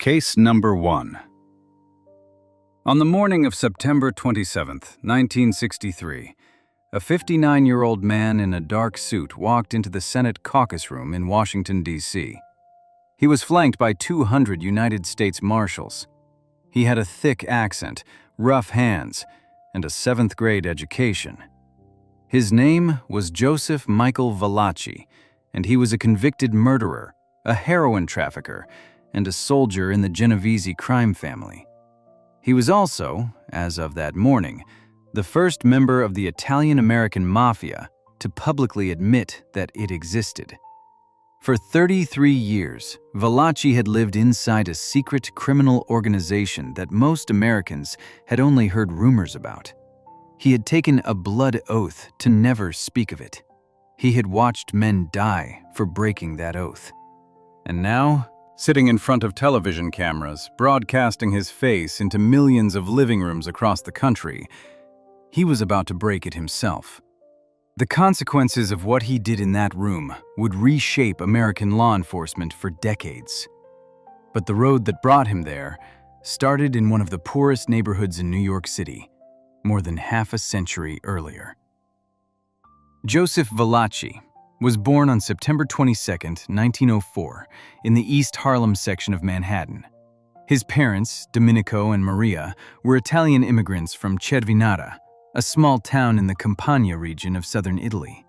Case number 1. On the morning of September 27, 1963, a 59-year-old man in a dark suit walked into the Senate caucus room in Washington, D.C. He was flanked by 200 United States Marshals. He had a thick accent, rough hands, and a 7th-grade education. His name was Joseph Michael Valachi, and he was a convicted murderer, a heroin trafficker, and a soldier in the Genovese crime family. He was also, as of that morning, the first member of the Italian-American Mafia to publicly admit that it existed. For 33 years, Valachi had lived inside a secret criminal organization that most Americans had only heard rumors about. He had taken a blood oath to never speak of it. He had watched men die for breaking that oath. And now, sitting in front of television cameras, broadcasting his face into millions of living rooms across the country, he was about to break it himself. The consequences of what he did in that room would reshape American law enforcement for decades. But the road that brought him there started in one of the poorest neighborhoods in New York City, more than half a century earlier. Joseph Valachi was born on September 22, 1904, in the East Harlem section of Manhattan. His parents, Domenico and Maria, were Italian immigrants from Cervinara, a small town in the Campania region of southern Italy.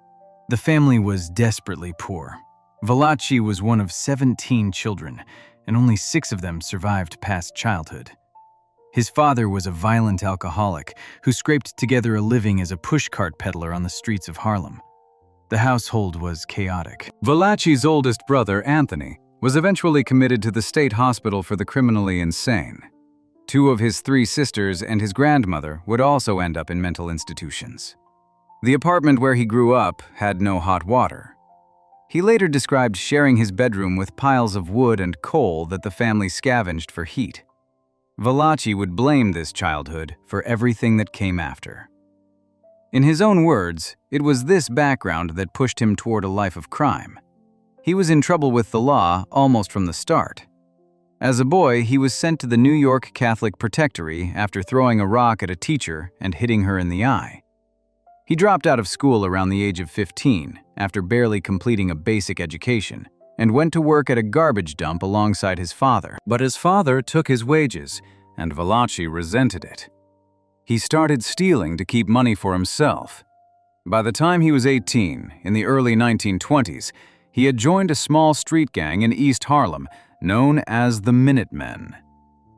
The family was desperately poor. Valachi was one of 17 children, and only 6 of them survived past childhood. His father was a violent alcoholic who scraped together a living as a pushcart peddler on the streets of Harlem. The household was chaotic. Valachi's oldest brother, Anthony, was eventually committed to the state hospital for the criminally insane. 2 of his 3 sisters and his grandmother would also end up in mental institutions. The apartment where he grew up had no hot water. He later described sharing his bedroom with piles of wood and coal that the family scavenged for heat. Valachi would blame this childhood for everything that came after. In his own words, it was this background that pushed him toward a life of crime. He was in trouble with the law almost from the start. As a boy, he was sent to the New York Catholic Protectory after throwing a rock at a teacher and hitting her in the eye. He dropped out of school around the age of 15 after barely completing a basic education and went to work at a garbage dump alongside his father. But his father took his wages, and Valachi resented it. He started stealing to keep money for himself. By the time he was 18, in the early 1920s, he had joined a small street gang in East Harlem known as the Minutemen.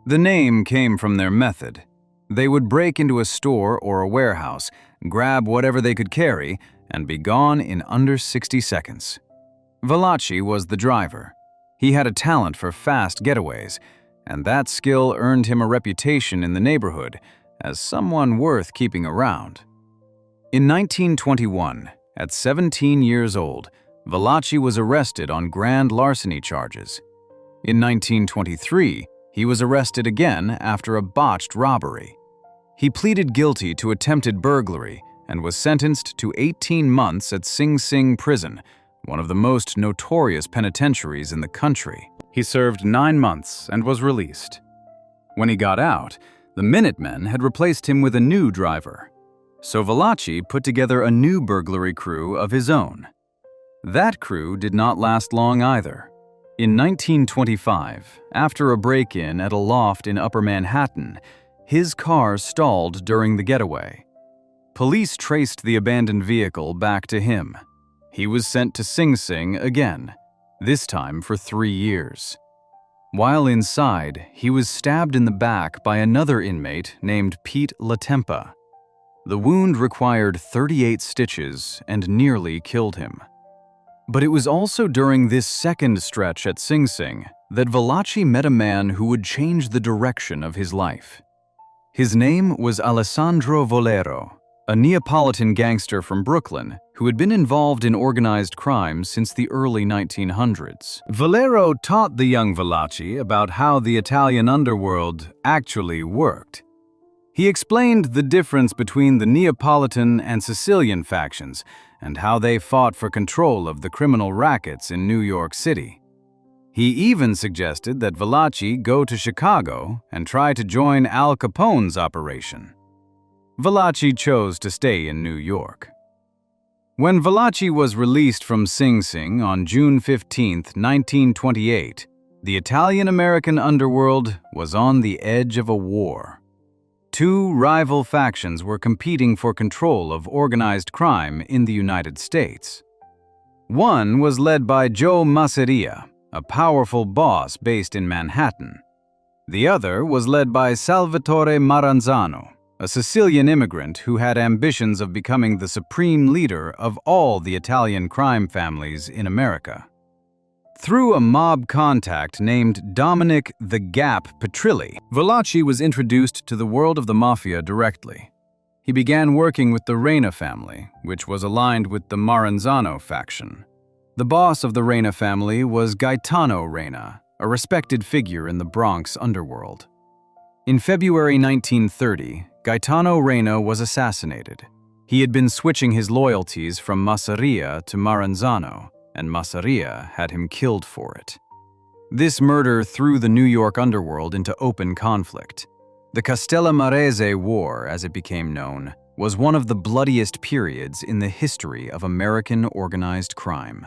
The name came from their method. They would break into a store or a warehouse, grab whatever they could carry, and be gone in under 60 seconds. Valachi was the driver. He had a talent for fast getaways, and that skill earned him a reputation in the neighborhood as someone worth keeping around. In 1921, at 17 years old, Valachi was arrested on grand larceny charges. In 1923, he was arrested again after a botched robbery. He pleaded guilty to attempted burglary and was sentenced to 18 months at Sing Sing Prison, one of the most notorious penitentiaries in the country. He served 9 months and was released. When he got out, the Minutemen had replaced him with a new driver. So Valachi put together a new burglary crew of his own. That crew did not last long either. In 1925, after a break-in at a loft in Upper Manhattan, his car stalled during the getaway. Police traced the abandoned vehicle back to him. He was sent to Sing Sing again, this time for 3 years. While inside, he was stabbed in the back by another inmate named Pete Latempa. The wound required 38 stitches and nearly killed him. But it was also during this second stretch at Sing Sing that Valachi met a man who would change the direction of his life. His name was Alessandro Volero, a Neapolitan gangster from Brooklyn who had been involved in organized crime since the early 1900s. Volero taught the young Valachi about how the Italian underworld actually worked. He explained the difference between the Neapolitan and Sicilian factions and how they fought for control of the criminal rackets in New York City. He even suggested that Valachi go to Chicago and try to join Al Capone's operation. Valachi chose to stay in New York. When Valachi was released from Sing Sing on June 15, 1928, the Italian-American underworld was on the edge of a war. Two rival factions were competing for control of organized crime in the United States. One was led by Joe Masseria, a powerful boss based in Manhattan. The other was led by Salvatore Maranzano, a Sicilian immigrant who had ambitions of becoming the supreme leader of all the Italian crime families in America. Through a mob contact named Dominic "The Gap" Petrilli, Valachi was introduced to the world of the Mafia directly. He began working with the Reina family, which was aligned with the Maranzano faction. The boss of the Reina family was Gaetano Reina, a respected figure in the Bronx underworld. In February 1930, Gaetano Reina was assassinated. He had been switching his loyalties from Masseria to Maranzano, and Masseria had him killed for it. This murder threw the New York underworld into open conflict. The Castellammarese War, as it became known, was one of the bloodiest periods in the history of American organized crime.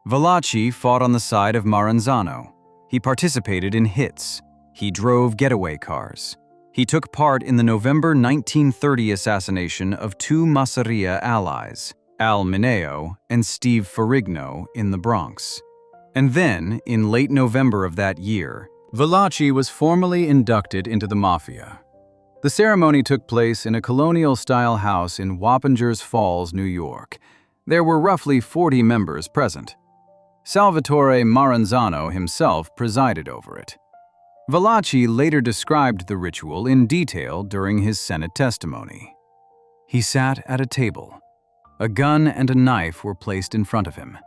Valachi fought on the side of Maranzano. He participated in hits. He drove getaway cars. He took part in the November 1930 assassination of two Masseria allies, Al Mineo and Steve Ferrigno, in the Bronx. And then, in late November of that year, Valachi was formally inducted into the Mafia. The ceremony took place in a colonial-style house in Wappingers Falls, New York. There were roughly 40 members present. Salvatore Maranzano himself presided over it. Valachi later described the ritual in detail during his Senate testimony. He sat at a table. A gun and a knife were placed in front of him.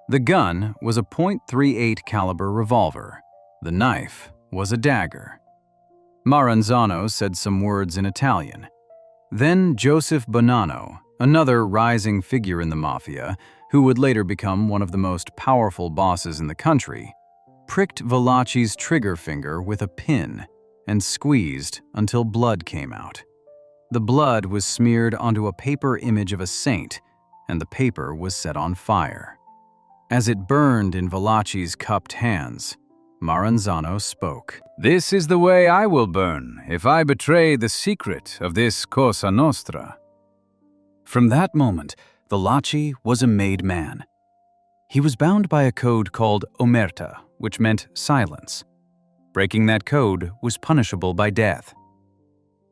The gun was a .38 caliber revolver. The knife was a dagger. Maranzano said some words in Italian. Then Joseph Bonanno, another rising figure in the Mafia, who would later become one of the most powerful bosses in the country, pricked Valachi's trigger finger with a pin and squeezed until blood came out. The blood was smeared onto a paper image of a saint, and the paper was set on fire. As it burned in Valachi's cupped hands, Maranzano spoke. "This is the way I will burn if I betray the secret of this Cosa Nostra." From that moment, Valachi was a made man. He was bound by a code called omerta, which meant silence. Breaking that code was punishable by death.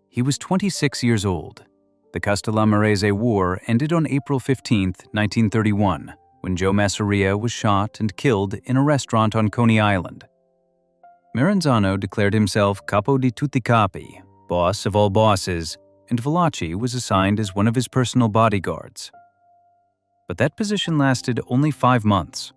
He was 26 years old. The Castellammarese War ended on April 15, 1931, when Joe Masseria was shot and killed in a restaurant on Coney Island. Maranzano declared himself capo di tutti capi, boss of all bosses, and Valachi was assigned as one of his personal bodyguards. But that position lasted only 5 months.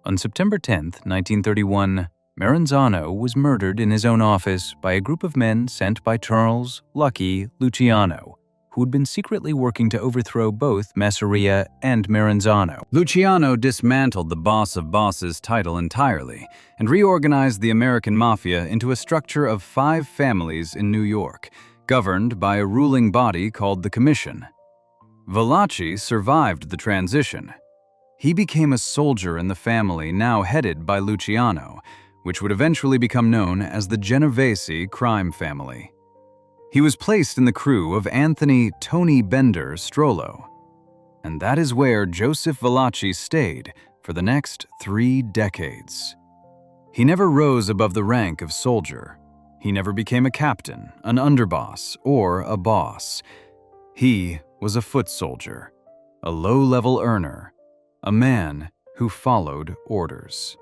On September 10, 1931, Maranzano was murdered in his own office by a group of men sent by Charles Lucky Luciano, who had been secretly working to overthrow both Masseria and Maranzano. Luciano dismantled the boss of bosses title entirely and reorganized the American Mafia into a structure of 5 families in New York, governed by a ruling body called the Commission. Valachi survived the transition. He became a soldier in the family now headed by Luciano, which would eventually become known as the Genovese crime family. He was placed in the crew of Anthony "Tony Bender" Strollo, and that is where Joseph Valachi stayed for the next 3 decades. He never rose above the rank of soldier. He never became a captain, an underboss, or a boss. He was a foot soldier, a low-level earner, a man who followed orders.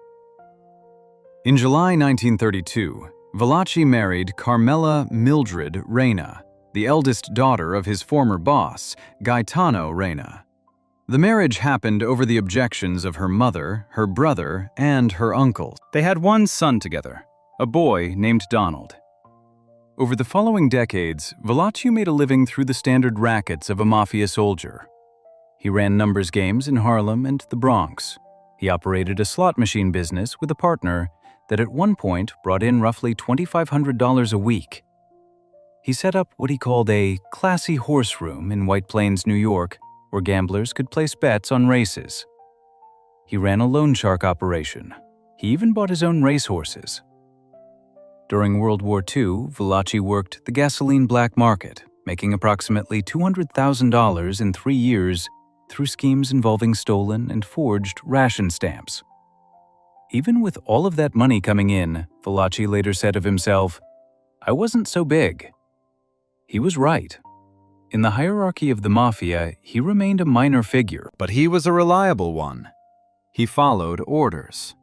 In July 1932, Valachi married Carmela Mildred Reina, the eldest daughter of his former boss, Gaetano Reina. The marriage happened over the objections of her mother, her brother, and her uncle. They had one son together, a boy named Donald. Over the following decades, Valachi made a living through the standard rackets of a mafia soldier. He ran numbers games in Harlem and the Bronx. He operated a slot machine business with a partner that at one point brought in roughly $2,500 a week. He set up what he called a classy horse room in White Plains, New York, where gamblers could place bets on races. He ran a loan shark operation. He even bought his own racehorses. During World War II, Valachi worked the gasoline black market, making approximately $200,000 in 3 years through schemes involving stolen and forged ration stamps. Even with all of that money coming in, Valachi later said of himself, "I wasn't so big." He was right. In the hierarchy of the Mafia, he remained a minor figure, but he was a reliable one. He followed orders.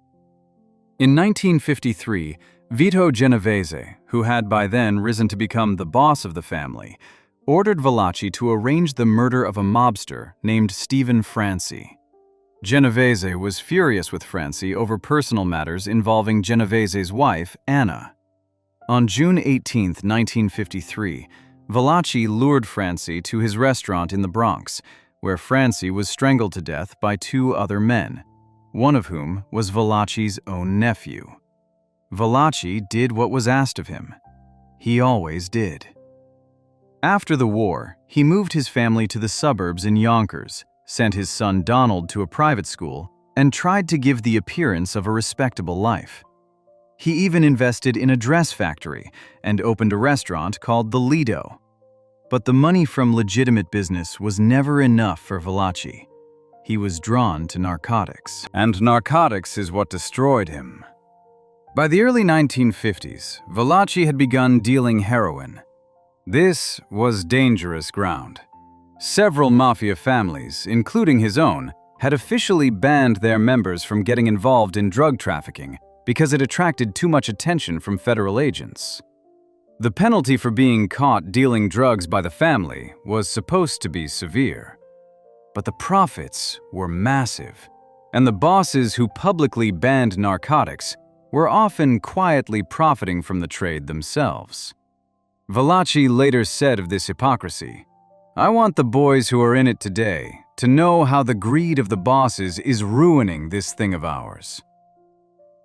In 1953, Vito Genovese, who had by then risen to become the boss of the family, ordered Valachi to arrange the murder of a mobster named Stephen Franci. Genovese was furious with Franci over personal matters involving Genovese's wife, Anna. On June 18, 1953, Valachi lured Franci to his restaurant in the Bronx, where Franci was strangled to death by 2 other men, one of whom was Valachi's own nephew. Valachi did what was asked of him. He always did. After the war, he moved his family to the suburbs in Yonkers, sent his son Donald to a private school, and tried to give the appearance of a respectable life. He even invested in a dress factory and opened a restaurant called the Lido. But the money from legitimate business was never enough for Valachi. He was drawn to narcotics. And narcotics is what destroyed him. By the early 1950s, Valachi had begun dealing heroin. This was dangerous ground. Several Mafia families, including his own, had officially banned their members from getting involved in drug trafficking because it attracted too much attention from federal agents. The penalty for being caught dealing drugs by the family was supposed to be severe. But the profits were massive, and the bosses who publicly banned narcotics were often quietly profiting from the trade themselves. Valachi later said of this hypocrisy, "I want the boys who are in it today to know how the greed of the bosses is ruining this thing of ours."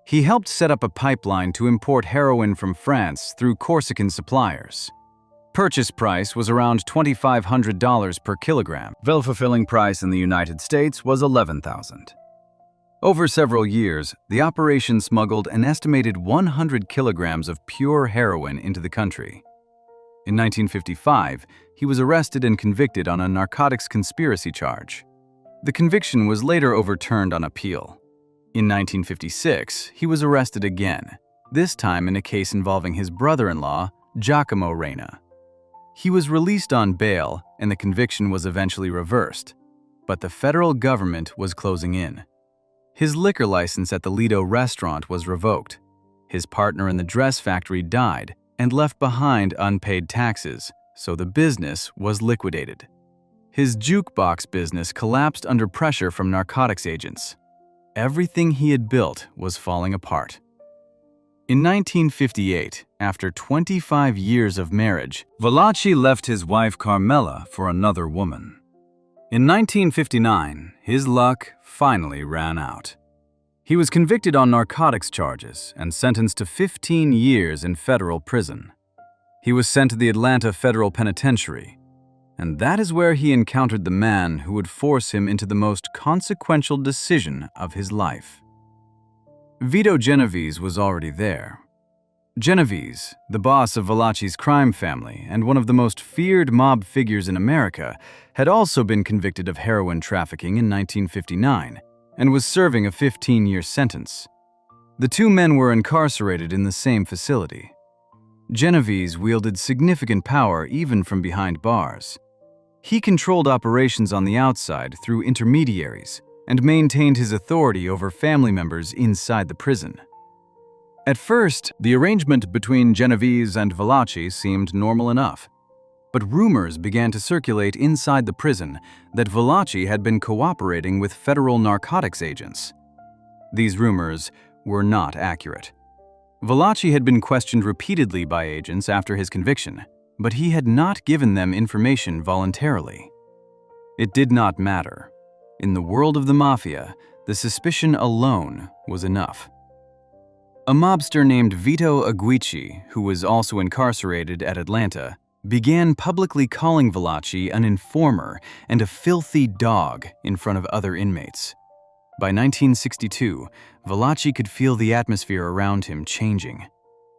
He helped set up a pipeline to import heroin from France through Corsican suppliers. Purchase price was around $2,500 per kilogram. Bill-fulfilling price in the United States was $11,000. Over several years, the operation smuggled an estimated 100 kilograms of pure heroin into the country. In 1955, he was arrested and convicted on a narcotics conspiracy charge. The conviction was later overturned on appeal. In 1956, he was arrested again, this time in a case involving his brother-in-law, Giacomo Reina. He was released on bail, and the conviction was eventually reversed, but the federal government was closing in. His liquor license at the Lido restaurant was revoked. His partner in the dress factory died and left behind unpaid taxes, so the business was liquidated. His jukebox business collapsed under pressure from narcotics agents. Everything he had built was falling apart. In 1958, after 25 years of marriage, Valachi left his wife Carmela for another woman. In 1959, his luck finally ran out. He was convicted on narcotics charges and sentenced to 15 years in federal prison. He was sent to the Atlanta Federal Penitentiary, and that is where he encountered the man who would force him into the most consequential decision of his life. Vito Genovese was already there. Genovese, the boss of Valachi's crime family and one of the most feared mob figures in America, had also been convicted of heroin trafficking in 1959 and was serving a 15-year sentence. The 2 men were incarcerated in the same facility. Genovese wielded significant power even from behind bars. He controlled operations on the outside through intermediaries and maintained his authority over family members inside the prison. At first, the arrangement between Genovese and Valachi seemed normal enough, but rumors began to circulate inside the prison that Valachi had been cooperating with federal narcotics agents. These rumors were not accurate. Valachi had been questioned repeatedly by agents after his conviction, but he had not given them information voluntarily. It did not matter. In the world of the Mafia, The suspicion alone was enough. A mobster named Vito Aguici, who was also incarcerated at Atlanta, began publicly calling Valachi an informer and a filthy dog in front of other inmates. By 1962, Valachi could feel the atmosphere around him changing.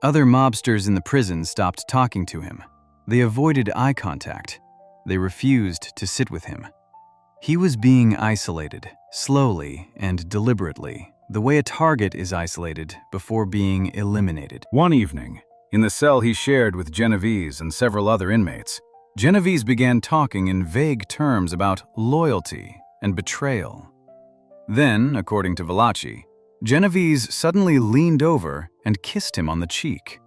Other mobsters in the prison stopped talking to him. They avoided eye contact. They refused to sit with him. He was being isolated, slowly and deliberately, the way a target is isolated before being eliminated. One evening, in the cell he shared with Genovese and several other inmates, Genovese began talking in vague terms about loyalty and betrayal. Then, according to Valachi, Genovese suddenly leaned over and kissed him on the cheek.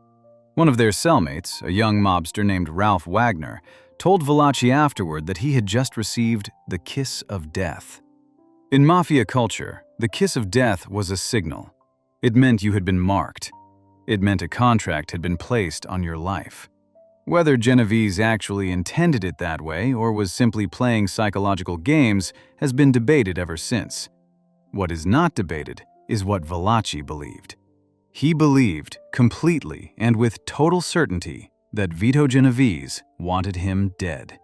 One of their cellmates, a young mobster named Ralph Wagner, told Valachi afterward that he had just received the kiss of death. In Mafia culture, the kiss of death was a signal. It meant you had been marked. It meant a contract had been placed on your life. Whether Genovese actually intended it that way or was simply playing psychological games has been debated ever since. What is not debated is what Valachi believed. He believed completely and with total certainty that Vito Genovese wanted him dead.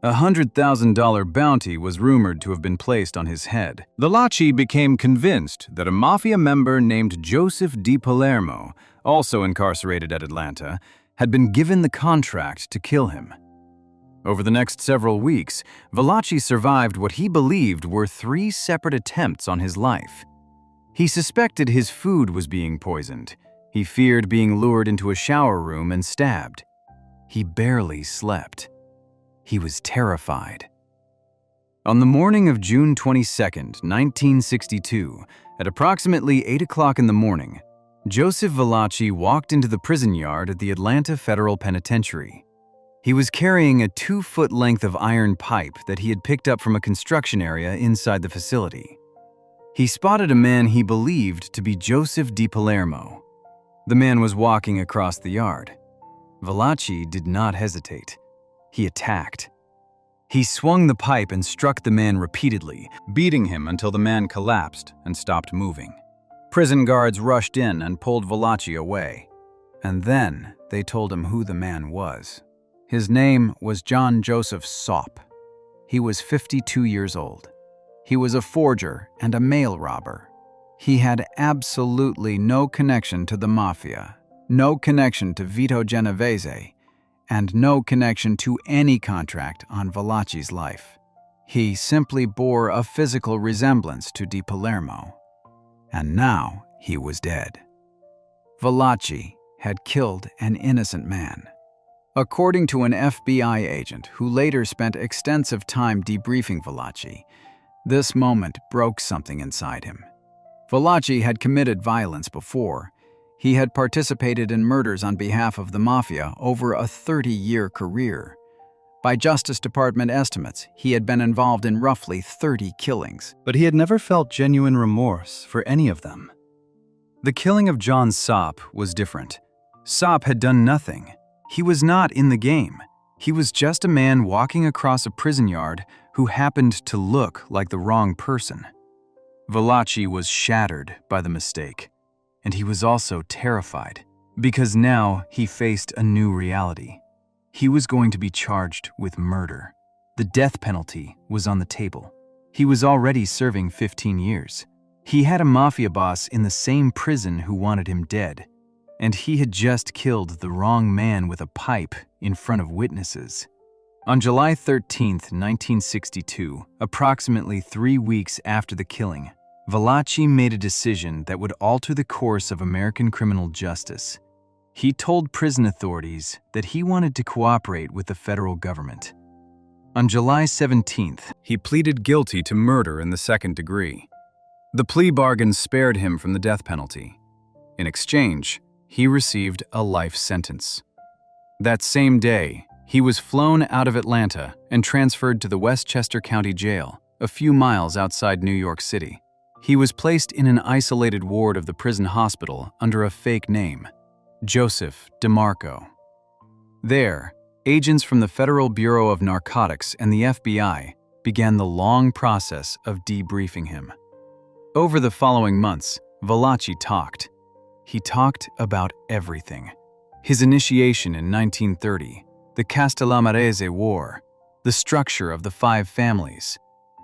A $100,000 bounty was rumored to have been placed on his head. Valachi became convinced that a Mafia member named Joseph Di Palermo, also incarcerated at Atlanta, had been given the contract to kill him. Over the next several weeks, Valachi survived what he believed were 3 separate attempts on his life. He suspected his food was being poisoned. He feared being lured into a shower room and stabbed. He barely slept. He was terrified. On the morning of June 22, 1962, at approximately 8 o'clock in the morning, Joseph Valachi walked into the prison yard at the Atlanta Federal Penitentiary. He was carrying a 2-foot length of iron pipe that he had picked up from a construction area inside the facility. He spotted a man he believed to be Joseph Di Palermo. The man was walking across the yard. Valachi did not hesitate. He attacked. He swung the pipe and struck the man repeatedly, beating him until the man collapsed and stopped moving. Prison guards rushed in and pulled Valachi away. And then they told him who the man was. His name was John Joseph Sopp. He was 52 years old. He was a forger and a mail robber. He had absolutely no connection to the Mafia, no connection to Vito Genovese, and no connection to any contract on Valachi's life. He simply bore a physical resemblance to Di Palermo. And now he was dead. Valachi had killed an innocent man. According to an FBI agent who later spent extensive time debriefing Valachi, this moment broke something inside him. Valachi had committed violence before. He had participated in murders on behalf of the Mafia over a 30-year career. By Justice Department estimates, he had been involved in roughly 30 killings. But he had never felt genuine remorse for any of them. The killing of John Sopp was different. Sopp had done nothing. He was not in the game. He was just a man walking across a prison yard who happened to look like the wrong person. Valachi was shattered by the mistake, and he was also terrified, because now he faced a new reality. He was going to be charged with murder. The death penalty was on the table. He was already serving 15 years. He had a Mafia boss in the same prison who wanted him dead, and he had just killed the wrong man with a pipe in front of witnesses. On July 13, 1962, approximately 3 weeks after the killing, Valachi made a decision that would alter the course of American criminal justice. He told prison authorities that he wanted to cooperate with the federal government. On July 17th, he pleaded guilty to murder in the 2nd degree. The plea bargain spared him from the death penalty. In exchange, he received a life sentence. That same day, he was flown out of Atlanta and transferred to the Westchester County Jail, a few miles outside New York City. He was placed in an isolated ward of the prison hospital under a fake name, Joseph DeMarco. There, agents from the Federal Bureau of Narcotics and the FBI began the long process of debriefing him. Over the following months, Valachi talked. He talked about everything. His initiation in 1930, the Castellammarese War, the structure of the 5 families,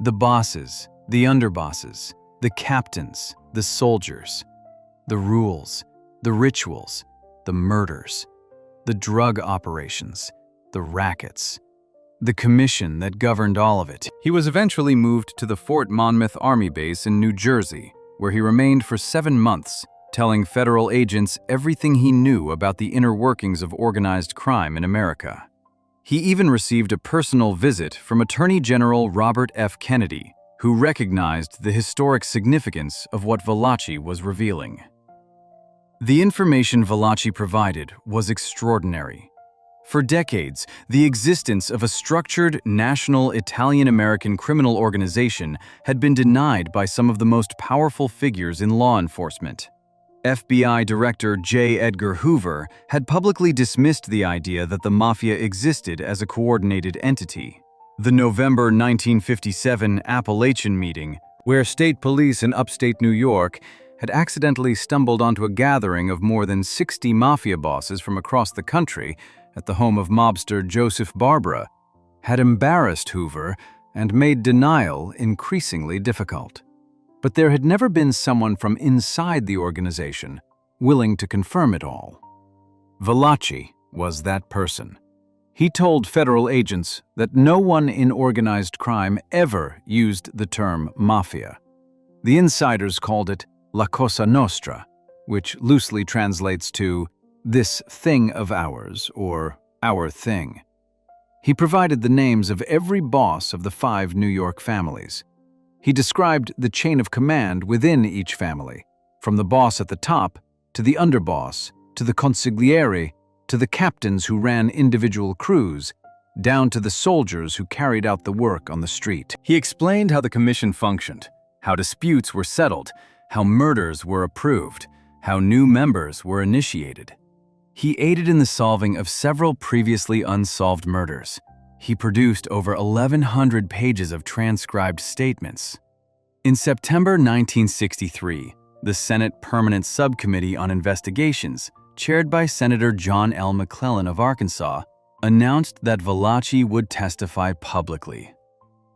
the bosses, the underbosses, the captains, the soldiers, the rules, the rituals, the murders, the drug operations, the rackets, the commission that governed all of it. He was eventually moved to the Fort Monmouth Army Base in New Jersey, where he remained for 7 months, telling federal agents everything he knew about the inner workings of organized crime in America. He even received a personal visit from Attorney General Robert F. Kennedy, who recognized the historic significance of what Valachi was revealing. The information Valachi provided was extraordinary. For decades, the existence of a structured national Italian-American criminal organization had been denied by some of the most powerful figures in law enforcement. FBI Director J. Edgar Hoover had publicly dismissed the idea that the Mafia existed as a coordinated entity. The November 1957 Appalachian meeting, where state police in upstate New York had accidentally stumbled onto a gathering of more than 60 Mafia bosses from across the country at the home of mobster Joseph Barbara, had embarrassed Hoover and made denial increasingly difficult. But there had never been someone from inside the organization willing to confirm it all. Valachi was that person. He told federal agents that no one in organized crime ever used the term mafia. The insiders called it La Cosa Nostra, which loosely translates to this thing of ours or our thing. He provided the names of every boss of the 5 New York families. He described the chain of command within each family, from the boss at the top to the underboss, to the consigliere, to the captains who ran individual crews, down to the soldiers who carried out the work on the street. He explained how the commission functioned, how disputes were settled, how murders were approved, how new members were initiated. He aided in the solving of several previously unsolved murders. He produced over 1,100 pages of transcribed statements. In September 1963, the Senate Permanent Subcommittee on Investigations, chaired by Senator John L. McClellan of Arkansas, announced that Valachi would testify publicly.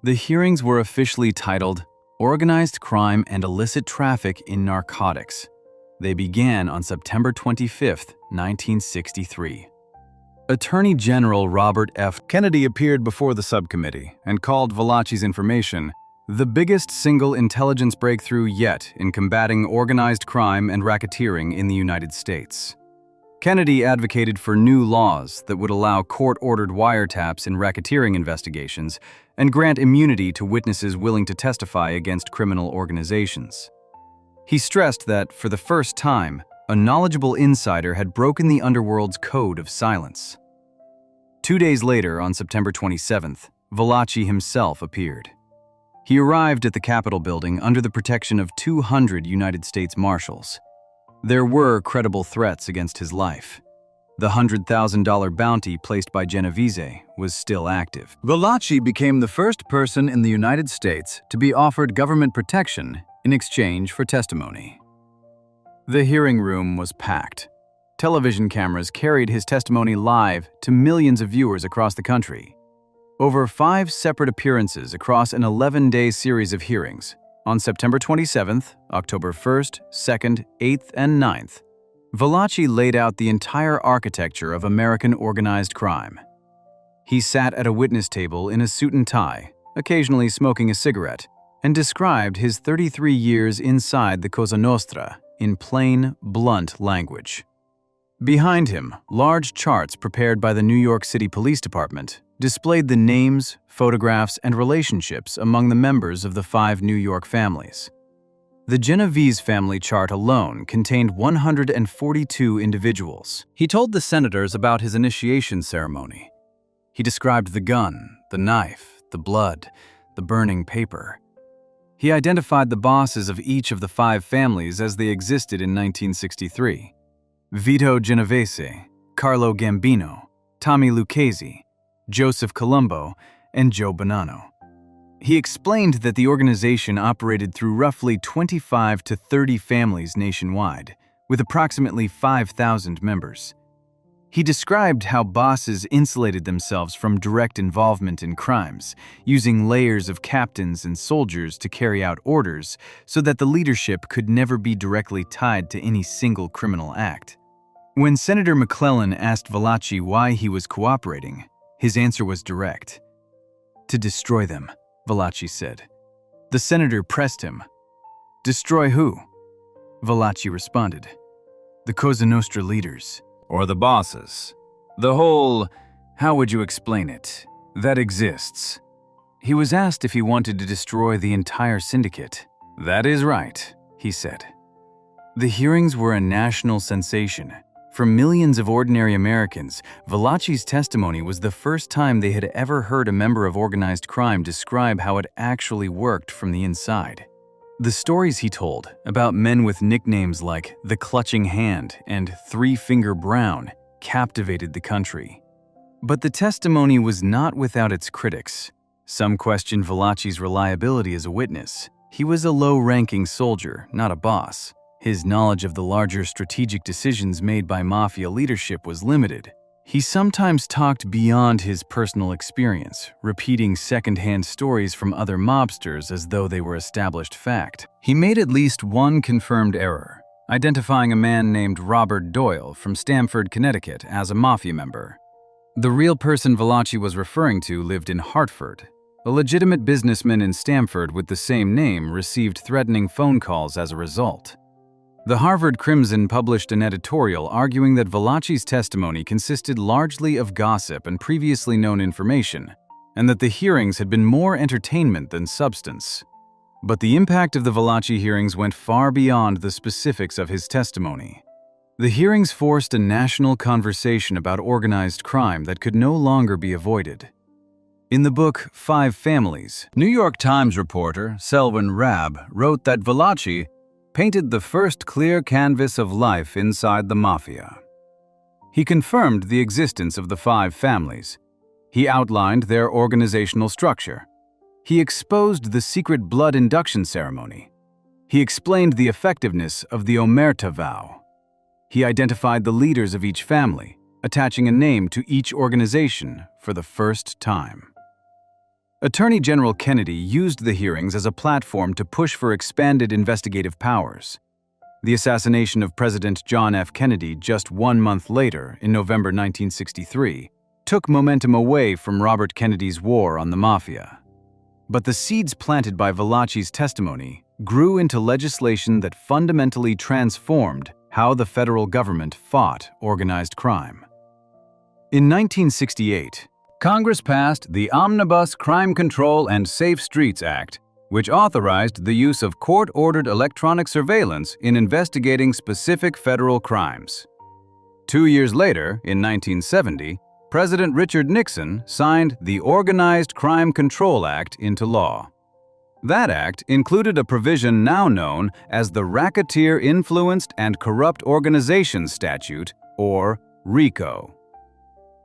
The hearings were officially titled Organized Crime and Illicit Traffic in Narcotics. They began on September 25, 1963. Attorney General Robert F. Kennedy appeared before the subcommittee and called Valachi's information the biggest single intelligence breakthrough yet in combating organized crime and racketeering in the United States. Kennedy advocated for new laws that would allow court-ordered wiretaps in racketeering investigations and grant immunity to witnesses willing to testify against criminal organizations. He stressed that, for the first time, a knowledgeable insider had broken the underworld's code of silence. 2 days later, on September 27th, Valachi himself appeared. He arrived at the Capitol building under the protection of 200 United States Marshals. There were credible threats against his life. The $100,000 bounty placed by Genovese was still active. Valachi became the first person in the United States to be offered government protection in exchange for testimony. The hearing room was packed. Television cameras carried his testimony live to millions of viewers across the country. Over 5 separate appearances across an 11-day series of hearings, on September 27th, October 1st, 2nd, 8th, and 9th, Valachi laid out the entire architecture of American organized crime. He sat at a witness table in a suit and tie, occasionally smoking a cigarette, and described his 33 years inside the Cosa Nostra in plain, blunt language. Behind him, large charts prepared by the New York City Police Department displayed the names, photographs, and relationships among the members of the 5 New York families. The Genovese family chart alone contained 142 individuals. He told the senators about his initiation ceremony. He described the gun, the knife, the blood, the burning paper. He identified the bosses of each of the 5 families as they existed in 1963. Vito Genovese, Carlo Gambino, Tommy Lucchese, Joseph Colombo, and Joe Bonanno. He explained that the organization operated through roughly 25 to 30 families nationwide, with approximately 5,000 members. He described how bosses insulated themselves from direct involvement in crimes, using layers of captains and soldiers to carry out orders so that the leadership could never be directly tied to any single criminal act. When Senator McClellan asked Valachi why he was cooperating, his answer was direct. "To destroy them," Valachi said. The senator pressed him. "Destroy who?" Valachi responded. "The Cosa Nostra leaders." Or the bosses. The whole, how would you explain it, that exists. He was asked if he wanted to destroy the entire syndicate. "That is right," he said. The hearings were a national sensation. For millions of ordinary Americans, Valachi's testimony was the first time they had ever heard a member of organized crime describe how it actually worked from the inside. The stories he told about men with nicknames like the Clutching Hand and Three-Finger Brown captivated the country. But the testimony was not without its critics. Some questioned Valachi's reliability as a witness. He was a low-ranking soldier, not a boss. His knowledge of the larger strategic decisions made by Mafia leadership was limited. He sometimes talked beyond his personal experience, repeating second-hand stories from other mobsters as though they were established fact. He made at least one confirmed error, identifying a man named Robert Doyle from Stamford, Connecticut as a Mafia member. The real person Valachi was referring to lived in Hartford. A legitimate businessman in Stamford with the same name received threatening phone calls as a result. The Harvard Crimson published an editorial arguing that Valachi's testimony consisted largely of gossip and previously known information, and that the hearings had been more entertainment than substance. But the impact of the Valachi hearings went far beyond the specifics of his testimony. The hearings forced a national conversation about organized crime that could no longer be avoided. In the book Five Families, New York Times reporter Selwyn Rabb wrote that Valachi painted the first clear canvas of life inside the Mafia. He confirmed the existence of the five families. He outlined their organizational structure. He exposed the secret blood induction ceremony. He explained the effectiveness of the Omerta vow. He identified the leaders of each family, attaching a name to each organization for the first time. Attorney General Kennedy used the hearings as a platform to push for expanded investigative powers. The assassination of President John F. Kennedy just 1 month later, in November 1963, took momentum away from Robert Kennedy's war on the Mafia. But the seeds planted by Valachi's testimony grew into legislation that fundamentally transformed how the federal government fought organized crime. In 1968, Congress passed the Omnibus Crime Control and Safe Streets Act, which authorized the use of court-ordered electronic surveillance in investigating specific federal crimes. 2 years later, in 1970, President Richard Nixon signed the Organized Crime Control Act into law. That act included a provision now known as the Racketeer Influenced and Corrupt Organizations Statute, or RICO.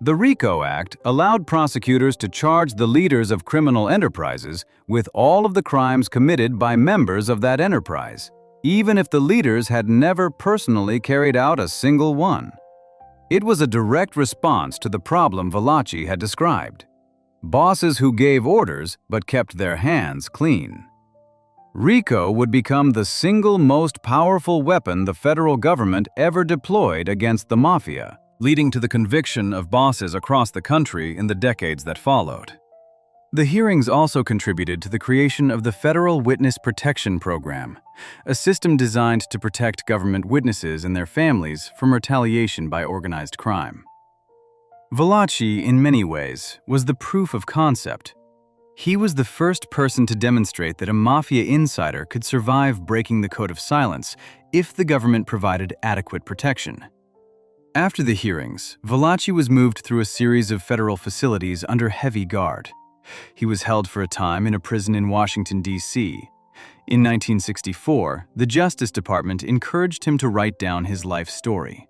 The RICO Act allowed prosecutors to charge the leaders of criminal enterprises with all of the crimes committed by members of that enterprise, even if the leaders had never personally carried out a single one. It was a direct response to the problem Valachi had described: bosses who gave orders but kept their hands clean. RICO would become the single most powerful weapon the federal government ever deployed against the Mafia, leading to the conviction of bosses across the country in the decades that followed. The hearings also contributed to the creation of the Federal Witness Protection Program, a system designed to protect government witnesses and their families from retaliation by organized crime. Valachi, in many ways, was the proof of concept. He was the first person to demonstrate that a Mafia insider could survive breaking the code of silence if the government provided adequate protection. After the hearings, Valachi was moved through a series of federal facilities under heavy guard. He was held for a time in a prison in Washington, D.C. In 1964, the Justice Department encouraged him to write down his life story.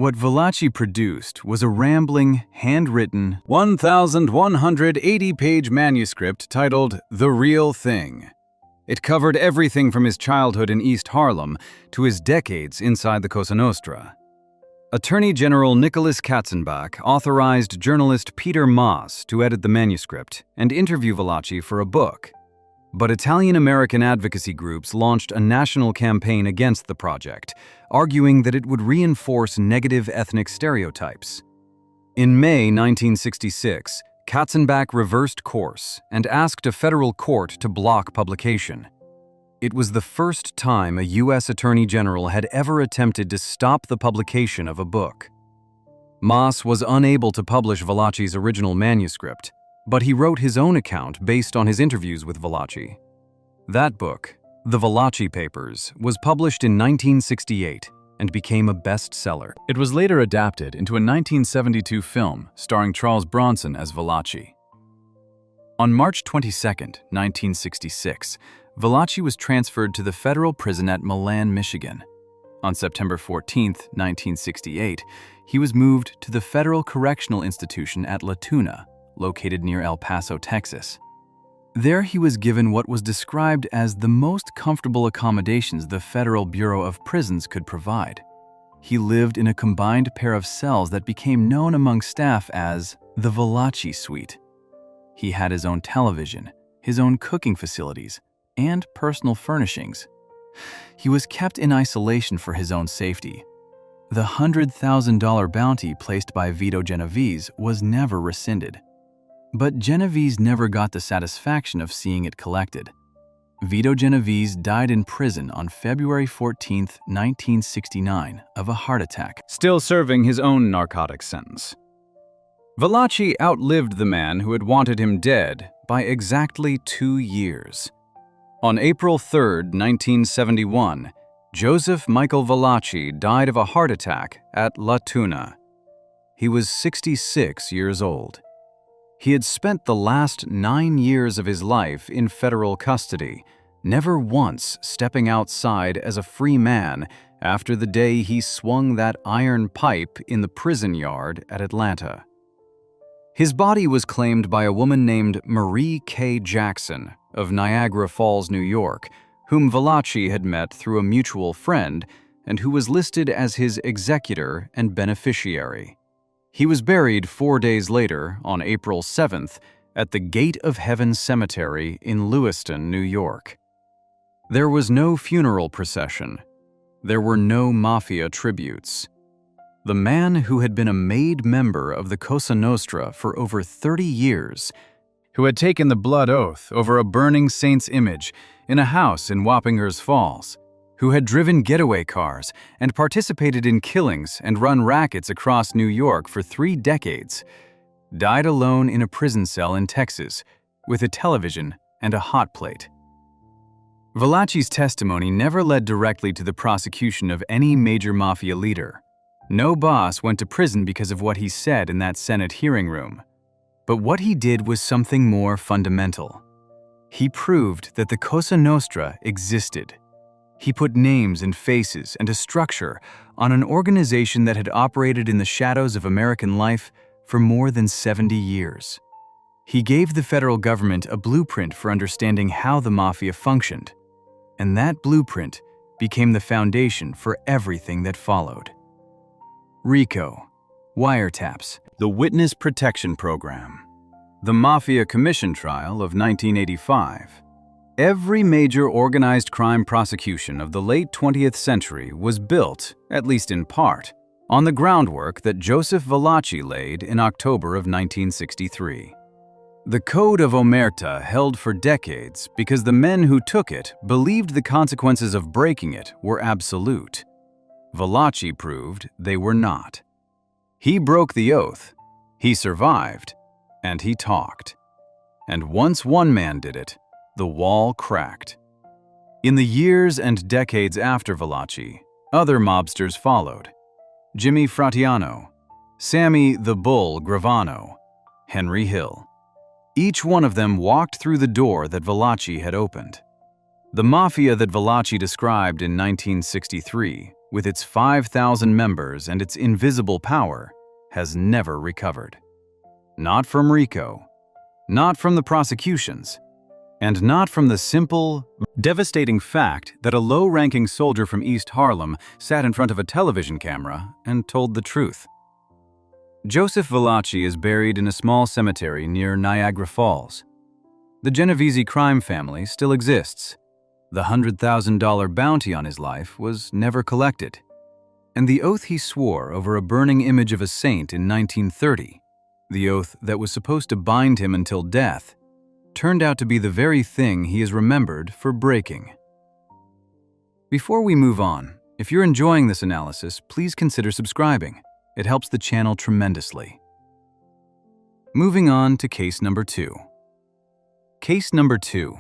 What Valachi produced was a rambling, handwritten, 1,180-page manuscript titled The Real Thing. It covered everything from his childhood in East Harlem to his decades inside the Cosa Nostra. Attorney General Nicholas Katzenbach authorized journalist Peter Maas to edit the manuscript and interview Valachi for a book. But Italian-American advocacy groups launched a national campaign against the project, arguing that it would reinforce negative ethnic stereotypes. In May 1966, Katzenbach reversed course and asked a federal court to block publication. It was the first time a U.S. Attorney General had ever attempted to stop the publication of a book. Maas was unable to publish Valachi's original manuscript, but he wrote his own account based on his interviews with Valachi. That book, The Valachi Papers, was published in 1968 and became a bestseller. It was later adapted into a 1972 film starring Charles Bronson as Valachi. On March 22, 1966, Valachi was transferred to the federal prison at Milan, Michigan. On September 14, 1968, he was moved to the Federal Correctional Institution at La Tuna, located near El Paso, Texas. There he was given what was described as the most comfortable accommodations the Federal Bureau of Prisons could provide. He lived in a combined pair of cells that became known among staff as the Valachi Suite. He had his own television, his own cooking facilities, and personal furnishings. He was kept in isolation for his own safety. The $100,000 bounty placed by Vito Genovese was never rescinded. But Genovese never got the satisfaction of seeing it collected. Vito Genovese died in prison on February 14, 1969, of a heart attack, still serving his own narcotics sentence. Valachi outlived the man who had wanted him dead by exactly 2 years. On April 3, 1971, Joseph Michael Valachi died of a heart attack at La Tuna. He was 66 years old. He had spent the last 9 years of his life in federal custody, never once stepping outside as a free man after the day he swung that iron pipe in the prison yard at Atlanta. His body was claimed by a woman named Marie K. Jackson of Niagara Falls, New York, whom Valachi had met through a mutual friend and who was listed as his executor and beneficiary. He was buried 4 days later, on April 7th, at the Gate of Heaven Cemetery in Lewiston, New York. There was no funeral procession. There were no Mafia tributes. The man who had been a made member of the Cosa Nostra for over 30 years, who had taken the blood oath over a burning saint's image in a house in Wappingers Falls, who had driven getaway cars and participated in killings and run rackets across New York for 3 decades, died alone in a prison cell in Texas with a television and a hot plate. Valachi's testimony never led directly to the prosecution of any major Mafia leader. No boss went to prison because of what he said in that Senate hearing room. But what he did was something more fundamental. He proved that the Cosa Nostra existed. He put names and faces and a structure on an organization that had operated in the shadows of American life for more than 70 years. He gave the federal government a blueprint for understanding how the Mafia functioned, and that blueprint became the foundation for everything that followed. RICO, wiretaps, the Witness Protection Program, the Mafia Commission Trial of 1985. Every major organized crime prosecution of the late 20th century was built, at least in part, on the groundwork that Joseph Valachi laid in October of 1963. The Code of Omerta held for decades because the men who took it believed the consequences of breaking it were absolute. Valachi proved they were not. He broke the oath, he survived, and he talked. And once one man did it, the wall cracked. In the years and decades after Valachi, other mobsters followed. Jimmy Fratiano, Sammy the Bull Gravano, Henry Hill. Each one of them walked through the door that Valachi had opened. The Mafia that Valachi described in 1963 with its 5,000 members and its invisible power, has never recovered. Not from RICO, not from the prosecutions, and not from the simple, devastating fact that a low-ranking soldier from East Harlem sat in front of a television camera and told the truth. Joseph Valachi is buried in a small cemetery near Niagara Falls. The Genovese crime family still exists. The $100,000 bounty on his life was never collected. And the oath he swore over a burning image of a saint in 1930, the oath that was supposed to bind him until death, turned out to be the very thing he is remembered for breaking. Before we move on, if you're enjoying this analysis, please consider subscribing. It helps the channel tremendously. Moving on to case number 2. Case number 2.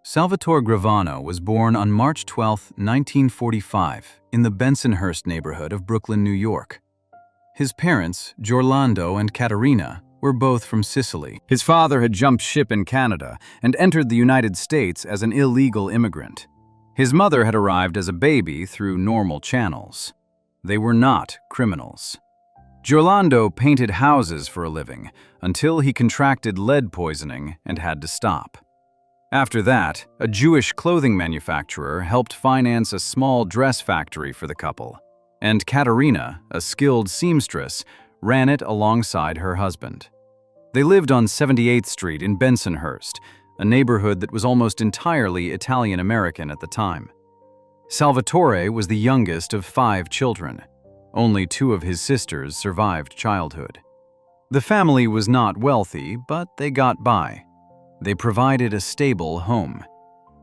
Salvatore Gravano was born on March 12, 1945, in the Bensonhurst neighborhood of Brooklyn, New York. His parents, Giorlando and Caterina, were both from Sicily. His father had jumped ship in Canada and entered the United States as an illegal immigrant. His mother had arrived as a baby through normal channels. They were not criminals. Giorlando painted houses for a living until he contracted lead poisoning and had to stop. After that, a Jewish clothing manufacturer helped finance a small dress factory for the couple, and Caterina, a skilled seamstress, ran it alongside her husband. They lived on 78th Street in Bensonhurst, a neighborhood that was almost entirely Italian-American at the time. Salvatore was the youngest of 5 children. Only 2 of his sisters survived childhood. The family was not wealthy, but they got by. They provided a stable home.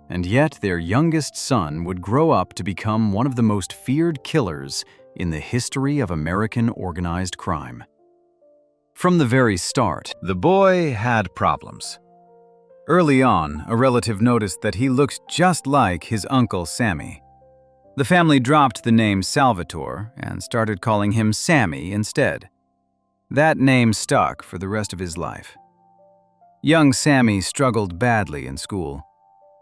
And yet their youngest son would grow up to become one of the most feared killers in the history of American organized crime. From the very start, the boy had problems. Early on, a relative noticed that he looked just like his uncle Sammy. The family dropped the name Salvatore and started calling him Sammy instead. That name stuck for the rest of his life. Young Sammy struggled badly in school.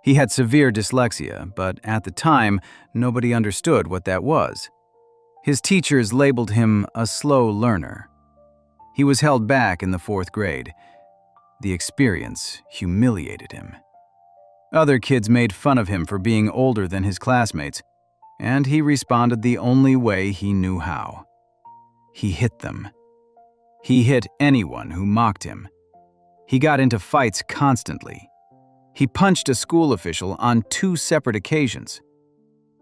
He had severe dyslexia, but at the time, nobody understood what that was. His teachers labeled him a slow learner. He was held back in the 4th grade. The experience humiliated him. Other kids made fun of him for being older than his classmates, and he responded the only way he knew how. He hit them. He hit anyone who mocked him. He got into fights constantly. He punched a school official on 2 separate occasions.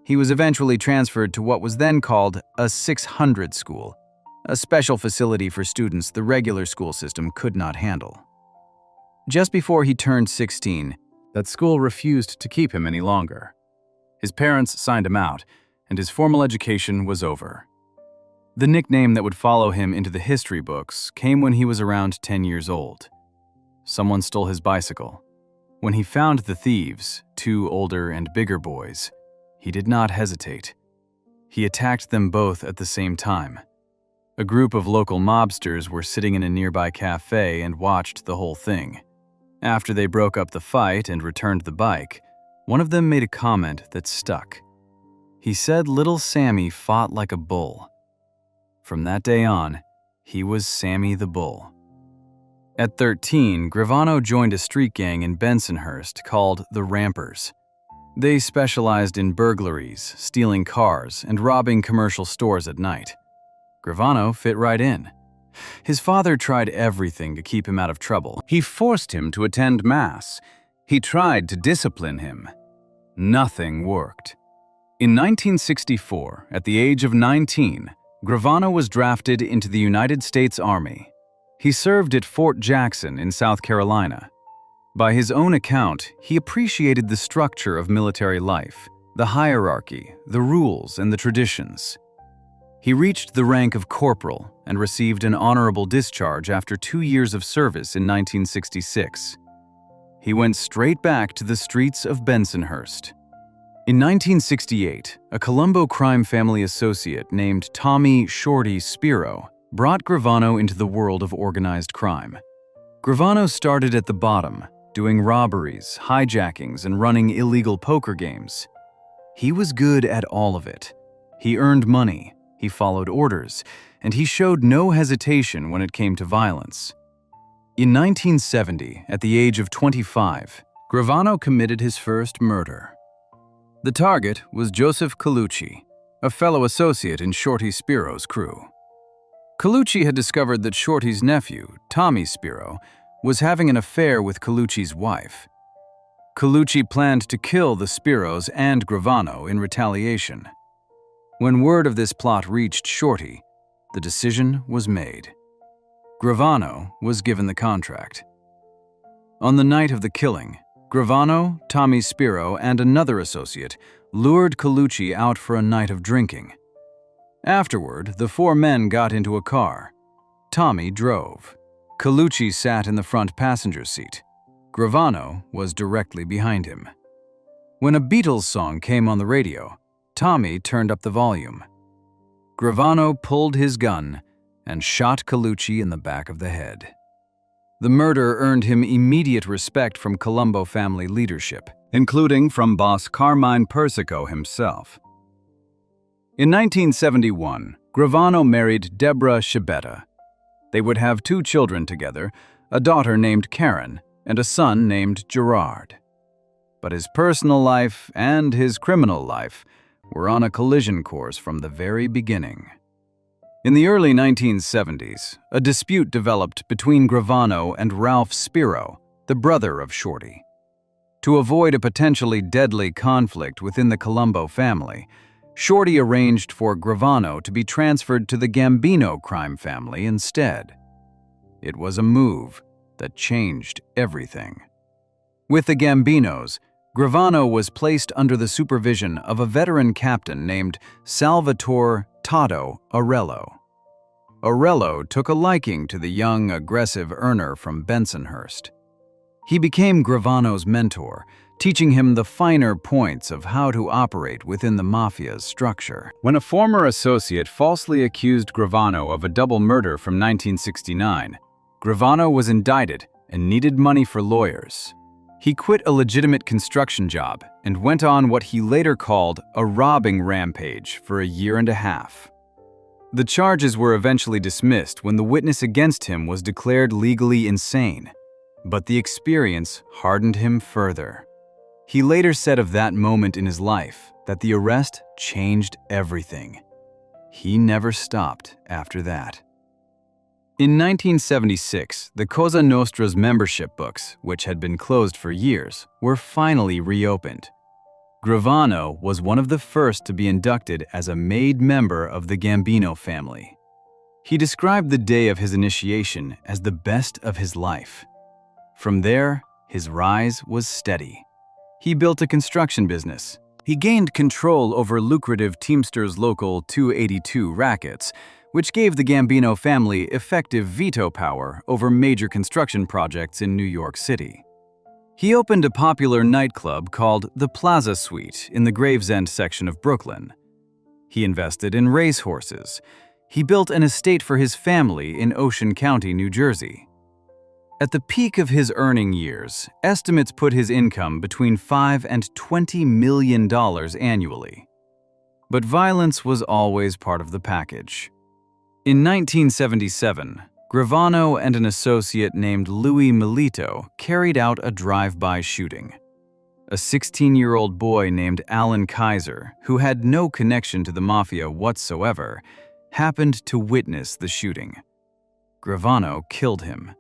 He was eventually transferred to what was then called a 600 school, a special facility for students the regular school system could not handle. Just before he turned 16, that school refused to keep him any longer. His parents signed him out, and his formal education was over. The nickname that would follow him into the history books came when he was around 10 years old. Someone stole his bicycle. When he found the thieves, 2 older and bigger boys, he did not hesitate. He attacked them both at the same time. A group of local mobsters were sitting in a nearby cafe and watched the whole thing. After they broke up the fight and returned the bike, one of them made a comment that stuck. He said little Sammy fought like a bull. From that day on, he was Sammy the Bull. At 13, Gravano joined a street gang in Bensonhurst called the Rampers. They specialized in burglaries, stealing cars, and robbing commercial stores at night. Gravano fit right in. His father tried everything to keep him out of trouble. He forced him to attend Mass. He tried to discipline him. Nothing worked. In 1964, at the age of 19, Gravano was drafted into the United States Army. He served at Fort Jackson in South Carolina. By his own account, he appreciated the structure of military life, the hierarchy, the rules, and the traditions. He reached the rank of corporal and received an honorable discharge after 2 years of service in 1966. He went straight back to the streets of Bensonhurst. In 1968, a Colombo crime family associate named Tommy "Shorty" Spiro brought Gravano into the world of organized crime. Gravano started at the bottom, doing robberies, hijackings, and running illegal poker games. He was good at all of it. He earned money, he followed orders, and he showed no hesitation when it came to violence. In 1970, at the age of 25, Gravano committed his first murder. The target was Joseph Colucci, a fellow associate in Shorty Spiro's crew. Colucci had discovered that Shorty's nephew, Tommy Spiro, was having an affair with Colucci's wife. Colucci planned to kill the Spiros and Gravano in retaliation. When word of this plot reached Shorty, the decision was made. Gravano was given the contract. On the night of the killing, Gravano, Tommy Spiro, and another associate lured Colucci out for a night of drinking. Afterward, the four men got into a car. Tommy drove. Colucci sat in the front passenger seat. Gravano was directly behind him. When a Beatles song came on the radio, Tommy turned up the volume. Gravano pulled his gun and shot Colucci in the back of the head. The murder earned him immediate respect from Colombo family leadership, including from boss Carmine Persico himself. In 1971, Gravano married Deborah Schibetta. They would have 2 children together, a daughter named Karen and a son named Gerard. But his personal life and his criminal life were on a collision course from the very beginning. In the early 1970s, a dispute developed between Gravano and Ralph Spiro, the brother of Shorty. To avoid a potentially deadly conflict within the Colombo family, Shorty arranged for Gravano to be transferred to the Gambino crime family instead. It was a move that changed everything. With the Gambinos, Gravano was placed under the supervision of a veteran captain named Salvatore Tado Arello. Arello took a liking to the young, aggressive earner from Bensonhurst. He became Gravano's mentor, teaching him the finer points of how to operate within the Mafia's structure. When a former associate falsely accused Gravano of a double murder from 1969, Gravano was indicted and needed money for lawyers. He quit a legitimate construction job and went on what he later called a robbing rampage for a year and a half. The charges were eventually dismissed when the witness against him was declared legally insane, but the experience hardened him further. He later said of that moment in his life that the arrest changed everything. He never stopped after that. In 1976, the Cosa Nostra's membership books, which had been closed for years, were finally reopened. Gravano was one of the first to be inducted as a made member of the Gambino family. He described the day of his initiation as the best of his life. From there, his rise was steady. He built a construction business. He gained control over lucrative Teamsters Local 282 rackets, which gave the Gambino family effective veto power over major construction projects in New York City. He opened a popular nightclub called the Plaza Suite in the Gravesend section of Brooklyn. He invested in racehorses. He built an estate for his family in Ocean County, New Jersey. At the peak of his earning years, estimates put his income between $5 and $20 million annually. But violence was always part of the package. In 1977, Gravano and an associate named Louis Milito carried out a drive-by shooting. A 16-year-old boy named Alan Kaiser, who had no connection to the Mafia whatsoever, happened to witness the shooting. Gravano killed him.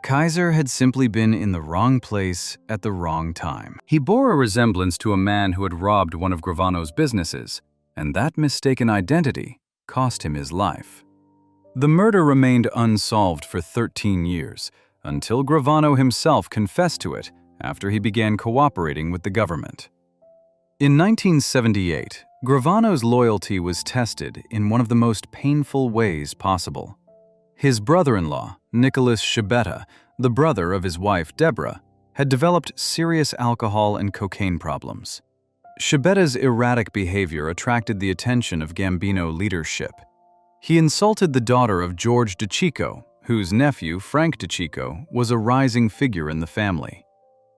Kaiser had simply been in the wrong place at the wrong time. He bore a resemblance to a man who had robbed one of Gravano's businesses, and that mistaken identity cost him his life. The murder remained unsolved for 13 years, until Gravano himself confessed to it after he began cooperating with the government. In 1978, Gravano's loyalty was tested in one of the most painful ways possible. His brother-in-law, Nicholas Schibetta, the brother of his wife Deborah, had developed serious alcohol and cocaine problems. Schibetta's erratic behavior attracted the attention of Gambino leadership. He insulted the daughter of George DeCicco, whose nephew, Frank DeCicco, was a rising figure in the family.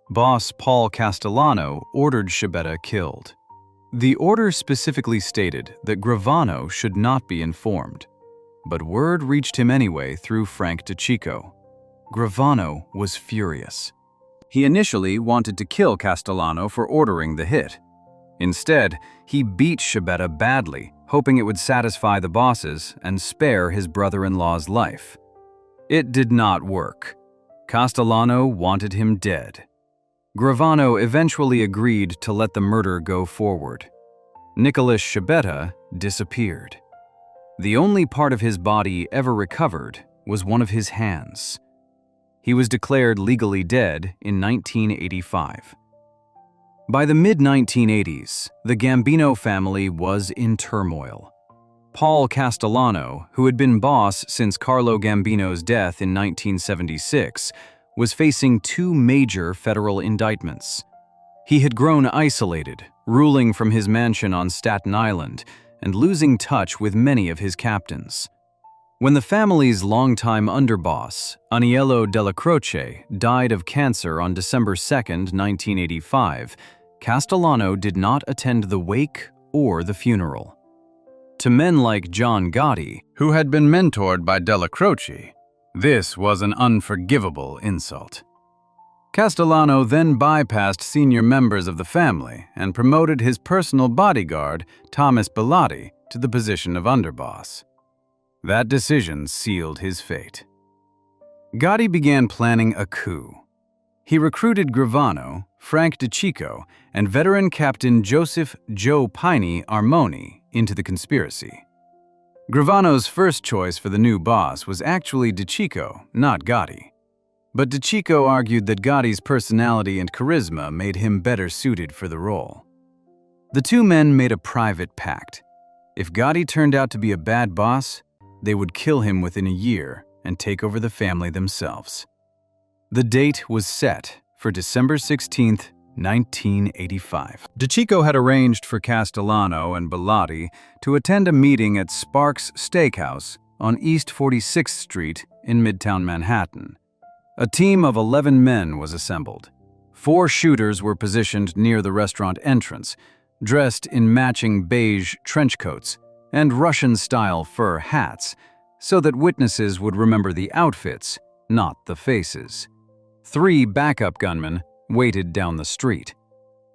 Boss Paul Castellano ordered Schibetta killed. The order specifically stated that Gravano should not be informed, but word reached him anyway through Frank DeCicco. Gravano was furious. He initially wanted to kill Castellano for ordering the hit. Instead, he beat Scibetta badly, hoping it would satisfy the bosses and spare his brother-in-law's life. It did not work. Castellano wanted him dead. Gravano eventually agreed to let the murder go forward. Nicholas Scibetta disappeared. The only part of his body ever recovered was one of his hands. He was declared legally dead in 1985. By the mid-1980s, the Gambino family was in turmoil. Paul Castellano, who had been boss since Carlo Gambino's death in 1976, was facing two major federal indictments. He had grown isolated, ruling from his mansion on Staten Island and losing touch with many of his captains. When the family's longtime underboss, Aniello Della Croce, died of cancer on December 2, 1985, Castellano did not attend the wake or the funeral. To men like John Gotti, who had been mentored by Della Croce, this was an unforgivable insult. Castellano then bypassed senior members of the family and promoted his personal bodyguard, Thomas Bellotti, to the position of underboss. That decision sealed his fate. Gotti began planning a coup. He recruited Gravano, Frank DeCicco, and veteran Captain Joseph "Joe" Piney Armoni into the conspiracy. Gravano's first choice for the new boss was actually DeCicco, not Gotti. But DeCicco argued that Gotti's personality and charisma made him better suited for the role. The two men made a private pact. If Gotti turned out to be a bad boss, they would kill him within a year and take over the family themselves. The date was set for December 16, 1985. DeCicco had arranged for Castellano and Bellotti to attend a meeting at Sparks Steakhouse on East 46th Street in Midtown Manhattan. A team of 11 men was assembled. 4 shooters were positioned near the restaurant entrance, dressed in matching beige trench coats and Russian-style fur hats, so that witnesses would remember the outfits, not the faces. 3 backup gunmen waited down the street.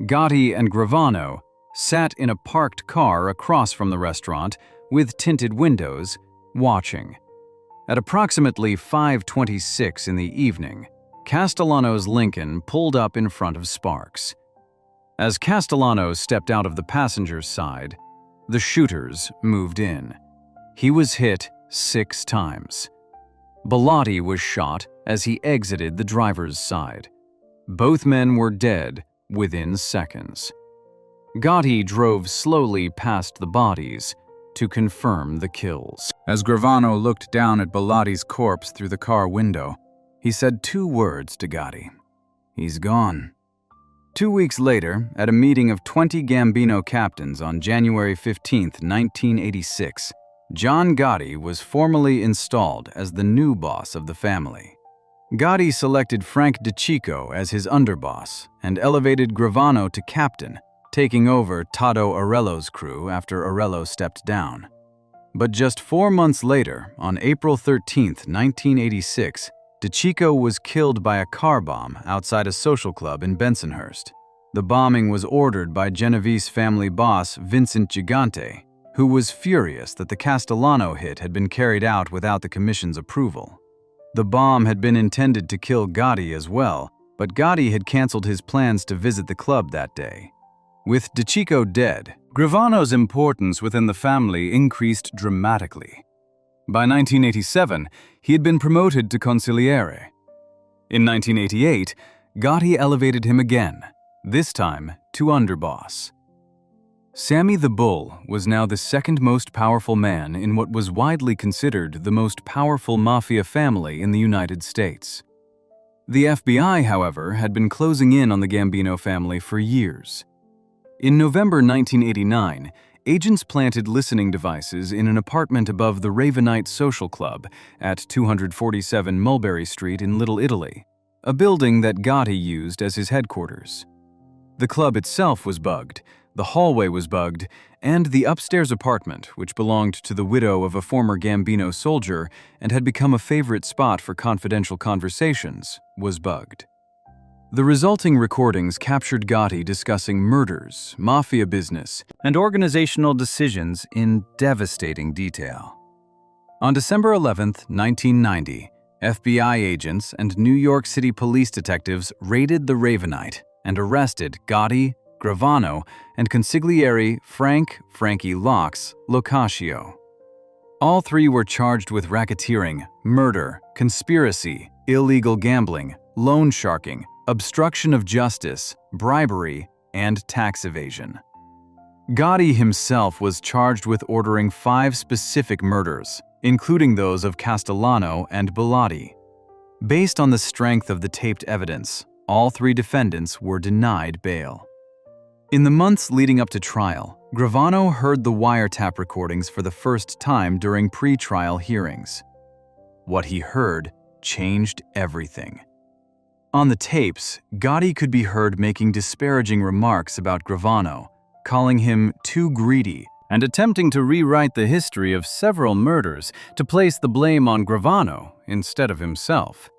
Gotti and Gravano sat in a parked car across from the restaurant with tinted windows, watching. At approximately 5:26 in the evening, Castellano's Lincoln pulled up in front of Sparks. As Castellano stepped out of the passenger's side, the shooters moved in. He was hit 6 times. Bellotti was shot as he exited the driver's side. Both men were dead within seconds. Gotti drove slowly past the bodies to confirm the kills. As Gravano looked down at Bellotti's corpse through the car window, he said 2 words to Gotti. "He's gone." 2 weeks later, at a meeting of 20 Gambino captains on January 15, 1986, John Gotti was formally installed as the new boss of the family. Gotti selected Frank DeCicco as his underboss and elevated Gravano to captain, taking over Tado Arello's crew after Arello stepped down. But just 4 months later, on April 13, 1986, DeCicco was killed by a car bomb outside a social club in Bensonhurst. The bombing was ordered by Genovese family boss Vincent Gigante, who was furious that the Castellano hit had been carried out without the commission's approval. The bomb had been intended to kill Gotti as well, but Gotti had canceled his plans to visit the club that day. With DeCicco dead, Gravano's importance within the family increased dramatically. By 1987, he had been promoted to consigliere. In 1988, Gotti elevated him again, this time to underboss. Sammy the Bull was now the second most powerful man in what was widely considered the most powerful mafia family in the United States. The FBI, however, had been closing in on the Gambino family for years. In November 1989, agents planted listening devices in an apartment above the Ravenite Social Club at 247 Mulberry Street in Little Italy, a building that Gotti used as his headquarters. The club itself was bugged, the hallway was bugged, and the upstairs apartment, which belonged to the widow of a former Gambino soldier and had become a favorite spot for confidential conversations, was bugged. The resulting recordings captured Gotti discussing murders, mafia business, and organizational decisions in devastating detail. On December 11, 1990, FBI agents and New York City police detectives raided the Ravenite and arrested Gotti, Gravano, and consigliere Frankie Locks Locascio. All three were charged with racketeering, murder, conspiracy, illegal gambling, loan sharking, obstruction of justice, bribery, and tax evasion. Gotti himself was charged with ordering 5 specific murders, including those of Castellano and Bellotti. Based on the strength of the taped evidence, all 3 defendants were denied bail. In the months leading up to trial, Gravano heard the wiretap recordings for the first time during pre-trial hearings. What he heard changed everything. On the tapes, Gotti could be heard making disparaging remarks about Gravano, calling him too greedy, and attempting to rewrite the history of several murders to place the blame on Gravano instead of himself.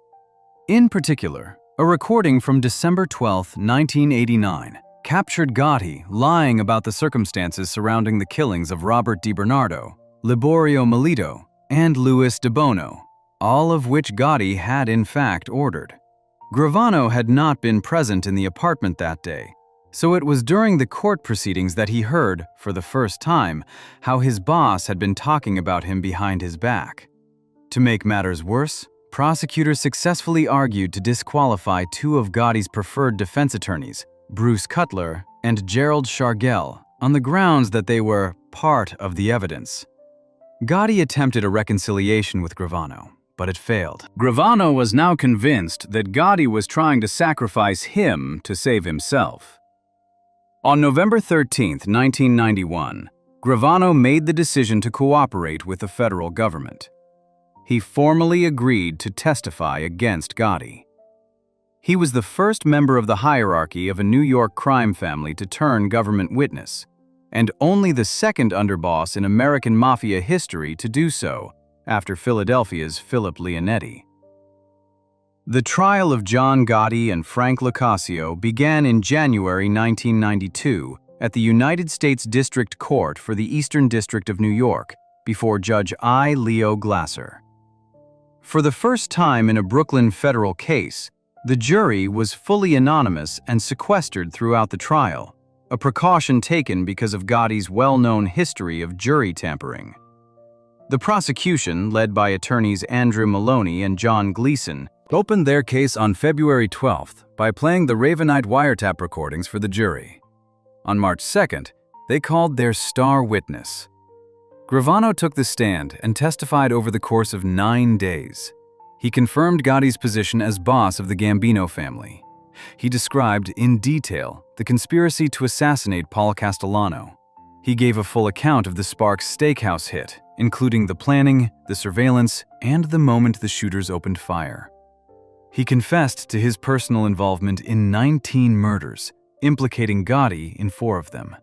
In particular, a recording from December 12, 1989, captured Gotti lying about the circumstances surrounding the killings of Robert DiBernardo, Liborio Melito, and Louis de Bono, all of which Gotti had in fact ordered. Gravano had not been present in the apartment that day, so it was during the court proceedings that he heard, for the first time, how his boss had been talking about him behind his back. To make matters worse, prosecutors successfully argued to disqualify 2 of Gotti's preferred defense attorneys, Bruce Cutler and Gerald Shargell, on the grounds that they were part of the evidence. Gotti attempted a reconciliation with Gravano, but it failed. Gravano was now convinced that Gotti was trying to sacrifice him to save himself. On November 13, 1991, Gravano made the decision to cooperate with the federal government. He formally agreed to testify against Gotti. He was the first member of the hierarchy of a New York crime family to turn government witness, and only the second underboss in American Mafia history to do so, after Philadelphia's Philip Leonetti. The trial of John Gotti and Frank Locascio began in January 1992 at the United States District Court for the Eastern District of New York before Judge I. Leo Glasser. For the first time in a Brooklyn federal case, the jury was fully anonymous and sequestered throughout the trial, a precaution taken because of Gotti's well-known history of jury tampering. The prosecution, led by attorneys Andrew Maloney and John Gleason, opened their case on February 12th by playing the Ravenite wiretap recordings for the jury. On March 2nd, they called their star witness. Gravano took the stand and testified over the course of 9 days. He confirmed Gotti's position as boss of the Gambino family. He described in detail the conspiracy to assassinate Paul Castellano. He gave a full account of the Sparks Steakhouse hit, including the planning, the surveillance, and the moment the shooters opened fire. He confessed to his personal involvement in 19 murders, implicating Gotti in 4 of them.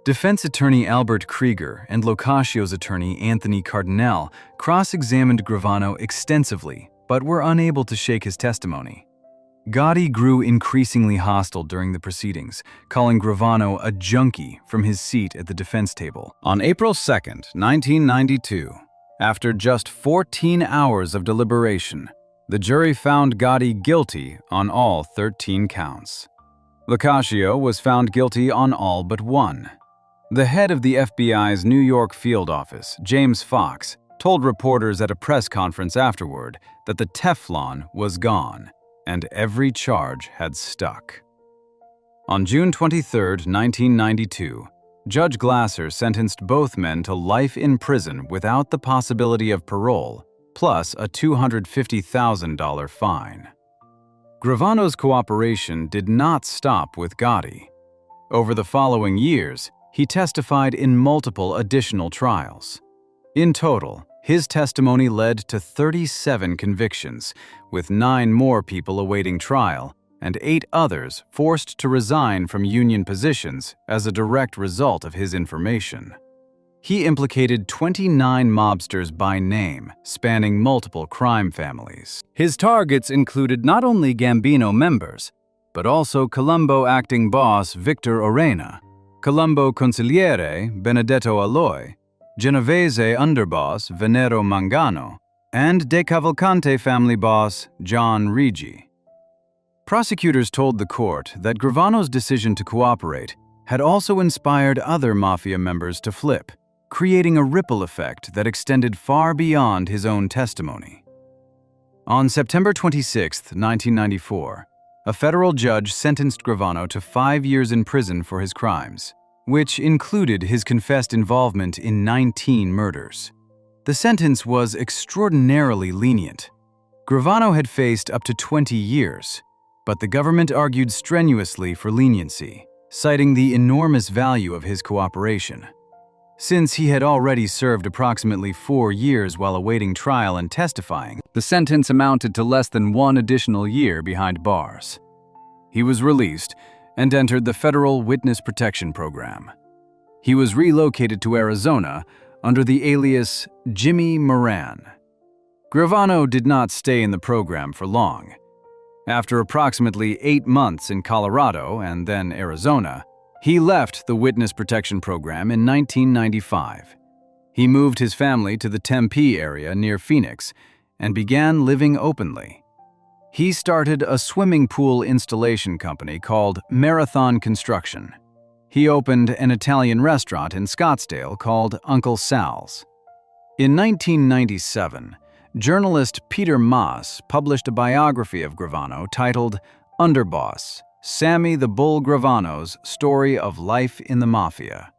Defense attorney Albert Krieger and Locascio's attorney Anthony Cardinale cross-examined Gravano extensively, but were unable to shake his testimony. Gotti grew increasingly hostile during the proceedings, calling Gravano a junkie from his seat at the defense table. On April 2, 1992, after just 14 hours of deliberation, the jury found Gotti guilty on all 13 counts. Locascio was found guilty on all but 1. The head of the FBI's New York field office, James Fox, told reporters at a press conference afterward that the Teflon was gone and every charge had stuck. On June 23, 1992, Judge Glasser sentenced both men to life in prison without the possibility of parole, plus a $250,000 fine. Gravano's cooperation did not stop with Gotti. Over the following years, he testified in multiple additional trials. In total, his testimony led to 37 convictions, with 9 more people awaiting trial, and 8 others forced to resign from union positions as a direct result of his information. He implicated 29 mobsters by name, spanning multiple crime families. His targets included not only Gambino members, but also Colombo acting boss Victor Orena, Colombo consigliere Benedetto Alloy, Genovese underboss Venero Mangano, and De Cavalcante family boss John Rigi. Prosecutors told the court that Gravano's decision to cooperate had also inspired other Mafia members to flip, creating a ripple effect that extended far beyond his own testimony. On September 26, 1994, a federal judge sentenced Gravano to 5 years in prison for his crimes, which included his confessed involvement in 19 murders. The sentence was extraordinarily lenient. Gravano had faced up to 20 years, but the government argued strenuously for leniency, citing the enormous value of his cooperation. Since he had already served approximately 4 years while awaiting trial and testifying, the sentence amounted to less than 1 additional year behind bars. He was released and entered the Federal Witness Protection Program. He was relocated to Arizona under the alias Jimmy Moran. Gravano did not stay in the program for long. After approximately 8 months in Colorado and then Arizona, he left the Witness Protection Program in 1995. He moved his family to the Tempe area near Phoenix and began living openly. He started a swimming pool installation company called Marathon Construction. He opened an Italian restaurant in Scottsdale called Uncle Sal's. In 1997, journalist Peter Maas published a biography of Gravano titled Underboss, Sammy the Bull Gravano's Story of Life in the Mafia.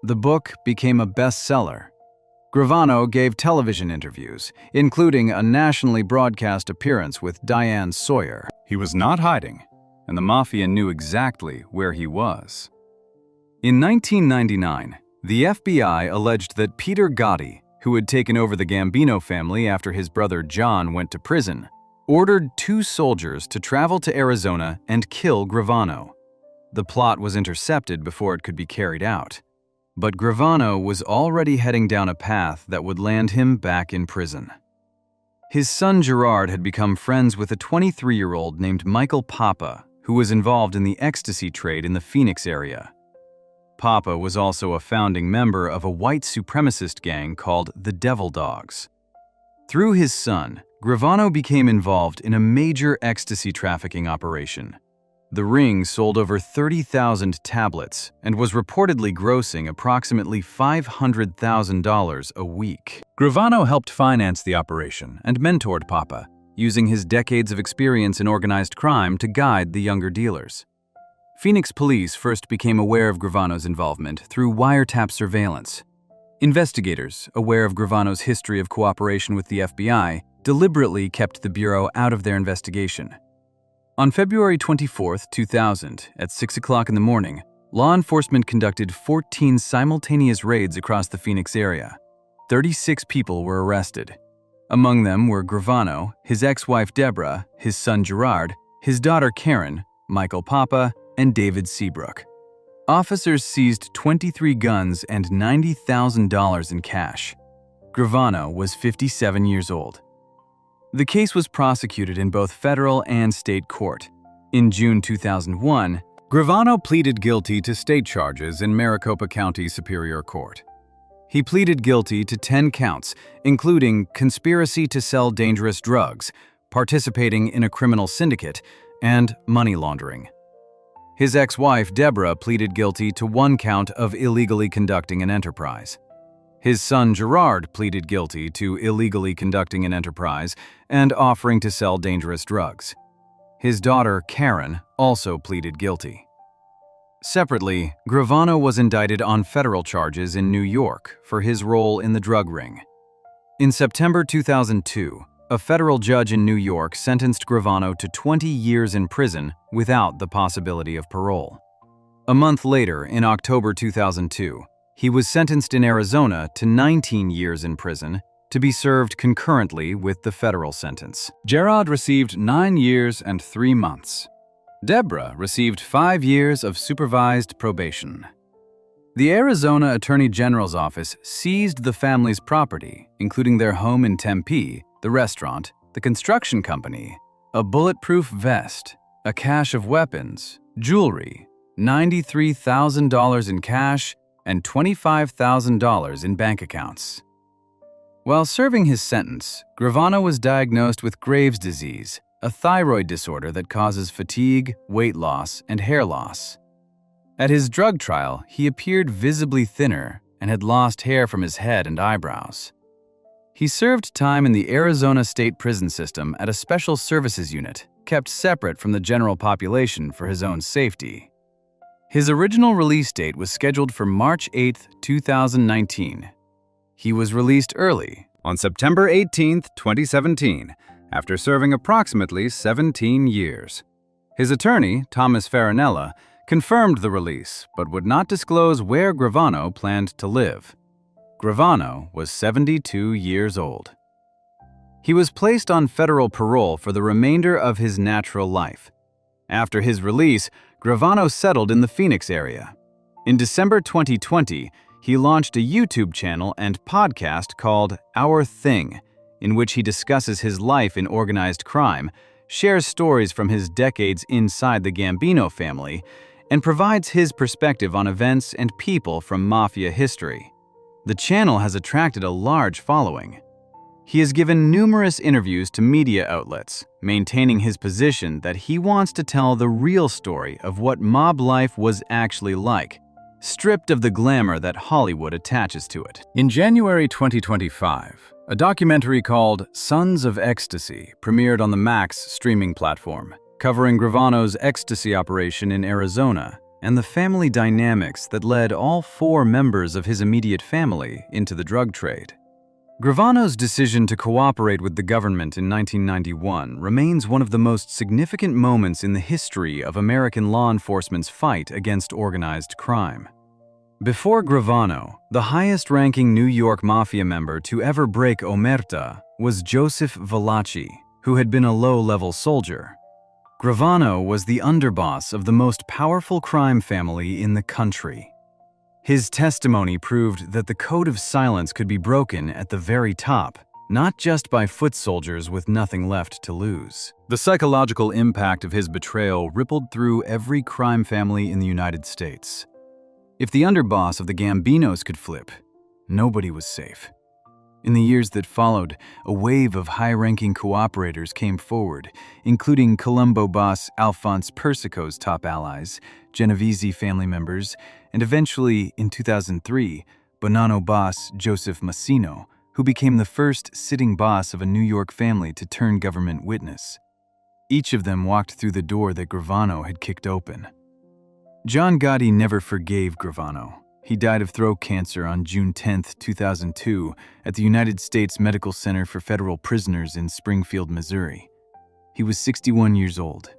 The book became a bestseller. Gravano gave television interviews, including a nationally broadcast appearance with Diane Sawyer. He was not hiding, and the Mafia knew exactly where he was. In 1999, the FBI alleged that Peter Gotti, who had taken over the Gambino family after his brother John went to prison, ordered 2 soldiers to travel to Arizona and kill Gravano. The plot was intercepted before it could be carried out, but Gravano was already heading down a path that would land him back in prison. His son Gerard had become friends with a 23-year-old named Michael Papa, who was involved in the ecstasy trade in the Phoenix area. Papa was also a founding member of a white supremacist gang called the Devil Dogs. Through his son, Gravano became involved in a major ecstasy trafficking operation. The ring sold over 30,000 tablets and was reportedly grossing approximately $500,000 a week. Gravano helped finance the operation and mentored Papa, using his decades of experience in organized crime to guide the younger dealers. Phoenix police first became aware of Gravano's involvement through wiretap surveillance. Investigators, aware of Gravano's history of cooperation with the FBI, deliberately kept the Bureau out of their investigation. On February 24, 2000, at 6 o'clock in the morning, law enforcement conducted 14 simultaneous raids across the Phoenix area. 36 people were arrested. Among them were Gravano, his ex-wife Deborah, his son Gerard, his daughter Karen, Michael Papa, and David Seabrook. Officers seized 23 guns and $90,000 in cash. Gravano was 57 years old. The case was prosecuted in both federal and state court. In June 2001, Gravano pleaded guilty to state charges in Maricopa County Superior Court. He pleaded guilty to 10 counts, including conspiracy to sell dangerous drugs, participating in a criminal syndicate, and money laundering. His ex-wife, Deborah, pleaded guilty to 1 count of illegally conducting an enterprise. His son, Gerard, pleaded guilty to illegally conducting an enterprise and offering to sell dangerous drugs. His daughter, Karen, also pleaded guilty. Separately, Gravano was indicted on federal charges in New York for his role in the drug ring. In September 2002, a federal judge in New York sentenced Gravano to 20 years in prison without the possibility of parole. A month later, in October 2002, he was sentenced in Arizona to 19 years in prison to be served concurrently with the federal sentence. Gerard received 9 years and 3 months. Deborah received 5 years of supervised probation. The Arizona Attorney General's office seized the family's property, including their home in Tempe, the restaurant, the construction company, a bulletproof vest, a cache of weapons, jewelry, $93,000 in cash, and $25,000 in bank accounts. While serving his sentence, Gravano was diagnosed with Graves' disease, a thyroid disorder that causes fatigue, weight loss, and hair loss. At his drug trial, he appeared visibly thinner and had lost hair from his head and eyebrows. He served time in the Arizona State Prison System at a special services unit, kept separate from the general population for his own safety. His original release date was scheduled for March 8, 2019. He was released early, on September 18, 2017, after serving approximately 17 years. His attorney, Thomas Farinella, confirmed the release, but would not disclose where Gravano planned to live. Gravano was 72 years old. He was placed on federal parole for the remainder of his natural life. After his release, Gravano settled in the Phoenix area. In December 2020, he launched a YouTube channel and podcast called Our Thing, in which he discusses his life in organized crime, shares stories from his decades inside the Gambino family, and provides his perspective on events and people from Mafia history. The channel has attracted a large following. He has given numerous interviews to media outlets, maintaining his position that he wants to tell the real story of what mob life was actually like, stripped of the glamour that Hollywood attaches to it. In January 2025, a documentary called Sons of Ecstasy premiered on the Max streaming platform, covering Gravano's ecstasy operation in Arizona and the family dynamics that led all 4 members of his immediate family into the drug trade. Gravano's decision to cooperate with the government in 1991 remains one of the most significant moments in the history of American law enforcement's fight against organized crime. Before Gravano, the highest-ranking New York Mafia member to ever break omerta was Joseph Valachi, who had been a low-level soldier. Gravano was the underboss of the most powerful crime family in the country. His testimony proved that the code of silence could be broken at the very top, not just by foot soldiers with nothing left to lose. The psychological impact of his betrayal rippled through every crime family in the United States. If the underboss of the Gambinos could flip, nobody was safe. In the years that followed, a wave of high-ranking cooperators came forward, including Colombo boss Alphonse Persico's top allies, Genovese family members, and eventually, in 2003, Bonanno boss Joseph Massino, who became the first sitting boss of a New York family to turn government witness. Each of them walked through the door that Gravano had kicked open. John Gotti never forgave Gravano. He died of throat cancer on June 10, 2002, at the United States Medical Center for Federal Prisoners in Springfield, Missouri. He was 61 years old.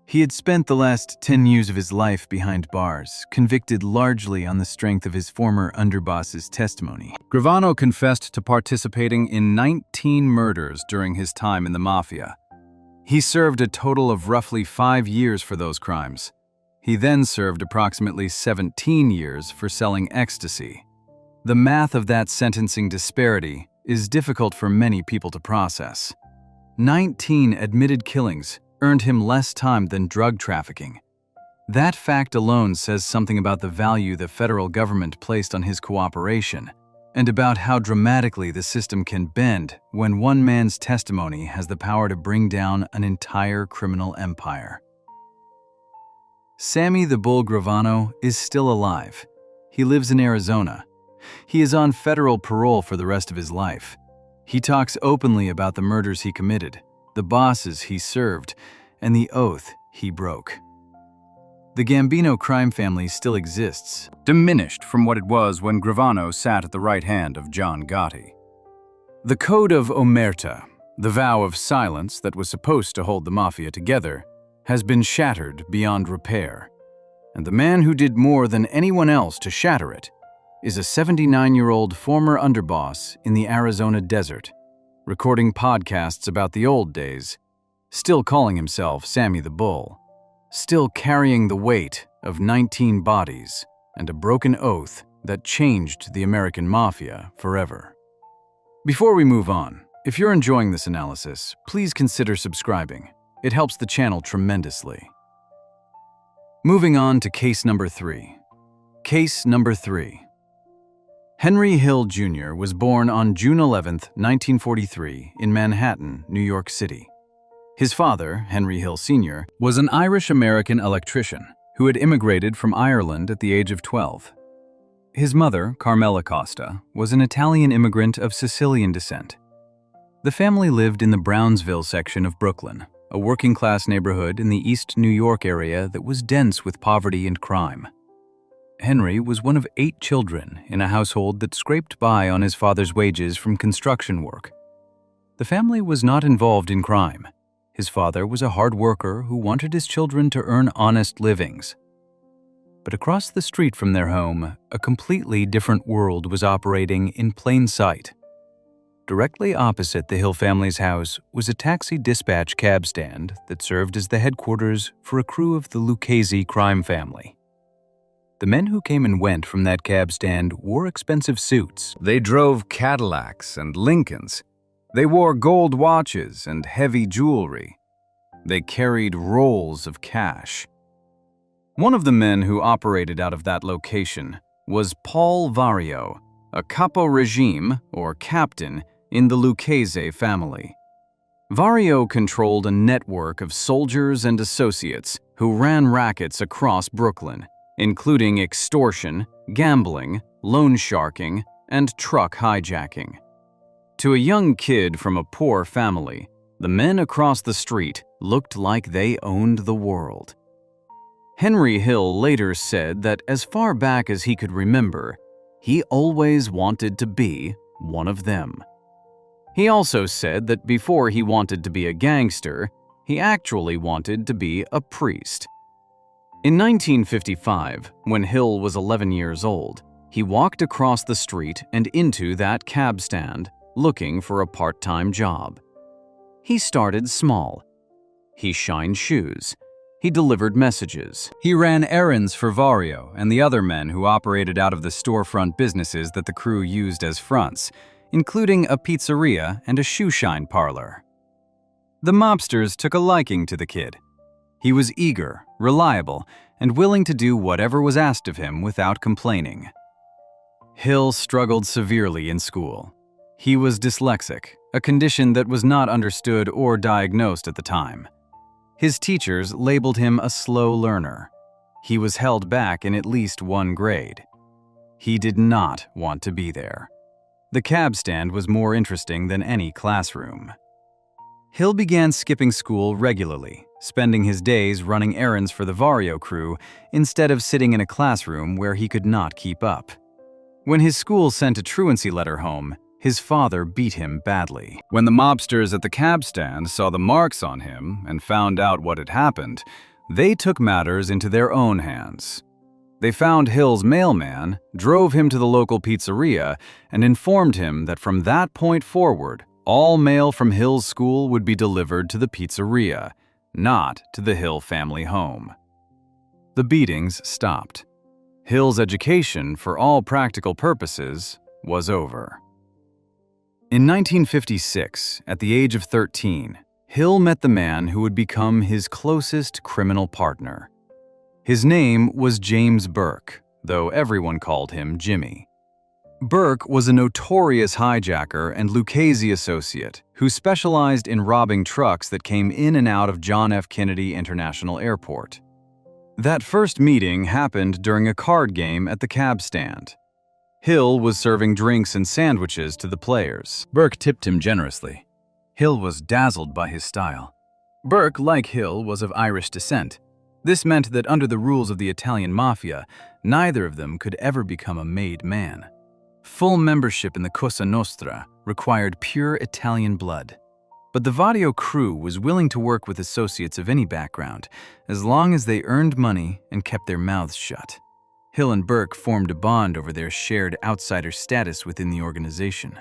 He had spent the last 10 years of his life behind bars, convicted largely on the strength of his former underboss's testimony. Gravano confessed to participating in 19 murders during his time in the Mafia. He served a total of roughly 5 years for those crimes. He then served approximately 17 years for selling ecstasy. The math of that sentencing disparity is difficult for many people to process. 19 admitted killings earned him less time than drug trafficking. That fact alone says something about the value the federal government placed on his cooperation, and about how dramatically the system can bend when one man's testimony has the power to bring down an entire criminal empire. Sammy the Bull Gravano is still alive. He lives in Arizona. He is on federal parole for the rest of his life. He talks openly about the murders he committed, the bosses he served, and the oath he broke. The Gambino crime family still exists, diminished from what it was when Gravano sat at the right hand of John Gotti. The code of omerta, the vow of silence that was supposed to hold the Mafia together, has been shattered beyond repair, and the man who did more than anyone else to shatter it is a 79-year-old former underboss in the Arizona desert, recording podcasts about the old days, still calling himself Sammy the Bull. still carrying the weight of 19 bodies and a broken oath that changed the American Mafia forever. Before we move on, if you're enjoying this analysis, please consider subscribing. It helps the channel tremendously. Moving on to case number 3. Case number 3. Henry Hill Jr. was born on June 11, 1943, in Manhattan, New York City. His father, Henry Hill Sr., was an Irish-American electrician who had immigrated from Ireland at the age of 12. His mother, Carmela Costa, was an Italian immigrant of Sicilian descent. The family lived in the Brownsville section of Brooklyn, a working-class neighborhood in the East New York area that was dense with poverty and crime. Henry was one of 8 children in a household that scraped by on his father's wages from construction work. The family was not involved in crime. His father was a hard worker who wanted his children to earn honest livings. But across the street from their home, a completely different world was operating in plain sight. Directly opposite the Hill family's house was a taxi dispatch cab stand that served as the headquarters for a crew of the Lucchese crime family. The men who came and went from that cab stand wore expensive suits. They drove Cadillacs and Lincolns. They wore gold watches and heavy jewelry. They carried rolls of cash. One of the men who operated out of that location was Paul Vario, a capo regime, or captain, in the Lucchese family. Vario controlled a network of soldiers and associates who ran rackets across Brooklyn, including extortion, gambling, loan sharking, and truck hijacking. To a young kid from a poor family, the men across the street looked like they owned the world. Henry Hill later said that as far back as he could remember, he always wanted to be one of them. He also said that before he wanted to be a gangster, he actually wanted to be a priest. In 1955, when Hill was 11 years old, he walked across the street and into that cab stand, looking for a part-time job. He started small. He shined shoes. He delivered messages. He ran errands for Vario and the other men who operated out of the storefront businesses that the crew used as fronts, including a pizzeria and a shoeshine parlor. The mobsters took a liking to the kid. He was eager, reliable, and willing to do whatever was asked of him without complaining. Hill struggled severely in school. He was dyslexic, a condition that was not understood or diagnosed at the time. His teachers labeled him a slow learner. He was held back in at least one grade. He did not want to be there. The cab stand was more interesting than any classroom. Hill began skipping school regularly, spending his days running errands for the Vario crew instead of sitting in a classroom where he could not keep up. When his school sent a truancy letter home, his father beat him badly. When the mobsters at the cab stand saw the marks on him and found out what had happened, they took matters into their own hands. They found Hill's mailman, drove him to the local pizzeria, and informed him that from that point forward, all mail from Hill's school would be delivered to the pizzeria, not to the Hill family home. The beatings stopped. Hill's education, for all practical purposes, was over. In 1956, at the age of 13, Hill met the man who would become his closest criminal partner. His name was James Burke, though everyone called him Jimmy. Burke was a notorious hijacker and Lucchese associate who specialized in robbing trucks that came in and out of John F. Kennedy International Airport. That first meeting happened during a card game at the cab stand. Hill was serving drinks and sandwiches to the players. Burke tipped him generously. Hill was dazzled by his style. Burke, like Hill, was of Irish descent. This meant that under the rules of the Italian Mafia, neither of them could ever become a made man. Full membership in the Cosa Nostra required pure Italian blood. But the Vario crew was willing to work with associates of any background, as long as they earned money and kept their mouths shut. Hill and Burke formed a bond over their shared outsider status within the organization.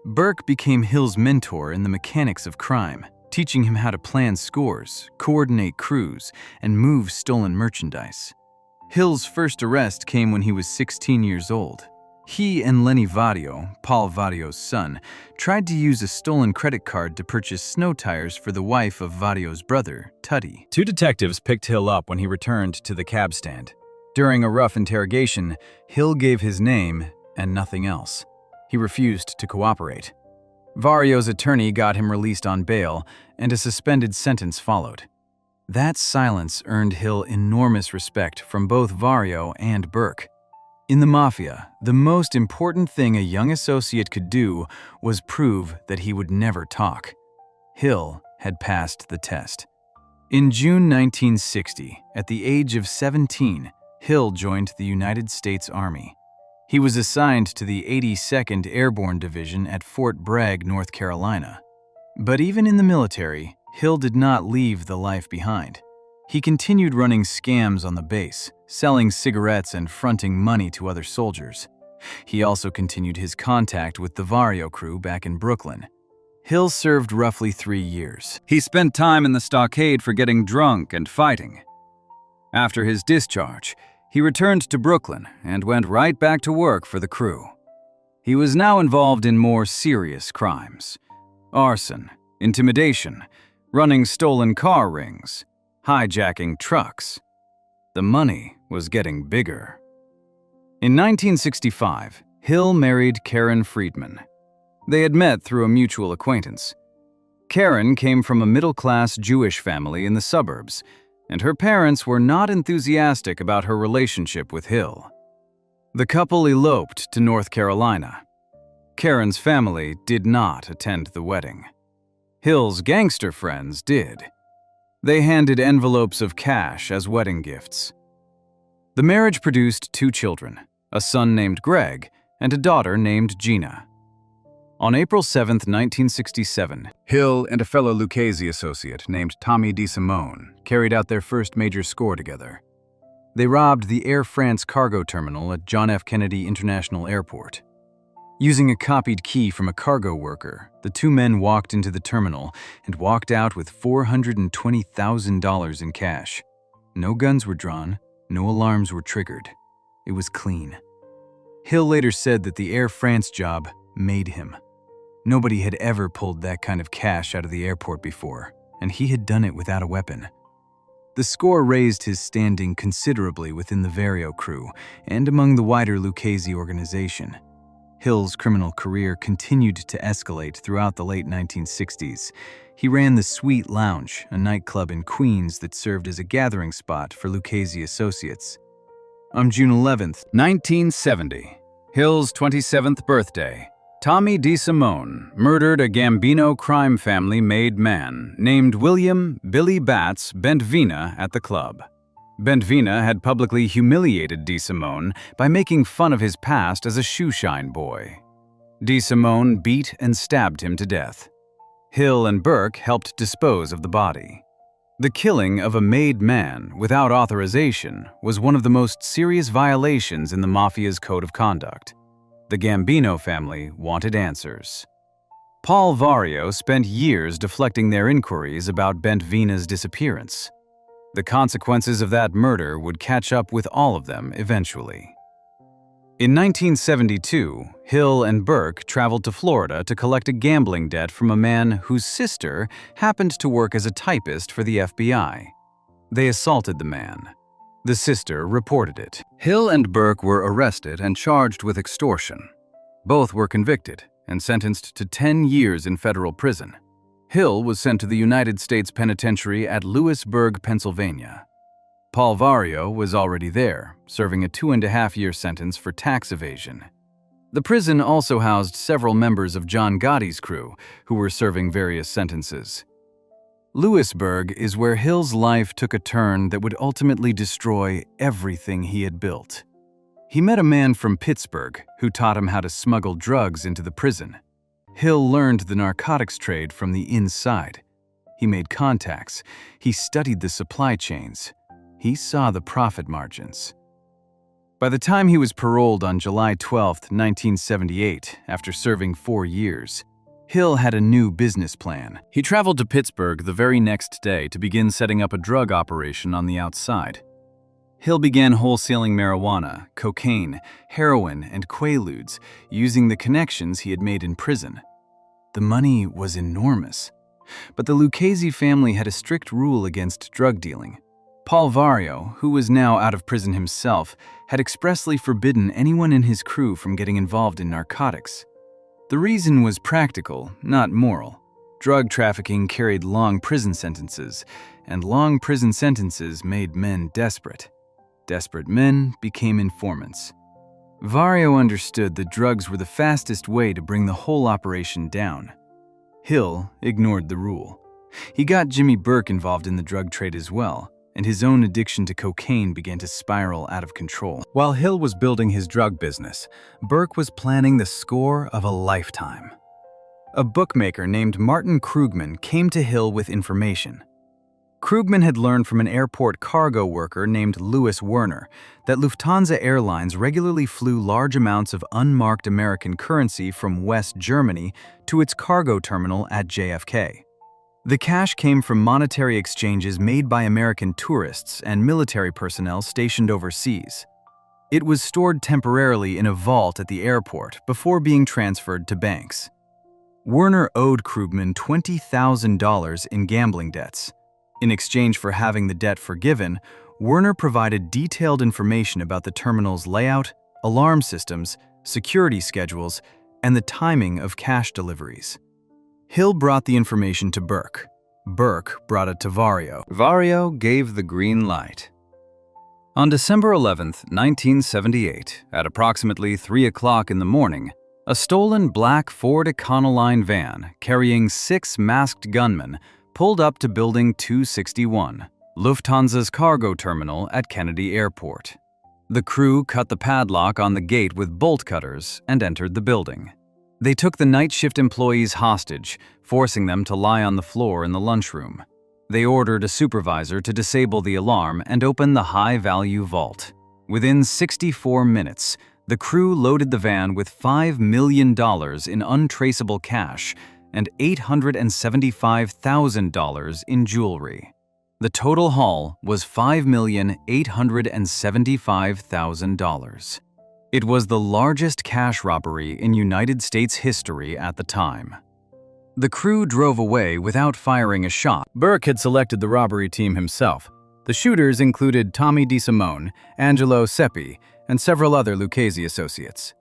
Burke became Hill's mentor in the mechanics of crime. teaching him how to plan scores, coordinate crews, and move stolen merchandise. Hill's first arrest came when he was 16 years old. He and Lenny Vadio, Paul Vadio's son, tried to use a stolen credit card to purchase snow tires for the wife of Vadio's brother, Tuddy. Two detectives picked Hill up when he returned to the cab stand. During a rough interrogation, Hill gave his name and nothing else. He refused to cooperate. Vario's attorney got him released on bail, and a suspended sentence followed. That silence earned Hill enormous respect from both Vario and Burke. In the Mafia, the most important thing a young associate could do was prove that he would never talk. Hill had passed the test. In June 1960, at the age of 17, Hill joined the United States Army. He was assigned to the 82nd Airborne Division at Fort Bragg, North Carolina. But even in the military, Hill did not leave the life behind. He continued running scams on the base, selling cigarettes and fronting money to other soldiers. He also continued his contact with the Vario crew back in Brooklyn. Hill served roughly 3 years. He spent time in the stockade for getting drunk and fighting. After his discharge, he returned to Brooklyn and went right back to work for the crew. He was now involved in more serious crimes: arson, intimidation, running stolen car rings, hijacking trucks. The money was getting bigger. In 1965, Hill married Karen Friedman. They had met through a mutual acquaintance. Karen came from a middle-class Jewish family in the suburbs, and her parents were not enthusiastic about her relationship with Hill. The couple eloped to North Carolina. Karen's family did not attend the wedding. Hill's gangster friends did. They handed envelopes of cash as wedding gifts. The marriage produced 2 children, a son named Greg and a daughter named Gina. On April 7, 1967, Hill and a fellow Lucchese associate named Tommy DeSimone carried out their first major score together. They robbed the Air France cargo terminal at John F. Kennedy International Airport. Using a copied key from a cargo worker, the 2 men walked into the terminal and walked out with $420,000 in cash. No guns were drawn, no alarms were triggered. It was clean. Hill later said that the Air France job made him. Nobody had ever pulled that kind of cash out of the airport before, and he had done it without a weapon. The score raised his standing considerably within the Vario crew and among the wider Lucchese organization. Hill's criminal career continued to escalate throughout the late 1960s. He ran the Sweet Lounge, a nightclub in Queens that served as a gathering spot for Lucchese associates. On June 11, 1970, Hill's 27th birthday, Tommy DeSimone murdered a Gambino crime family-made man named William "Billy Bats" Bentvina at the club. Bentvina had publicly humiliated DeSimone by making fun of his past as a shoeshine boy. DeSimone beat and stabbed him to death. Hill and Burke helped dispose of the body. The killing of a made man without authorization was one of the most serious violations in the Mafia's code of conduct. The Gambino family wanted answers. Paul Vario spent years deflecting their inquiries about Bentvina's disappearance. The consequences of that murder would catch up with all of them eventually. In 1972, Hill and Burke traveled to Florida to collect a gambling debt from a man whose sister happened to work as a typist for the FBI. They assaulted the man. The sister reported it. Hill and Burke were arrested and charged with extortion. Both were convicted and sentenced to 10 years in federal prison. Hill was sent to the United States Penitentiary at Lewisburg, Pennsylvania. Paul Vario was already there, serving a 2.5-year sentence for tax evasion. The prison also housed several members of John Gotti's crew, who were serving various sentences. Lewisburg is where Hill's life took a turn that would ultimately destroy everything he had built. He met a man from Pittsburgh who taught him how to smuggle drugs into the prison. Hill learned the narcotics trade from the inside. He made contacts. He studied the supply chains. He saw the profit margins. By the time he was paroled on July 12, 1978, after serving 4 years, Hill had a new business plan. He traveled to Pittsburgh the very next day to begin setting up a drug operation on the outside. Hill began wholesaling marijuana, cocaine, heroin, and quaaludes using the connections he had made in prison. The money was enormous. But the Lucchese family had a strict rule against drug dealing. Paul Vario, who was now out of prison himself, had expressly forbidden anyone in his crew from getting involved in narcotics. The reason was practical, not moral. Drug trafficking carried long prison sentences, and long prison sentences made men desperate. Desperate men became informants. Vario understood that drugs were the fastest way to bring the whole operation down. Hill ignored the rule. He got Jimmy Burke involved in the drug trade as well, and his own addiction to cocaine began to spiral out of control. While Hill was building his drug business, Burke was planning the score of a lifetime. A bookmaker named Martin Krugman came to Hill with information. Krugman had learned from an airport cargo worker named Louis Werner that Lufthansa Airlines regularly flew large amounts of unmarked American currency from West Germany to its cargo terminal at JFK. The cash came from monetary exchanges made by American tourists and military personnel stationed overseas. It was stored temporarily in a vault at the airport before being transferred to banks. Werner owed Krugman $20,000 in gambling debts. In exchange for having the debt forgiven, Werner provided detailed information about the terminal's layout, alarm systems, security schedules, and the timing of cash deliveries. Hill brought the information to Burke. Burke brought it to Vario. Vario gave the green light. On December 11, 1978, at approximately 3 o'clock in the morning, a stolen black Ford Econoline van carrying 6 masked gunmen pulled up to Building 261, Lufthansa's cargo terminal at Kennedy Airport. The crew cut the padlock on the gate with bolt cutters and entered the building. They took the night shift employees hostage, forcing them to lie on the floor in the lunchroom. They ordered a supervisor to disable the alarm and open the high-value vault. Within 64 minutes, the crew loaded the van with $5 million in untraceable cash and $875,000 in jewelry. The total haul was $5,875,000. It was the largest cash robbery in United States history at the time. The crew drove away without firing a shot. Burke had selected the robbery team himself. The shooters included Tommy DeSimone, Angelo Seppi, and several other Lucchese associates.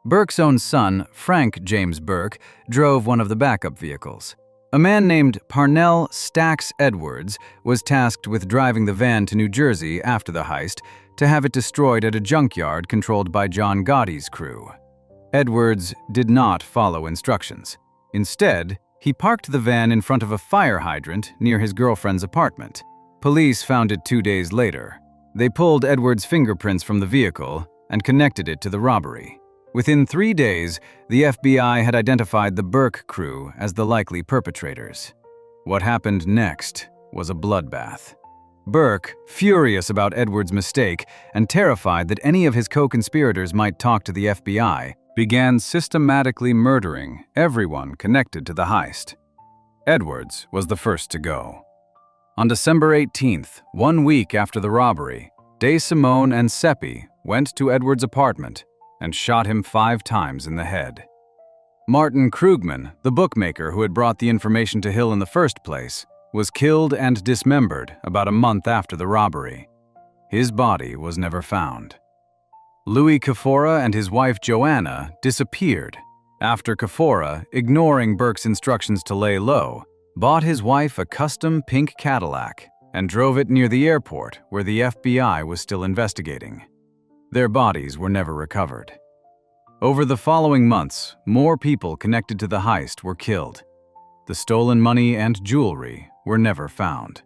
Burke's own son, Frank James Burke, drove one of the backup vehicles. A man named Parnell Stax Edwards was tasked with driving the van to New Jersey after the heist to have it destroyed at a junkyard controlled by John Gotti's crew. Edwards did not follow instructions. Instead, he parked the van in front of a fire hydrant near his girlfriend's apartment. Police found it 2 days later. They pulled Edwards' fingerprints from the vehicle and connected it to the robbery. Within 3 days, the FBI had identified the Burke crew as the likely perpetrators. What happened next was a bloodbath. Burke, furious about Edwards' mistake and terrified that any of his co-conspirators might talk to the FBI, began systematically murdering everyone connected to the heist. Edwards was the first to go. On December 18th, 1 week after the robbery, DeSimone and Seppi went to Edwards' apartment and shot him 5 times in the head. Martin Krugman, the bookmaker who had brought the information to Hill in the first place, was killed and dismembered about a month after the robbery. His body was never found. Louis Kafora and his wife Joanna disappeared after Kafora, ignoring Burke's instructions to lay low, bought his wife a custom pink Cadillac and drove it near the airport where the FBI was still investigating. Their bodies were never recovered. Over the following months, more people connected to the heist were killed. The stolen money and jewelry were never found.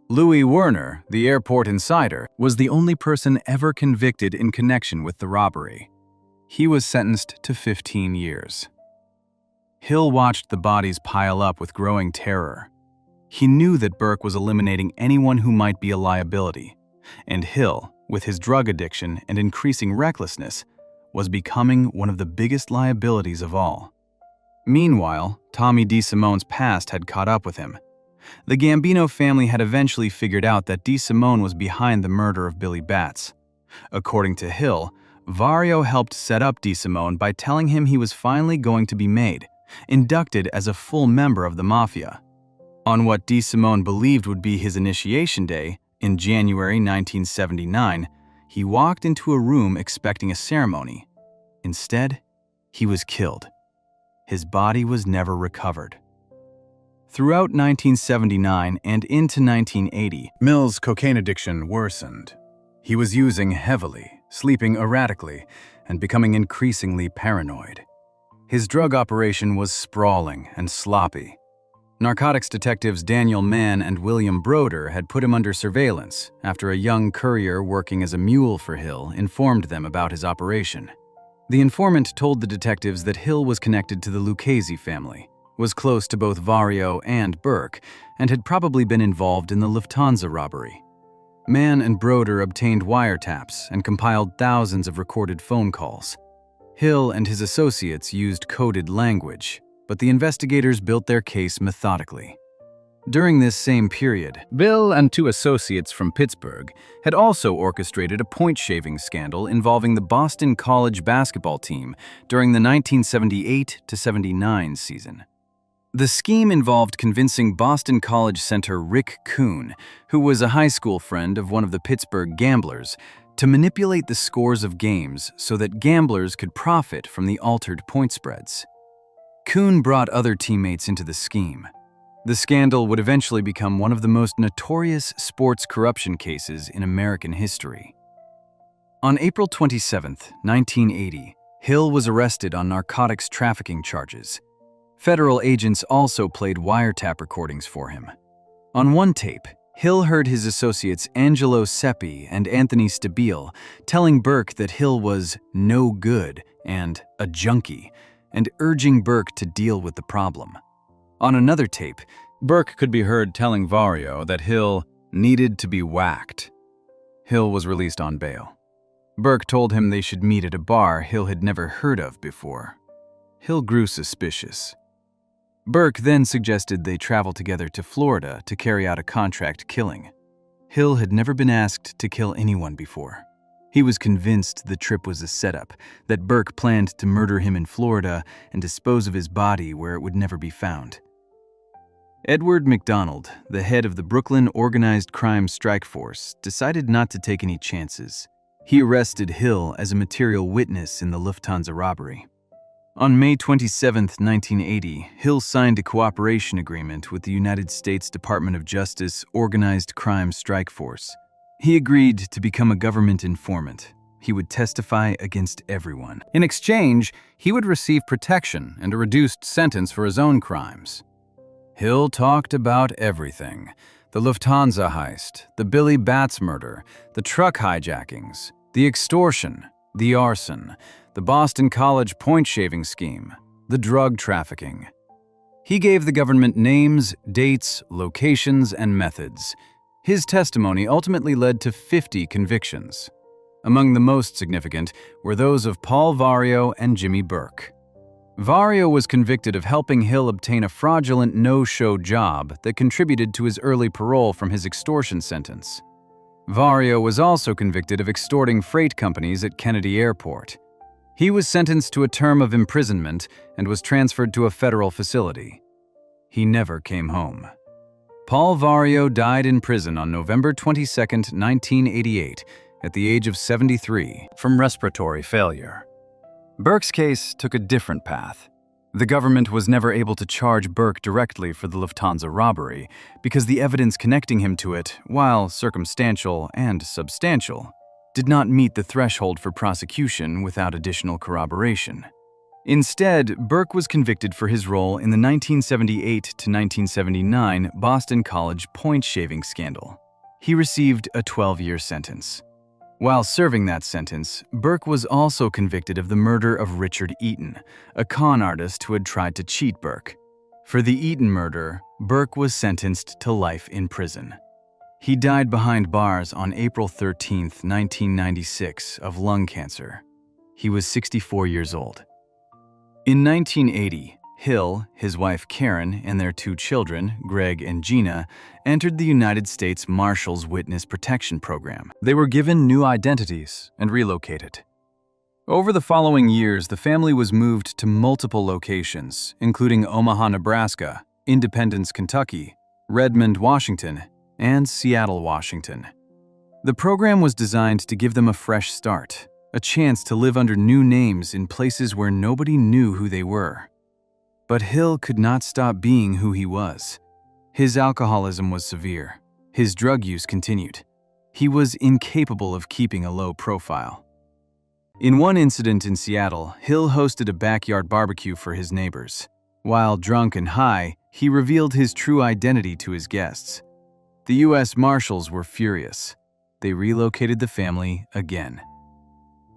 Louis Werner, the airport insider, was the only person ever convicted in connection with the robbery. He was sentenced to 15 years. Hill watched the bodies pile up with growing terror. He knew that Burke was eliminating anyone who might be a liability, and Hill, with his drug addiction and increasing recklessness, was becoming one of the biggest liabilities of all. Meanwhile, Tommy DeSimone's past had caught up with him. The Gambino family had eventually figured out that DeSimone was behind the murder of Billy Batts. According to Hill, Vario helped set up DeSimone by telling him he was finally going to be made, inducted as a full member of the Mafia. On what DeSimone believed would be his initiation day, in January 1979, he walked into a room expecting a ceremony. Instead, he was killed. His body was never recovered. Throughout 1979 and into 1980, Mills' cocaine addiction worsened. He was using heavily, sleeping erratically, and becoming increasingly paranoid. His drug operation was sprawling and sloppy. Narcotics detectives Daniel Mann and William Broder had put him under surveillance after a young courier working as a mule for Hill informed them about his operation. The informant told the detectives that Hill was connected to the Lucchese family, was close to both Vario and Burke, and had probably been involved in the Lufthansa robbery. Mann and Broder obtained wiretaps and compiled thousands of recorded phone calls. Hill and his associates used coded language, but the investigators built their case methodically. During this same period, Bill and two associates from Pittsburgh had also orchestrated a point-shaving scandal involving the Boston College basketball team during the 1978-79 season. The scheme involved convincing Boston College center Rick Kuhn, who was a high school friend of one of the Pittsburgh gamblers, to manipulate the scores of games so that gamblers could profit from the altered point spreads. Kuhn brought other teammates into the scheme. The scandal would eventually become one of the most notorious sports corruption cases in American history. On April 27, 1980, Hill was arrested on narcotics trafficking charges. Federal agents also played wiretap recordings for him. On one tape, Hill heard his associates Angelo Seppi and Anthony Stabile telling Burke that Hill was no good and a junkie, and urging Burke to deal with the problem. On another tape, Burke could be heard telling Vario that Hill needed to be whacked. Hill was released on bail. Burke told him they should meet at a bar Hill had never heard of before. Hill grew suspicious. Burke then suggested they travel together to Florida to carry out a contract killing. Hill had never been asked to kill anyone before. He was convinced the trip was a setup, that Burke planned to murder him in Florida and dispose of his body where it would never be found. Edward McDonald, the head of the Brooklyn Organized Crime Strike Force, decided not to take any chances. He arrested Hill as a material witness in the Lufthansa robbery. On May 27, 1980, Hill signed a cooperation agreement with the United States Department of Justice Organized Crime Strike Force. He agreed to become a government informant. He would testify against everyone. In exchange, he would receive protection and a reduced sentence for his own crimes. Hill talked about everything: the Lufthansa heist, the Billy Batts murder, the truck hijackings, the extortion, the arson, the Boston College point-shaving scheme, the drug trafficking. He gave the government names, dates, locations, and methods. His testimony ultimately led to 50 convictions. Among the most significant were those of Paul Vario and Jimmy Burke. Vario was convicted of helping Hill obtain a fraudulent no-show job that contributed to his early parole from his extortion sentence. Vario was also convicted of extorting freight companies at Kennedy Airport. He was sentenced to a term of imprisonment and was transferred to a federal facility. He never came home. Paul Vario died in prison on November 22, 1988, at the age of 73, from respiratory failure. Burke's case took a different path. The government was never able to charge Burke directly for the Lufthansa robbery because the evidence connecting him to it, while circumstantial and substantial, did not meet the threshold for prosecution without additional corroboration. Instead, Burke was convicted for his role in the 1978 to 1979 Boston College point-shaving scandal. He received a 12-year sentence. While serving that sentence, Burke was also convicted of the murder of Richard Eaton, a con artist who had tried to cheat Burke. For the Eaton murder, Burke was sentenced to life in prison. He died behind bars on April 13, 1996, of lung cancer. He was 64 years old. In 1980, Hill, his wife Karen, and their 2 children, Greg and Gina, entered the United States Marshals Witness Protection Program. They were given new identities and relocated. Over the following years, the family was moved to multiple locations, including Omaha, Nebraska, Independence, Kentucky, Redmond, Washington, and Seattle, Washington. The program was designed to give them a fresh start, a chance to live under new names in places where nobody knew who they were. But Hill could not stop being who he was. His alcoholism was severe. His drug use continued. He was incapable of keeping a low profile. In one incident in Seattle, Hill hosted a backyard barbecue for his neighbors. While drunk and high, he revealed his true identity to his guests. The U.S. Marshals were furious. They relocated the family again.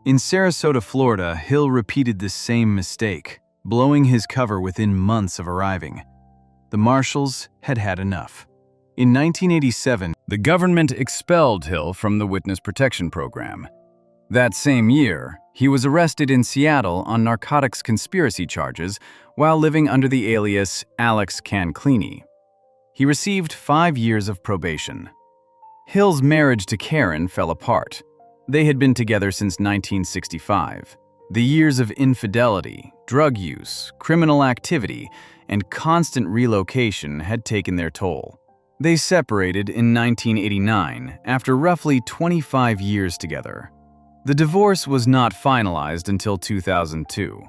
In Sarasota, Florida, Hill repeated the same mistake, blowing his cover within months of arriving. The Marshals had had enough. In 1987, the government expelled Hill from the Witness Protection Program. That same year, he was arrested in Seattle on narcotics conspiracy charges while living under the alias Alex Canclini. He received 5 years of probation. Hill's marriage to Karen fell apart. They had been together since 1965. The years of infidelity, drug use, criminal activity, and constant relocation had taken their toll. They separated in 1989 after roughly 25 years together. The divorce was not finalized until 2002.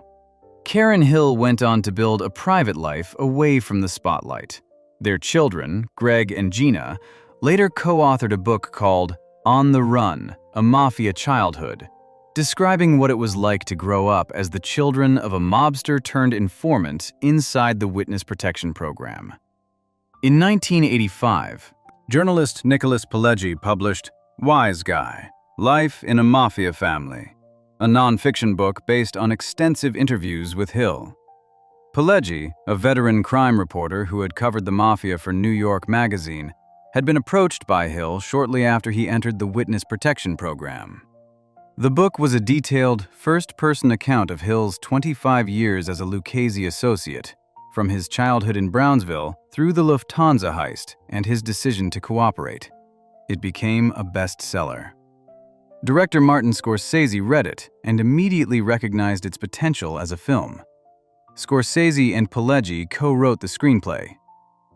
Karen Hill went on to build a private life away from the spotlight. Their children, Greg and Gina, later co-authored a book called On the Run, A Mafia Childhood, describing what it was like to grow up as the children of a mobster turned informant inside the Witness Protection Program. In 1985, journalist Nicholas Pileggi published Wise Guy: Life in a Mafia Family, a non-fiction book based on extensive interviews with Hill. Pileggi, a veteran crime reporter who had covered the Mafia for New York Magazine, had been approached by Hill shortly after he entered the Witness Protection Program. The book was a detailed, first-person account of Hill's 25 years as a Lucchese associate, from his childhood in Brownsville through the Lufthansa heist and his decision to cooperate. It became a bestseller. Director Martin Scorsese read it and immediately recognized its potential as a film. Scorsese and Pileggi co-wrote the screenplay.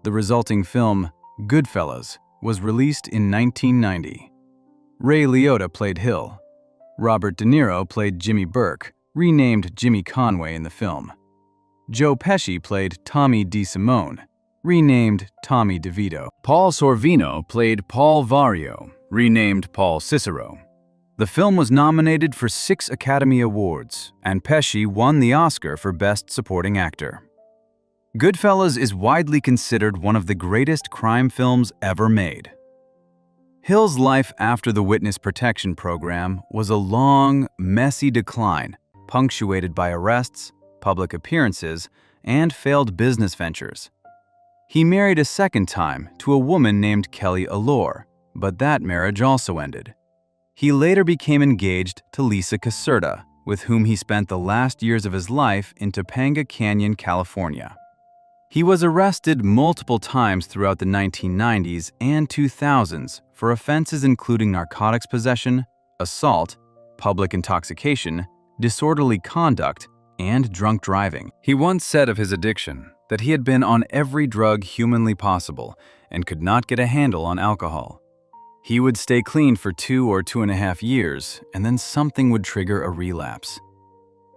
The resulting film, Goodfellas, was released in 1990. Ray Liotta played Hill. Robert De Niro played Jimmy Burke, renamed Jimmy Conway in the film. Joe Pesci played Tommy DeSimone, renamed Tommy DeVito. Paul Sorvino played Paul Vario, renamed Paul Cicero. The film was nominated for 6 Academy Awards, and Pesci won the Oscar for Best Supporting Actor. Goodfellas is widely considered one of the greatest crime films ever made. Hill's life after the Witness Protection Program was a long, messy decline, punctuated by arrests, public appearances, and failed business ventures. He married a second time to a woman named Kelly Allure, but that marriage also ended. He later became engaged to Lisa Caserta, with whom he spent the last years of his life in Topanga Canyon, California. He was arrested multiple times throughout the 1990s and 2000s for offenses including narcotics possession, assault, public intoxication, disorderly conduct, and drunk driving. He once said of his addiction that he had been on every drug humanly possible and could not get a handle on alcohol. He would stay clean for 2 or 2.5 years, and then something would trigger a relapse.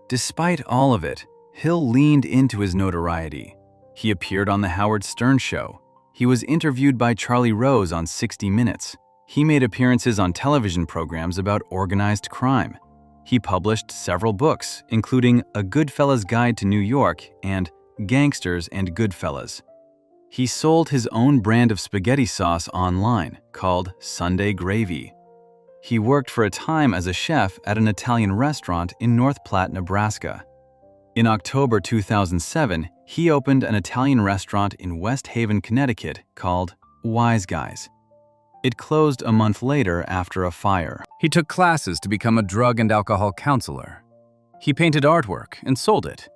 Despite all of it, Hill leaned into his notoriety. He appeared on The Howard Stern Show. He was interviewed by Charlie Rose on 60 Minutes. He made appearances on television programs about organized crime. He published several books, including A Goodfellas Guide to New York and Gangsters and Goodfellas. He sold his own brand of spaghetti sauce online called Sunday Gravy. He worked for a time as a chef at an Italian restaurant in North Platte, Nebraska. In October 2007, he opened an Italian restaurant in West Haven, Connecticut called Wise Guys. It closed a month later after a fire. He took classes to become a drug and alcohol counselor. He painted artwork and sold it.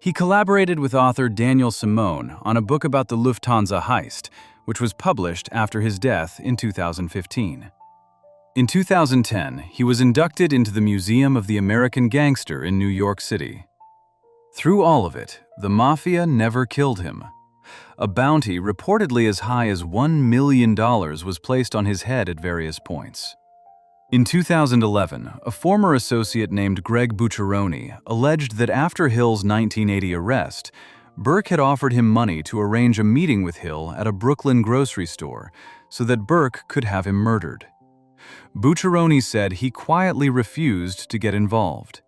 He collaborated with author Daniel Simone on a book about the Lufthansa heist, which was published after his death in 2015. In 2010, he was inducted into the Museum of the American Gangster in New York City. Through all of it, the Mafia never killed him. A bounty reportedly as high as $1 million was placed on his head at various points. In 2011, a former associate named Greg Bucciaroni alleged that after Hill's 1980 arrest, Burke had offered him money to arrange a meeting with Hill at a Brooklyn grocery store so that Burke could have him murdered. Bucciaroni said he quietly refused to get involved.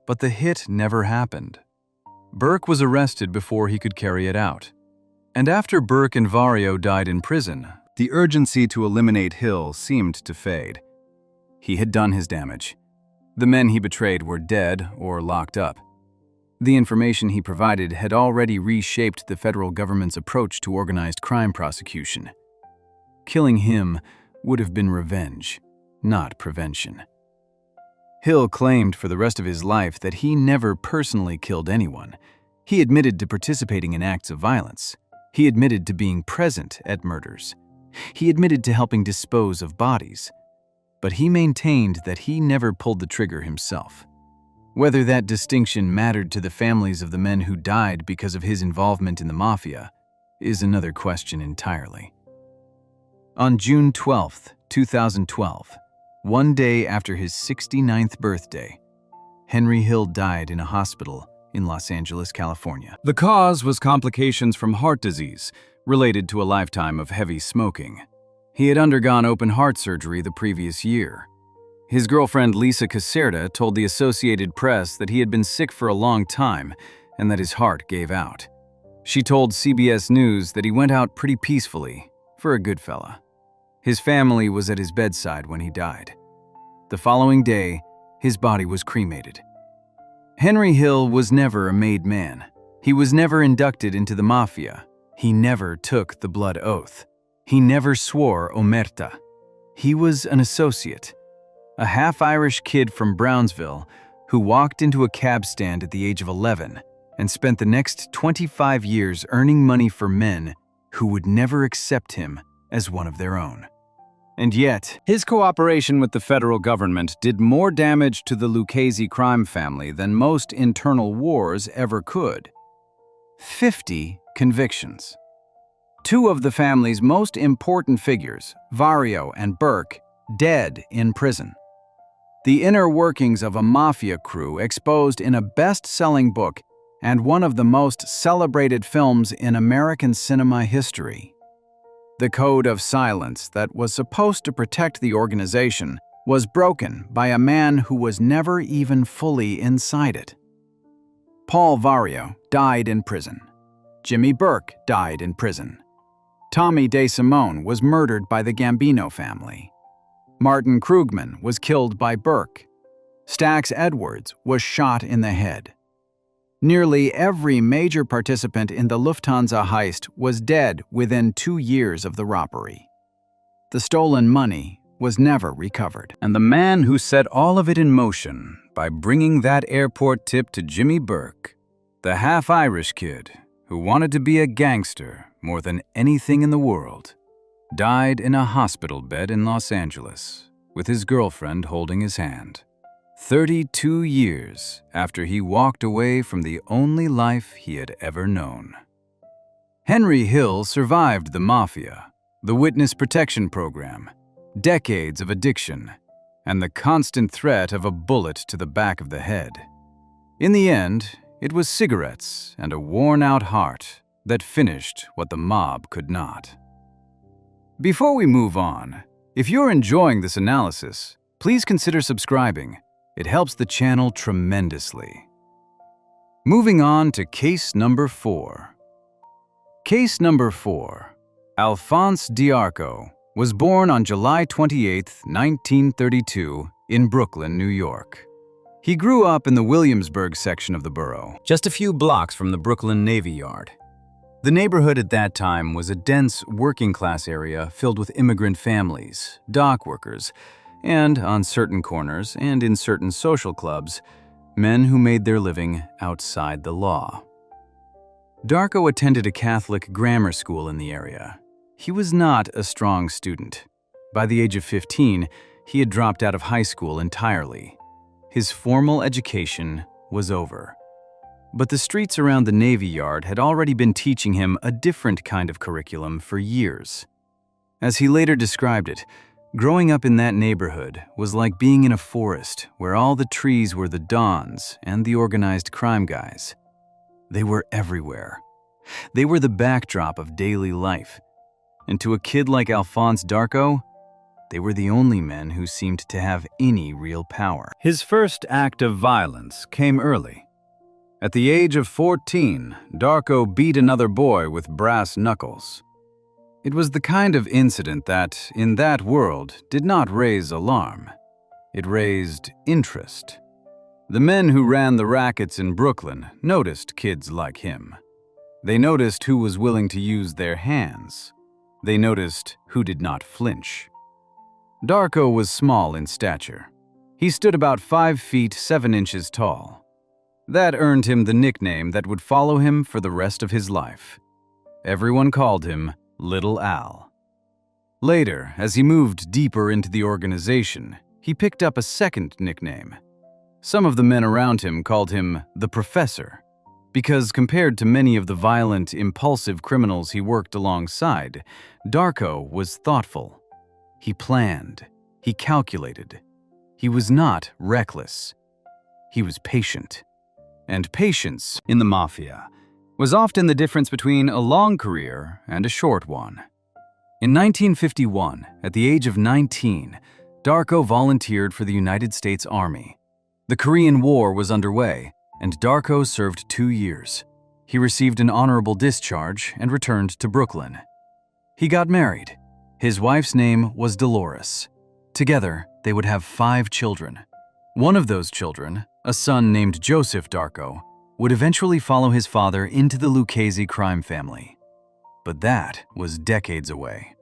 But the hit never happened. Burke was arrested before he could carry it out. And after Burke and Vario died in prison, the urgency to eliminate Hill seemed to fade. He had done his damage. The men he betrayed were dead or locked up. The information he provided had already reshaped the federal government's approach to organized crime prosecution. Killing him would have been revenge, not prevention. Hill claimed for the rest of his life that he never personally killed anyone. He admitted to participating in acts of violence. He admitted to being present at murders. He admitted to helping dispose of bodies. But he maintained that he never pulled the trigger himself. Whether that distinction mattered to the families of the men who died because of his involvement in the Mafia is another question entirely. On June 12, 2012, one day after his 69th birthday, Henry Hill died in a hospital in Los Angeles, California. The cause was complications from heart disease related to a lifetime of heavy smoking. He had undergone open heart surgery the previous year. His girlfriend Lisa Caserta told the Associated Press that he had been sick for a long time and that his heart gave out. She told CBS News that he went out pretty peacefully, for a good fella. His family was at his bedside when he died. The following day, his body was cremated. Henry Hill was never a made man. He was never inducted into the Mafia. He never took the blood oath. He never swore omerta. He was an associate, a half-Irish kid from Brownsville who walked into a cab stand at the age of 11 and spent the next 25 years earning money for men who would never accept him as one of their own. And yet, his cooperation with the federal government did more damage to the Lucchese crime family than most internal wars ever could. 50 convictions. Two of the family's most important figures, Vario and Burke, dead in prison. The inner workings of a mafia crew exposed in a best-selling book and one of the most celebrated films in American cinema history. The code of silence that was supposed to protect the organization was broken by a man who was never even fully inside it. Paul Vario died in prison. Jimmy Burke died in prison. Tommy DeSimone was murdered by the Gambino family. Martin Krugman was killed by Burke. Stax Edwards was shot in the head. Nearly every major participant in the Lufthansa heist was dead within 2 years of the robbery. The stolen money was never recovered. And the man who set all of it in motion by bringing that airport tip to Jimmy Burke, the half-Irish kid who wanted to be a gangster more than anything in the world, died in a hospital bed in Los Angeles with his girlfriend holding his hand. 32 years after he walked away from the only life he had ever known. Henry Hill survived the Mafia, the witness protection program, decades of addiction, and the constant threat of a bullet to the back of the head. In the end, it was cigarettes and a worn-out heart that finished what the mob could not. Before we move on, if you're enjoying this analysis, please consider subscribing. It helps the channel tremendously. Moving on to case number 4. Case number 4. Alphonse Diarco was born on July 28, 1932, in Brooklyn, New York. He grew up in the Williamsburg section of the borough, just a few blocks from the Brooklyn Navy Yard. The neighborhood at that time was a dense working-class area filled with immigrant families, dock workers, and, on certain corners and in certain social clubs, men who made their living outside the law. Darko attended a Catholic grammar school in the area. He was not a strong student. By the age of 15, he had dropped out of high school entirely. His formal education was over. But the streets around the Navy Yard had already been teaching him a different kind of curriculum for years. As he later described it, growing up in that neighborhood was like being in a forest where all the trees were the dons and the organized crime guys. They were everywhere. They were the backdrop of daily life. And to a kid like Alphonse Darko, they were the only men who seemed to have any real power. His first act of violence came early. At the age of 14, Darko beat another boy with brass knuckles. It was the kind of incident that, in that world, did not raise alarm. It raised interest. The men who ran the rackets in Brooklyn noticed kids like him. They noticed who was willing to use their hands. They noticed who did not flinch. Darko was small in stature. He stood about 5 feet 7 inches tall. That earned him the nickname that would follow him for the rest of his life. Everyone called him Little Al. Later, as he moved deeper into the organization, he picked up a second nickname. Some of the men around him called him the Professor, because compared to many of the violent, impulsive criminals he worked alongside, Darko was thoughtful. He planned. He calculated. He was not reckless. He was patient. And patience, in the Mafia, was often the difference between a long career and a short one. In 1951, at the age of 19, Darko volunteered for the United States Army. The Korean War was underway, and Darko served 2 years. He received an honorable discharge and returned to Brooklyn. He got married. His wife's name was Dolores. Together, they would have 5 children. One of those children, a son named Joseph Darko, would eventually follow his father into the Lucchese crime family. But that was decades away.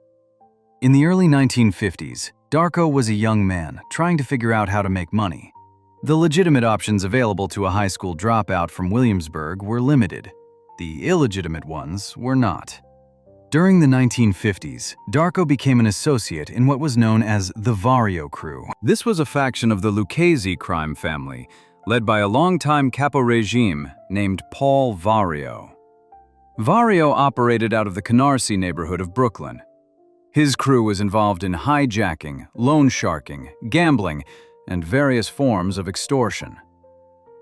In the early 1950s, Darko was a young man trying to figure out how to make money. The legitimate options available to a high school dropout from Williamsburg were limited. The illegitimate ones were not. During the 1950s, Darko became an associate in what was known as the Vario crew. This was a faction of the Lucchese crime family, led by a longtime capo regime named Paul Vario. Vario operated out of the Canarsie neighborhood of Brooklyn. His crew was involved in hijacking, loan sharking, gambling, and various forms of extortion.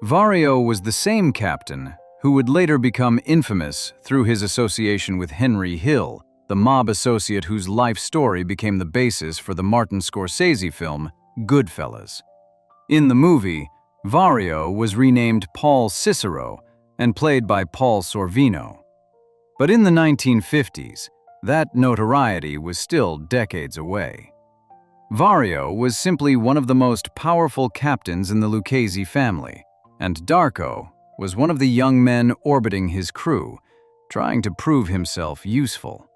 Vario was the same captain who would later become infamous through his association with Henry Hill, the mob associate whose life story became the basis for the Martin Scorsese film Goodfellas. In the movie, Vario was renamed Paul Cicero and played by Paul Sorvino. But in the 1950s, that notoriety was still decades away. Vario was simply one of the most powerful captains in the Lucchese family, and Darko was one of the young men orbiting his crew, trying to prove himself useful.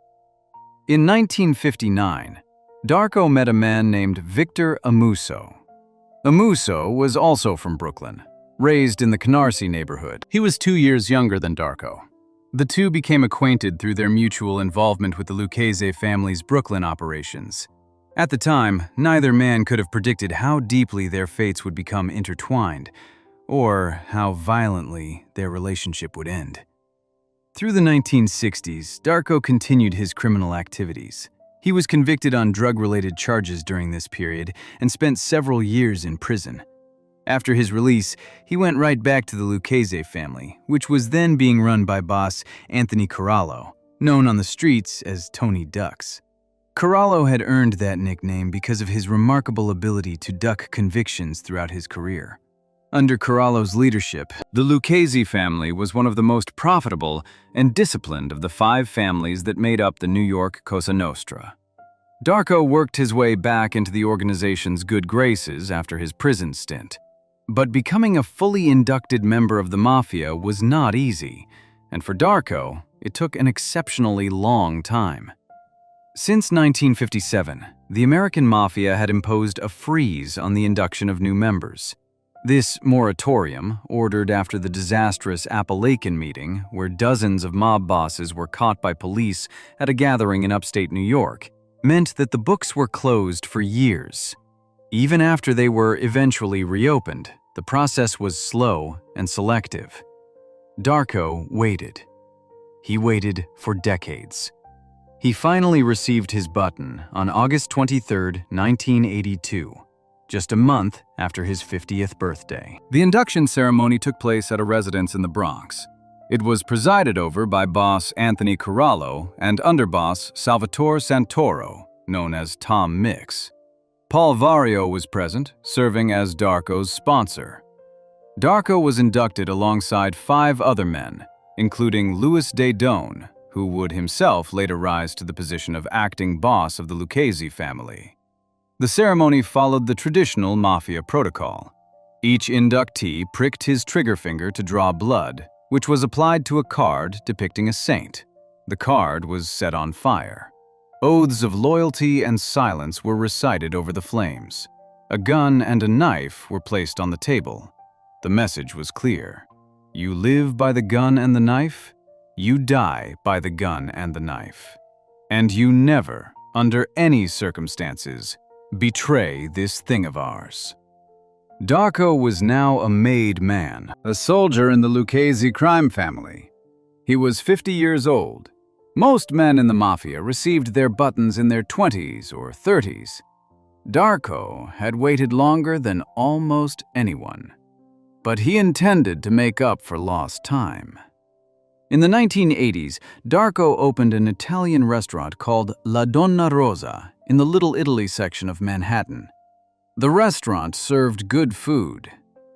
In 1959, Darko met a man named Victor Amuso. Amuso was also from Brooklyn, raised in the Canarsie neighborhood. He was 2 years younger than Darko. The two became acquainted through their mutual involvement with the Lucchese family's Brooklyn operations. At the time, neither man could have predicted how deeply their fates would become intertwined, or how violently their relationship would end. Through the 1960s, Darko continued his criminal activities. He was convicted on drug-related charges during this period and spent several years in prison. After his release, he went right back to the Lucchese family, which was then being run by boss Anthony Corallo, known on the streets as Tony Ducks. Corallo had earned that nickname because of his remarkable ability to duck convictions throughout his career. Under Corallo's leadership, the Lucchese family was one of the most profitable and disciplined of the 5 families that made up the New York Cosa Nostra. Darko worked his way back into the organization's good graces after his prison stint. But becoming a fully inducted member of the Mafia was not easy, and for Darko, it took an exceptionally long time. Since 1957, the American Mafia had imposed a freeze on the induction of new members. This moratorium, ordered after the disastrous Appalachian meeting, where dozens of mob bosses were caught by police at a gathering in upstate New York, meant that the books were closed for years. Even after they were eventually reopened, the process was slow and selective. Darko waited. He waited for decades. He finally received his button on August 23, 1982. Just a month after his 50th birthday. The induction ceremony took place at a residence in the Bronx. It was presided over by boss Anthony Corallo and underboss Salvatore Santoro, known as Tom Mix. Paul Vario was present, serving as Darko's sponsor. Darko was inducted alongside 5 other men, including Louis Dedone, who would himself later rise to the position of acting boss of the Lucchese family. The ceremony followed the traditional Mafia protocol. Each inductee pricked his trigger finger to draw blood, which was applied to a card depicting a saint. The card was set on fire. Oaths of loyalty and silence were recited over the flames. A gun and a knife were placed on the table. The message was clear. You live by the gun and the knife, you die by the gun and the knife. And you never, under any circumstances, betray this thing of ours. Darko was now a made man, a soldier in the Lucchese crime family. He was 50 years old. Most men in the Mafia received their buttons in their 20s or 30s. Darko had waited longer than almost anyone. But he intended to make up for lost time. In the 1980s, Darko opened an Italian restaurant called La Donna Rosa in the Little Italy section of Manhattan. The restaurant served good food.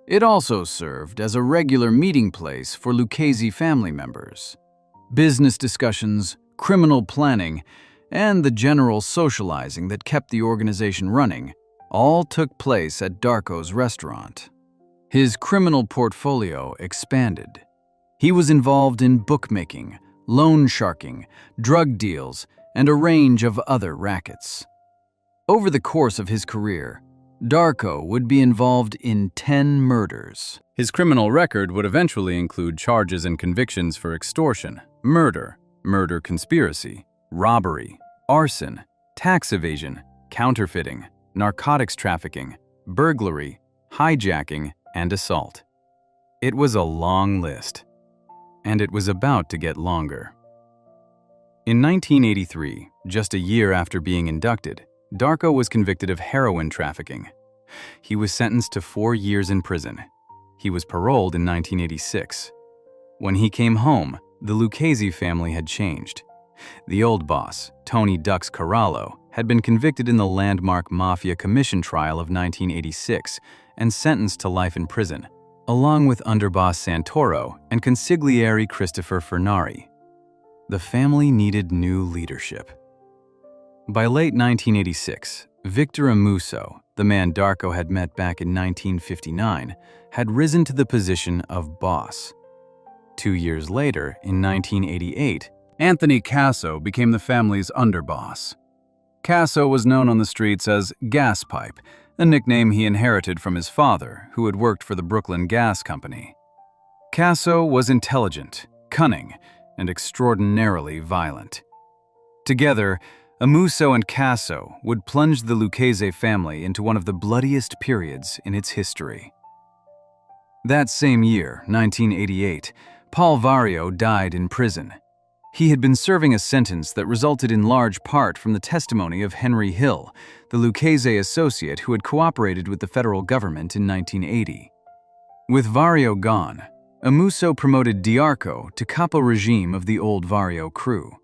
It also served as a regular meeting place for Lucchese family members. Business discussions, criminal planning, and the general socializing that kept the organization running all took place at Darko's restaurant. His criminal portfolio expanded. He was involved in bookmaking, loan sharking, drug deals, and a range of other rackets. Over the course of his career, Darko would be involved in 10 murders. His criminal record would eventually include charges and convictions for extortion, murder, murder conspiracy, robbery, arson, tax evasion, counterfeiting, narcotics trafficking, burglary, hijacking, and assault. It was a long list. And it was about to get longer. In 1983, just a year after being inducted, Darko was convicted of heroin trafficking. He was sentenced to 4 years in prison. He was paroled in 1986. When he came home, the Lucchese family had changed. The old boss, Tony Dux Corallo, had been convicted in the landmark Mafia Commission trial of 1986 and sentenced to life in prison, along with underboss Santoro and consigliere Christopher Fernari. The family needed new leadership. By late 1986, Victor Amuso, the man Darko had met back in 1959, had risen to the position of boss. 2 years later, in 1988, Anthony Casso became the family's underboss. Casso was known on the streets as Gaspipe, a nickname he inherited from his father, who had worked for the Brooklyn Gas Company. Casso was intelligent, cunning, and extraordinarily violent. Together, Amuso and Casso would plunge the Lucchese family into one of the bloodiest periods in its history. That same year, 1988, Paul Vario died in prison. He had been serving a sentence that resulted in large part from the testimony of Henry Hill, the Lucchese associate who had cooperated with the federal government in 1980. With Vario gone, Amuso promoted Darko to capo regime of the old Vario crew.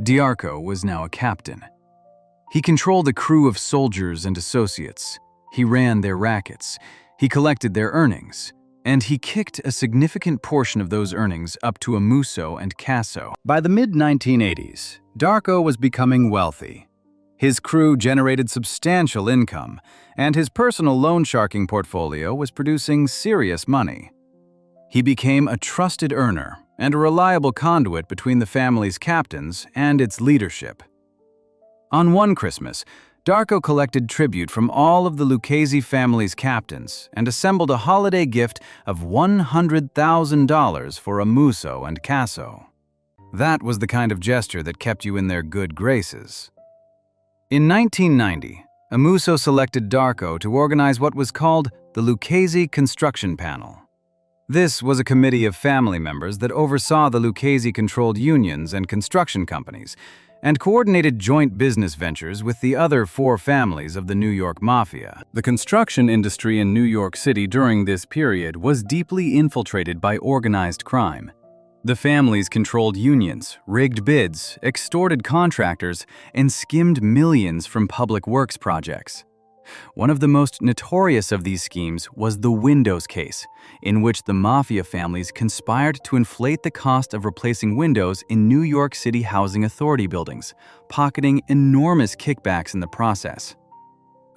Darko was now a captain. He controlled a crew of soldiers and associates. He ran their rackets. He collected their earnings. And he kicked a significant portion of those earnings up to Amuso and Casso. By the mid-1980s, Darko was becoming wealthy. His crew generated substantial income, and his personal loan sharking portfolio was producing serious money. He became a trusted earner and a reliable conduit between the family's captains and its leadership. On one Christmas, Darko collected tribute from all of the Lucchese family's captains and assembled a holiday gift of $100,000 for Amuso and Casso. That was the kind of gesture that kept you in their good graces. In 1990, Amuso selected Darko to organize what was called the Lucchese Construction Panel. This was a committee of family members that oversaw the Lucchese-controlled unions and construction companies and coordinated joint business ventures with the other 4 families of the New York Mafia. The construction industry in New York City during this period was deeply infiltrated by organized crime. The families controlled unions, rigged bids, extorted contractors, and skimmed millions from public works projects. One of the most notorious of these schemes was the windows case, in which the Mafia families conspired to inflate the cost of replacing windows in New York City housing authority buildings, pocketing enormous kickbacks in the process.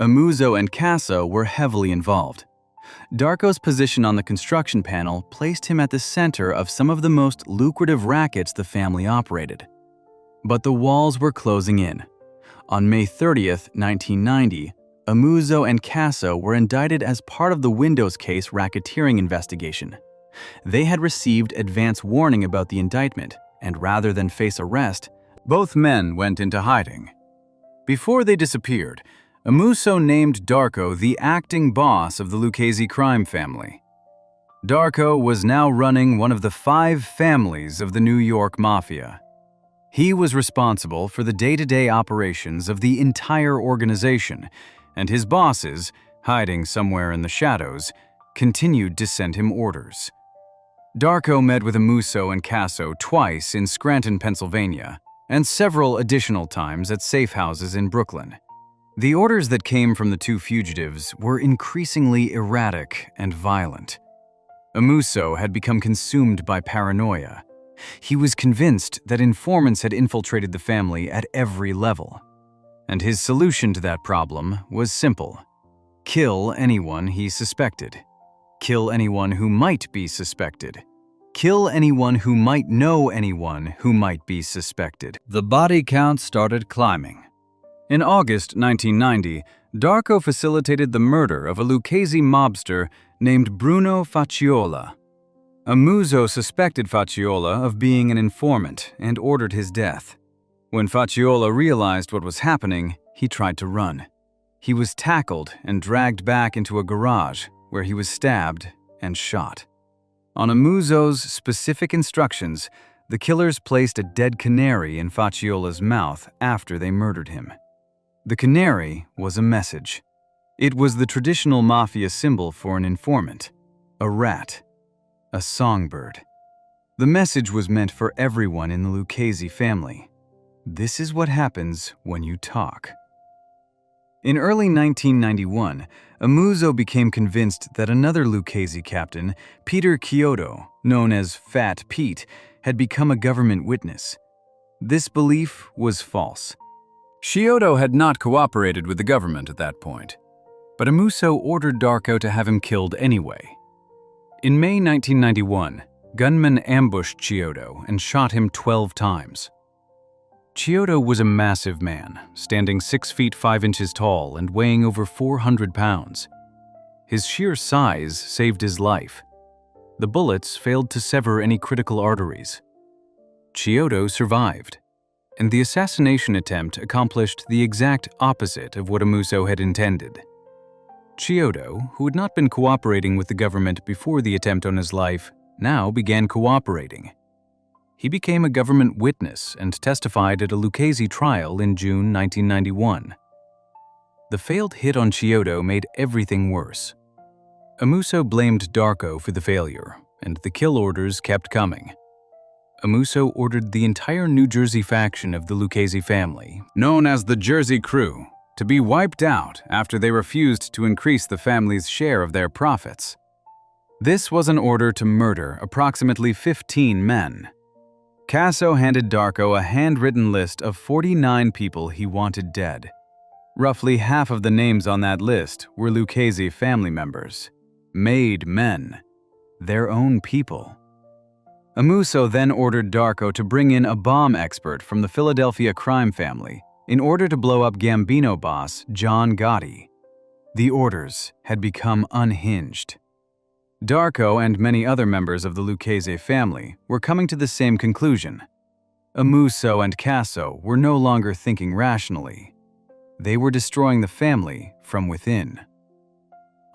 Amuso and Casso were heavily involved. Darko's position on the construction panel placed him at the center of some of the most lucrative rackets the family operated. But the walls were closing in. On May 30th, 1990, Amuso and Casso were indicted as part of the windows case racketeering investigation. They had received advance warning about the indictment, and rather than face arrest, both men went into hiding. Before they disappeared, Amuso named Darko the acting boss of the Lucchese crime family. Darko was now running one of the 5 families of the New York Mafia. He was responsible for the day-to-day operations of the entire organization, and his bosses, hiding somewhere in the shadows, continued to send him orders. Darko met with Amuso and Casso twice in Scranton, Pennsylvania, and several additional times at safe houses in Brooklyn. The orders that came from the 2 fugitives were increasingly erratic and violent. Amuso had become consumed by paranoia. He was convinced that informants had infiltrated the family at every level. And his solution to that problem was simple: kill anyone he suspected. Kill anyone who might be suspected. Kill anyone who might know anyone who might be suspected. The body count started climbing. In August 1990, Darko facilitated the murder of a Lucchese mobster named Bruno Facciola. Amuso suspected Facciola of being an informant and ordered his death. When Facciola realized what was happening, he tried to run. He was tackled and dragged back into a garage where he was stabbed and shot. On Amuso's specific instructions, the killers placed a dead canary in Facciola's mouth after they murdered him. The canary was a message. It was the traditional Mafia symbol for an informant, a rat, a songbird. The message was meant for everyone in the Lucchese family. This is what happens when you talk. In early 1991, Amuso became convinced that another Lucchese captain, Peter Chiodo, known as Fat Pete, had become a government witness. This belief was false. Chiodo had not cooperated with the government at that point, but Amuso ordered Darko to have him killed anyway. In May 1991, gunmen ambushed Chiodo and shot him 12 times. Chiodo was a massive man, standing 6 feet 5 inches tall and weighing over 400 pounds. His sheer size saved his life. The bullets failed to sever any critical arteries. Chiodo survived, and the assassination attempt accomplished the exact opposite of what Amuso had intended. Chiodo, who had not been cooperating with the government before the attempt on his life, now began cooperating. He became a government witness and testified at a Lucchese trial in June 1991. The failed hit on Chiodo made everything worse. Amuso blamed Darko for the failure, and the kill orders kept coming. Amuso ordered the entire New Jersey faction of the Lucchese family, known as the Jersey Crew, to be wiped out after they refused to increase the family's share of their profits. This was an order to murder approximately 15 men. Casso handed Darko a handwritten list of 49 people he wanted dead. Roughly half of the names on that list were Lucchese family members, made men, their own people. Amuso then ordered Darko to bring in a bomb expert from the Philadelphia crime family, in order to blow up Gambino boss John Gotti. The orders had become unhinged. Darko and many other members of the Lucchese family were coming to the same conclusion. Amuso and Casso were no longer thinking rationally. They were destroying the family from within.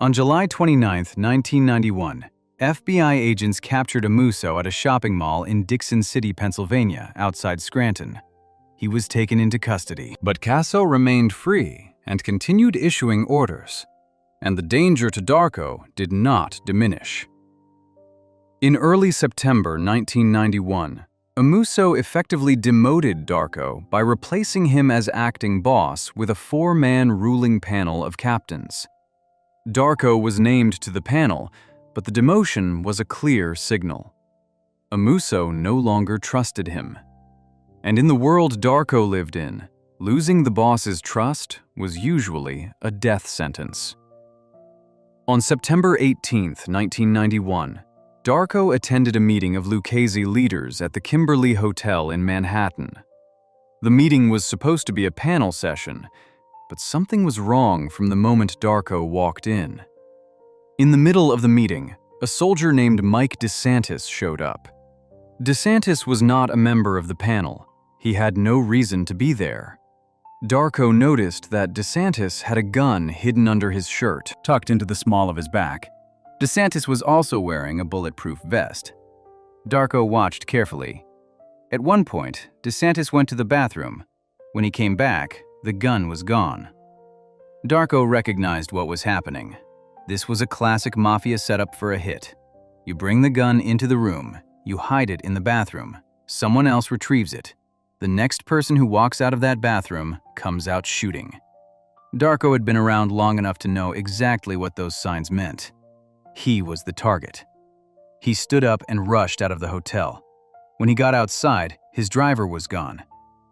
On July 29, 1991, FBI agents captured Amuso at a shopping mall in Dixon City, Pennsylvania, outside Scranton. He was taken into custody. But Casso remained free and continued issuing orders, and the danger to Darko did not diminish. In early September 1991, Amuso effectively demoted Darko by replacing him as acting boss with a four-man ruling panel of captains. Darko was named to the panel, but the demotion was a clear signal. Amuso no longer trusted him. And in the world Darko lived in, losing the boss's trust was usually a death sentence. On September 18, 1991, Darko attended a meeting of Lucchese leaders at the Kimberly Hotel in Manhattan. The meeting was supposed to be a panel session, but something was wrong from the moment Darko walked in. In the middle of the meeting, a soldier named Mike DeSantis showed up. DeSantis was not a member of the panel. He had no reason to be there. Darko noticed that DeSantis had a gun hidden under his shirt, tucked into the small of his back. DeSantis was also wearing a bulletproof vest. Darko watched carefully. At one point, DeSantis went to the bathroom. When he came back, the gun was gone. Darko recognized what was happening. This was a classic Mafia setup for a hit. You bring the gun into the room, you hide it in the bathroom, someone else retrieves it. The next person who walks out of that bathroom comes out shooting. Darko had been around long enough to know exactly what those signs meant. He was the target. He stood up and rushed out of the hotel. When he got outside, his driver was gone.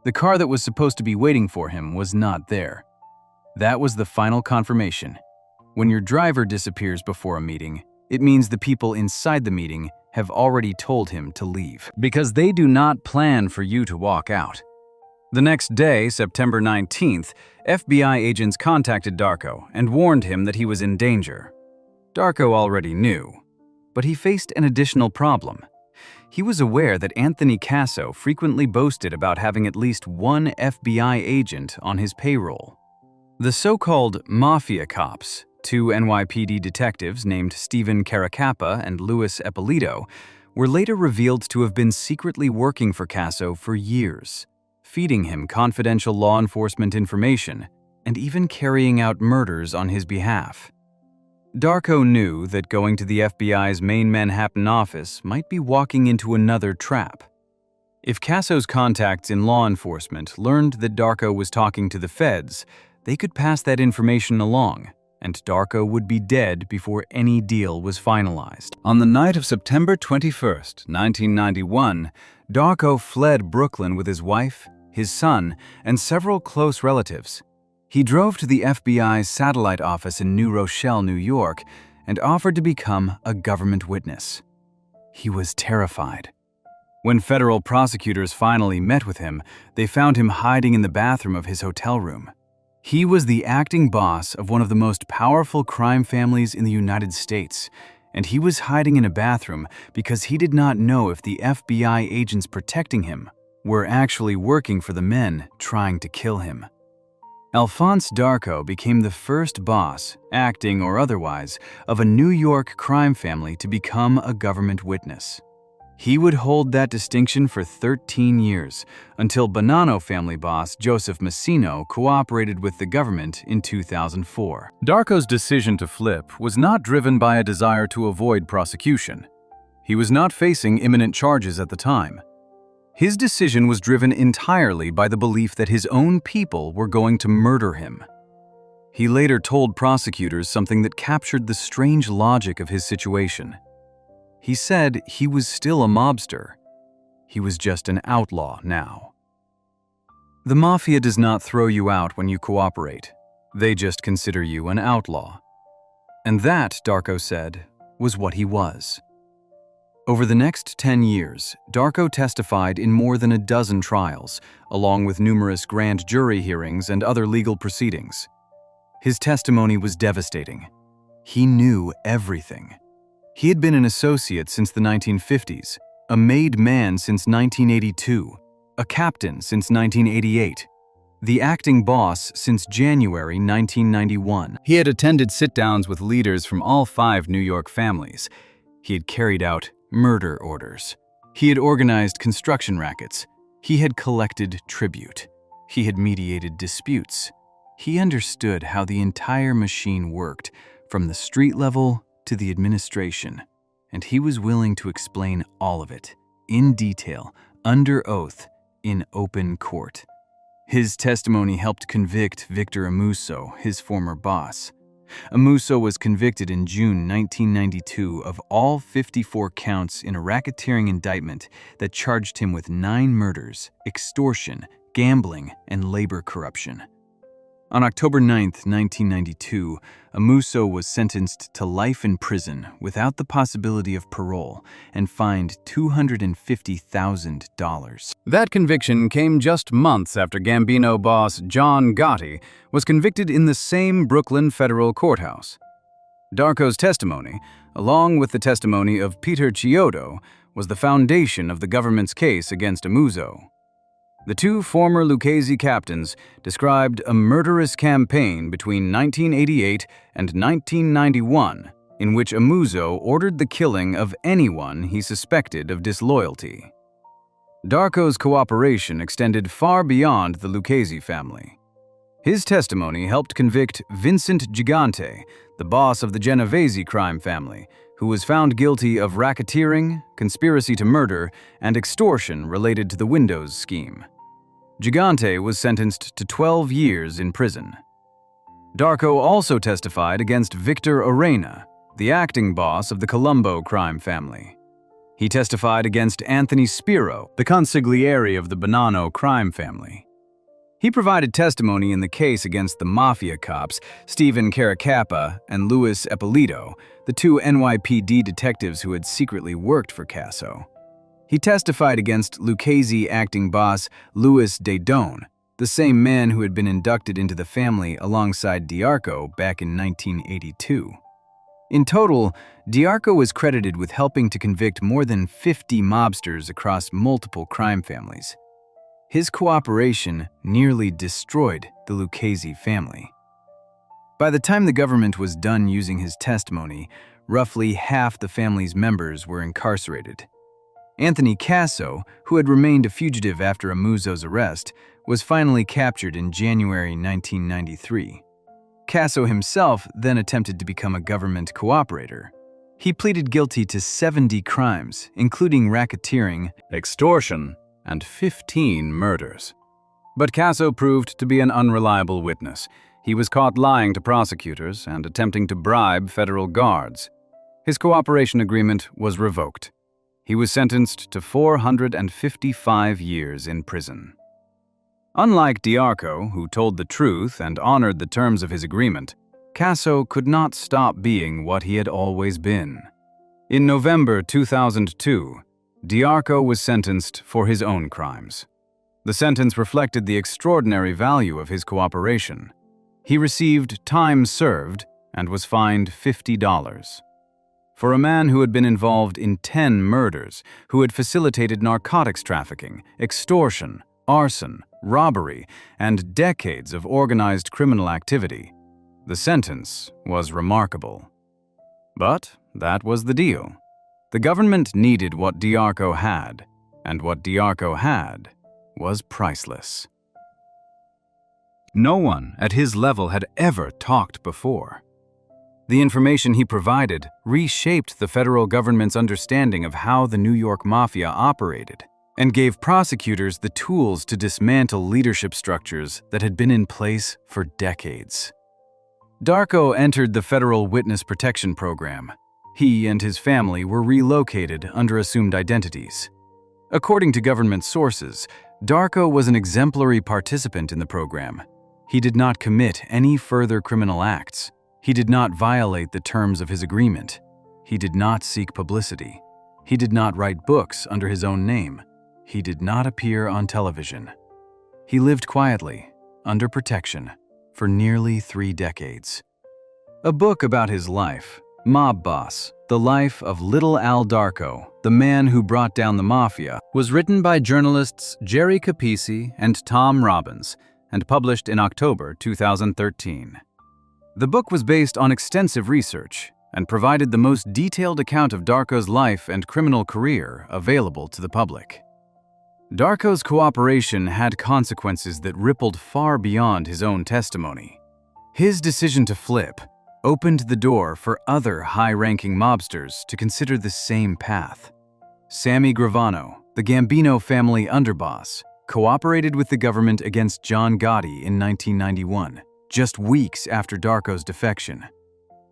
The car that was supposed to be waiting for him was not there. That was the final confirmation. When your driver disappears before a meeting, it means the people inside the meeting have already told him to leave, because they do not plan for you to walk out. The next day, September 19th, FBI agents contacted Darko and warned him that he was in danger. Darko already knew, but he faced an additional problem. He was aware that Anthony Casso frequently boasted about having at least one FBI agent on his payroll. The so-called Mafia cops, two NYPD detectives named Stephen Caracappa and Louis Eppolito, were later revealed to have been secretly working for Casso for years, feeding him confidential law enforcement information and even carrying out murders on his behalf. Darko knew that going to the FBI's main Manhattan office might be walking into another trap. If Casso's contacts in law enforcement learned that Darko was talking to the feds, they could pass that information along, and Darko would be dead before any deal was finalized. On the night of September 21st, 1991, Darko fled Brooklyn with his wife, his son, and several close relatives. He drove to the FBI's satellite office in New Rochelle, New York, and offered to become a government witness. He was terrified. When federal prosecutors finally met with him, they found him hiding in the bathroom of his hotel room. He was the acting boss of one of the most powerful crime families in the United States, and he was hiding in a bathroom because he did not know if the FBI agents protecting him were actually working for the men trying to kill him. Alphonse Darko became the first boss, acting or otherwise, of a New York crime family to become a government witness. He would hold that distinction for 13 years, until Bonanno family boss Joseph Massino cooperated with the government in 2004. Darko's decision to flip was not driven by a desire to avoid prosecution. He was not facing imminent charges at the time. His decision was driven entirely by the belief that his own people were going to murder him. He later told prosecutors something that captured the strange logic of his situation. He said he was still a mobster. He was just an outlaw now. The Mafia does not throw you out when you cooperate. They just consider you an outlaw. And that, Darko said, was what he was. Over the next 10 years, Darko testified in more than a dozen trials, along with numerous grand jury hearings and other legal proceedings. His testimony was devastating. He knew everything. He had been an associate since the 1950s, a made man since 1982, a captain since 1988, the acting boss since January 1991. He had attended sit-downs with leaders from all 5 New York families. He had carried out murder orders. He had organized construction rackets. He had collected tribute. He had mediated disputes. He understood how the entire machine worked, from the street level to the administration, and he was willing to explain all of it, in detail, under oath, in open court. His testimony helped convict Victor Amuso, his former boss. Amuso was convicted in June 1992 of all 54 counts in a racketeering indictment that charged him with 9 murders, extortion, gambling, and labor corruption. On October 9, 1992, Amuso was sentenced to life in prison without the possibility of parole and fined $250,000. That conviction came just months after Gambino boss John Gotti was convicted in the same Brooklyn federal courthouse. Darko's testimony, along with the testimony of Peter Chiodo, was the foundation of the government's case against Amuso. The 2 former Lucchese captains described a murderous campaign between 1988 and 1991 in which Amuso ordered the killing of anyone he suspected of disloyalty. Darko's cooperation extended far beyond the Lucchese family. His testimony helped convict Vincent Gigante, the boss of the Genovese crime family, who was found guilty of racketeering, conspiracy to murder, and extortion related to the Windows scheme. Gigante was sentenced to 12 years in prison. Darko also testified against Victor Orena, the acting boss of the Colombo crime family. He testified against Anthony Spiro, the consigliere of the Bonanno crime family. He provided testimony in the case against the Mafia cops, Stephen Caracappa and Louis Eppolito, the 2 NYPD detectives who had secretly worked for Casso. He testified against Lucchese acting boss Louis Dedone, the same man who had been inducted into the family alongside Darko back in 1982. In total, Darko was credited with helping to convict more than 50 mobsters across multiple crime families. His cooperation nearly destroyed the Lucchese family. By the time the government was done using his testimony, roughly half the family's members were incarcerated. Anthony Casso, who had remained a fugitive after Amuso's arrest, was finally captured in January 1993. Casso himself then attempted to become a government cooperator. He pleaded guilty to 70 crimes, including racketeering, extortion, and 15 murders. But Casso proved to be an unreliable witness. He was caught lying to prosecutors and attempting to bribe federal guards. His cooperation agreement was revoked. He was sentenced to 455 years in prison. Unlike Darko, who told the truth and honored the terms of his agreement, Casso could not stop being what he had always been. In November 2002, Darko was sentenced for his own crimes. The sentence reflected the extraordinary value of his cooperation. He received time served and was fined $50. For a man who had been involved in 10 murders, who had facilitated narcotics trafficking, extortion, arson, robbery, and decades of organized criminal activity, the sentence was remarkable. But that was the deal. The government needed what Darko had, and what Darko had was priceless. No one at his level had ever talked before. The information he provided reshaped the federal government's understanding of how the New York Mafia operated and gave prosecutors the tools to dismantle leadership structures that had been in place for decades. Darko entered the Federal Witness Protection Program. He and his family were relocated under assumed identities. According to government sources, Darko was an exemplary participant in the program. He did not commit any further criminal acts. He did not violate the terms of his agreement. He did not seek publicity. He did not write books under his own name. He did not appear on television. He lived quietly, under protection, for nearly 3 decades. A book about his life, Mob Boss, The Life of Little Al Darko, the man who brought down the Mafia, was written by journalists Jerry Capisi and Tom Robbins and published in October 2013. The book was based on extensive research and provided the most detailed account of Darko's life and criminal career available to the public. Darko's cooperation had consequences that rippled far beyond his own testimony. His decision to flip opened the door for other high-ranking mobsters to consider the same path. Sammy Gravano, the Gambino family underboss, cooperated with the government against John Gotti in 1991, just weeks after Darko's defection.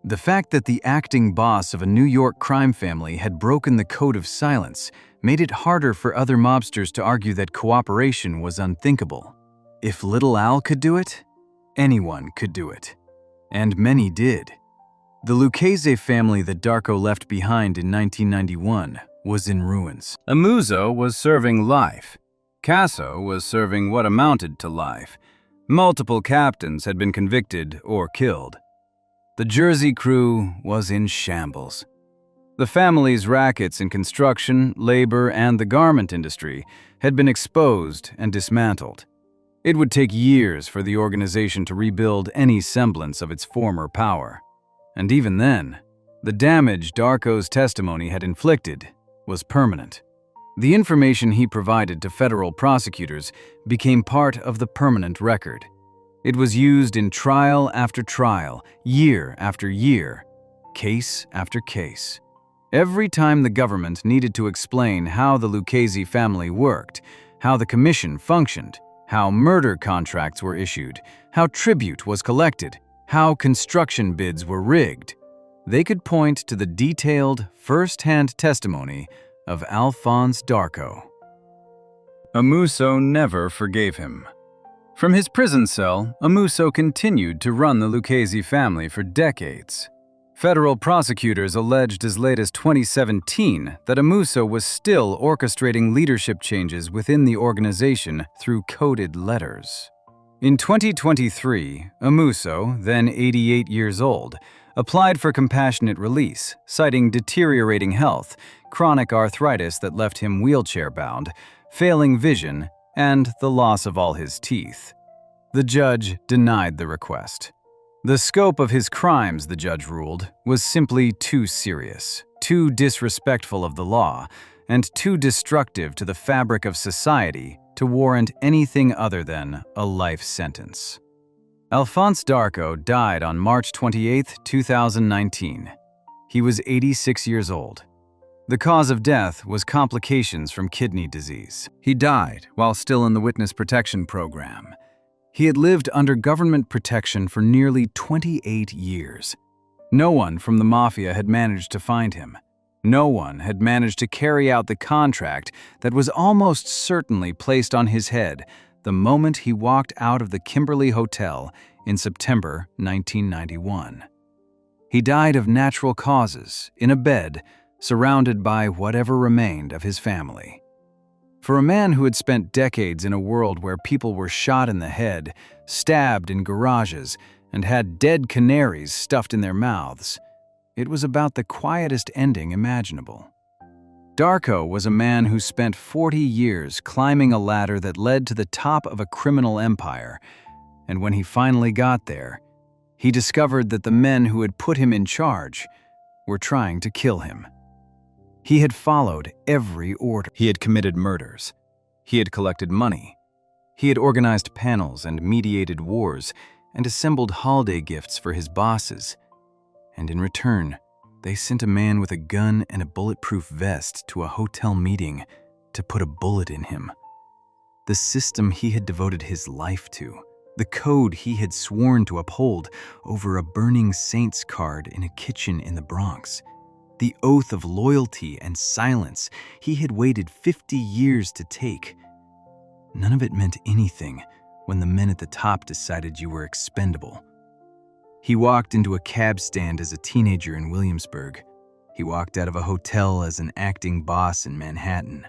The fact that the acting boss of a New York crime family had broken the code of silence made it harder for other mobsters to argue that cooperation was unthinkable. If Little Al could do it, anyone could do it. And many did. The Lucchese family that Darko left behind in 1991 was in ruins. Amuso was serving life. Casso was serving what amounted to life. Multiple captains had been convicted or killed. The Jersey crew was in shambles. The family's rackets in construction, labor, and the garment industry had been exposed and dismantled. It would take years for the organization to rebuild any semblance of its former power. And even then, the damage Darko's testimony had inflicted was permanent. The information he provided to federal prosecutors became part of the permanent record. It was used in trial after trial, year after year, case after case. Every time the government needed to explain how the Lucchese family worked, how the commission functioned, how murder contracts were issued, how tribute was collected, how construction bids were rigged, they could point to the detailed, first-hand testimony of Alphonse Darko. Amuso never forgave him. From his prison cell, Amuso continued to run the Lucchese family for decades. Federal prosecutors alleged as late as 2017 that Amuso was still orchestrating leadership changes within the organization through coded letters. In 2023, Amuso, then 88 years old, applied for compassionate release, citing deteriorating health, chronic arthritis that left him wheelchair-bound, failing vision, and the loss of all his teeth. The judge denied the request. The scope of his crimes, the judge ruled, was simply too serious, too disrespectful of the law, and too destructive to the fabric of society to warrant anything other than a life sentence. Alphonse Darko died on March 28, 2019. He was 86 years old. The cause of death was complications from kidney disease. He died while still in the Witness Protection Program. He had lived under government protection for nearly 28 years. No one from the Mafia had managed to find him. No one had managed to carry out the contract that was almost certainly placed on his head the moment he walked out of the Kimberly Hotel in September 1991. He died of natural causes, in a bed, surrounded by whatever remained of his family. For a man who had spent decades in a world where people were shot in the head, stabbed in garages, and had dead canaries stuffed in their mouths, it was about the quietest ending imaginable. Darko was a man who spent 40 years climbing a ladder that led to the top of a criminal empire, and when he finally got there, he discovered that the men who had put him in charge were trying to kill him. He had followed every order. He had committed murders. He had collected money. He had organized panels and mediated wars and assembled holiday gifts for his bosses. And in return, they sent a man with a gun and a bulletproof vest to a hotel meeting to put a bullet in him. The system he had devoted his life to, the code he had sworn to uphold over a burning Saints card in a kitchen in the Bronx, the oath of loyalty and silence he had waited 50 years to take. None of it meant anything when the men at the top decided you were expendable. He walked into a cab stand as a teenager in Williamsburg. He walked out of a hotel as an acting boss in Manhattan.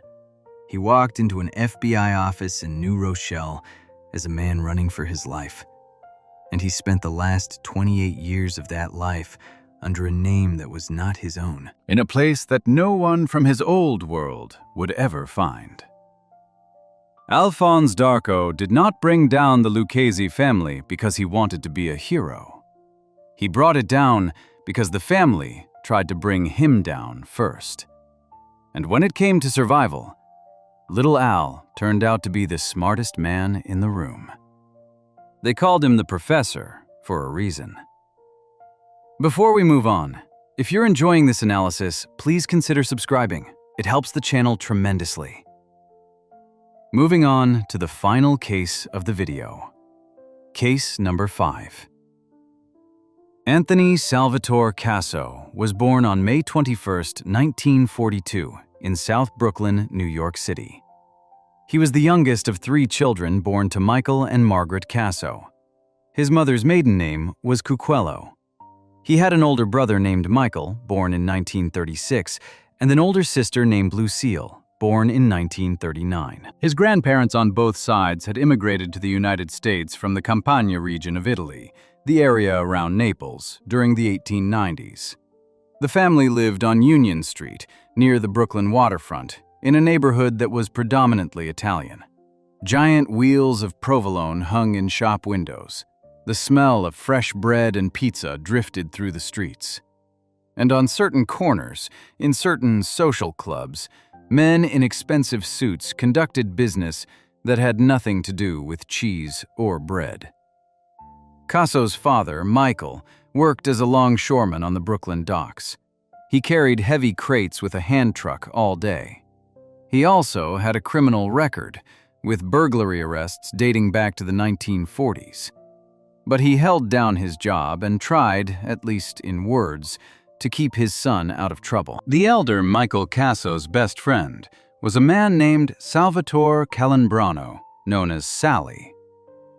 He walked into an FBI office in New Rochelle as a man running for his life. And he spent the last 28 years of that life under a name that was not his own, in a place that no one from his old world would ever find. Alphonse Darco did not bring down the Lucchese family because he wanted to be a hero. He brought it down because the family tried to bring him down first. And when it came to survival, little Al turned out to be the smartest man in the room. They called him the Professor for a reason. Before we move on, if you're enjoying this analysis, please consider subscribing. It helps the channel tremendously. Moving on to the final case of the video. Case number 5. Anthony Salvatore Casso was born on May 21, 1942, in South Brooklyn, New York City. He was the youngest of 3 children born to Michael and Margaret Casso. His mother's maiden name was Cuquello. He had an older brother named Michael, born in 1936, and an older sister named Lucille, born in 1939. His grandparents on both sides had immigrated to the United States from the Campania region of Italy, the area around Naples, during the 1890s. The family lived on Union Street, near the Brooklyn waterfront, in a neighborhood that was predominantly Italian. Giant wheels of provolone hung in shop windows. The smell of fresh bread and pizza drifted through the streets. And on certain corners, in certain social clubs, men in expensive suits conducted business that had nothing to do with cheese or bread. Casso's father, Michael, worked as a longshoreman on the Brooklyn docks. He carried heavy crates with a hand truck all day. He also had a criminal record, with burglary arrests dating back to the 1940s. But he held down his job and tried, at least in words, to keep his son out of trouble. The elder Michael Casso's best friend was a man named Salvatore Calambrano, known as Sally.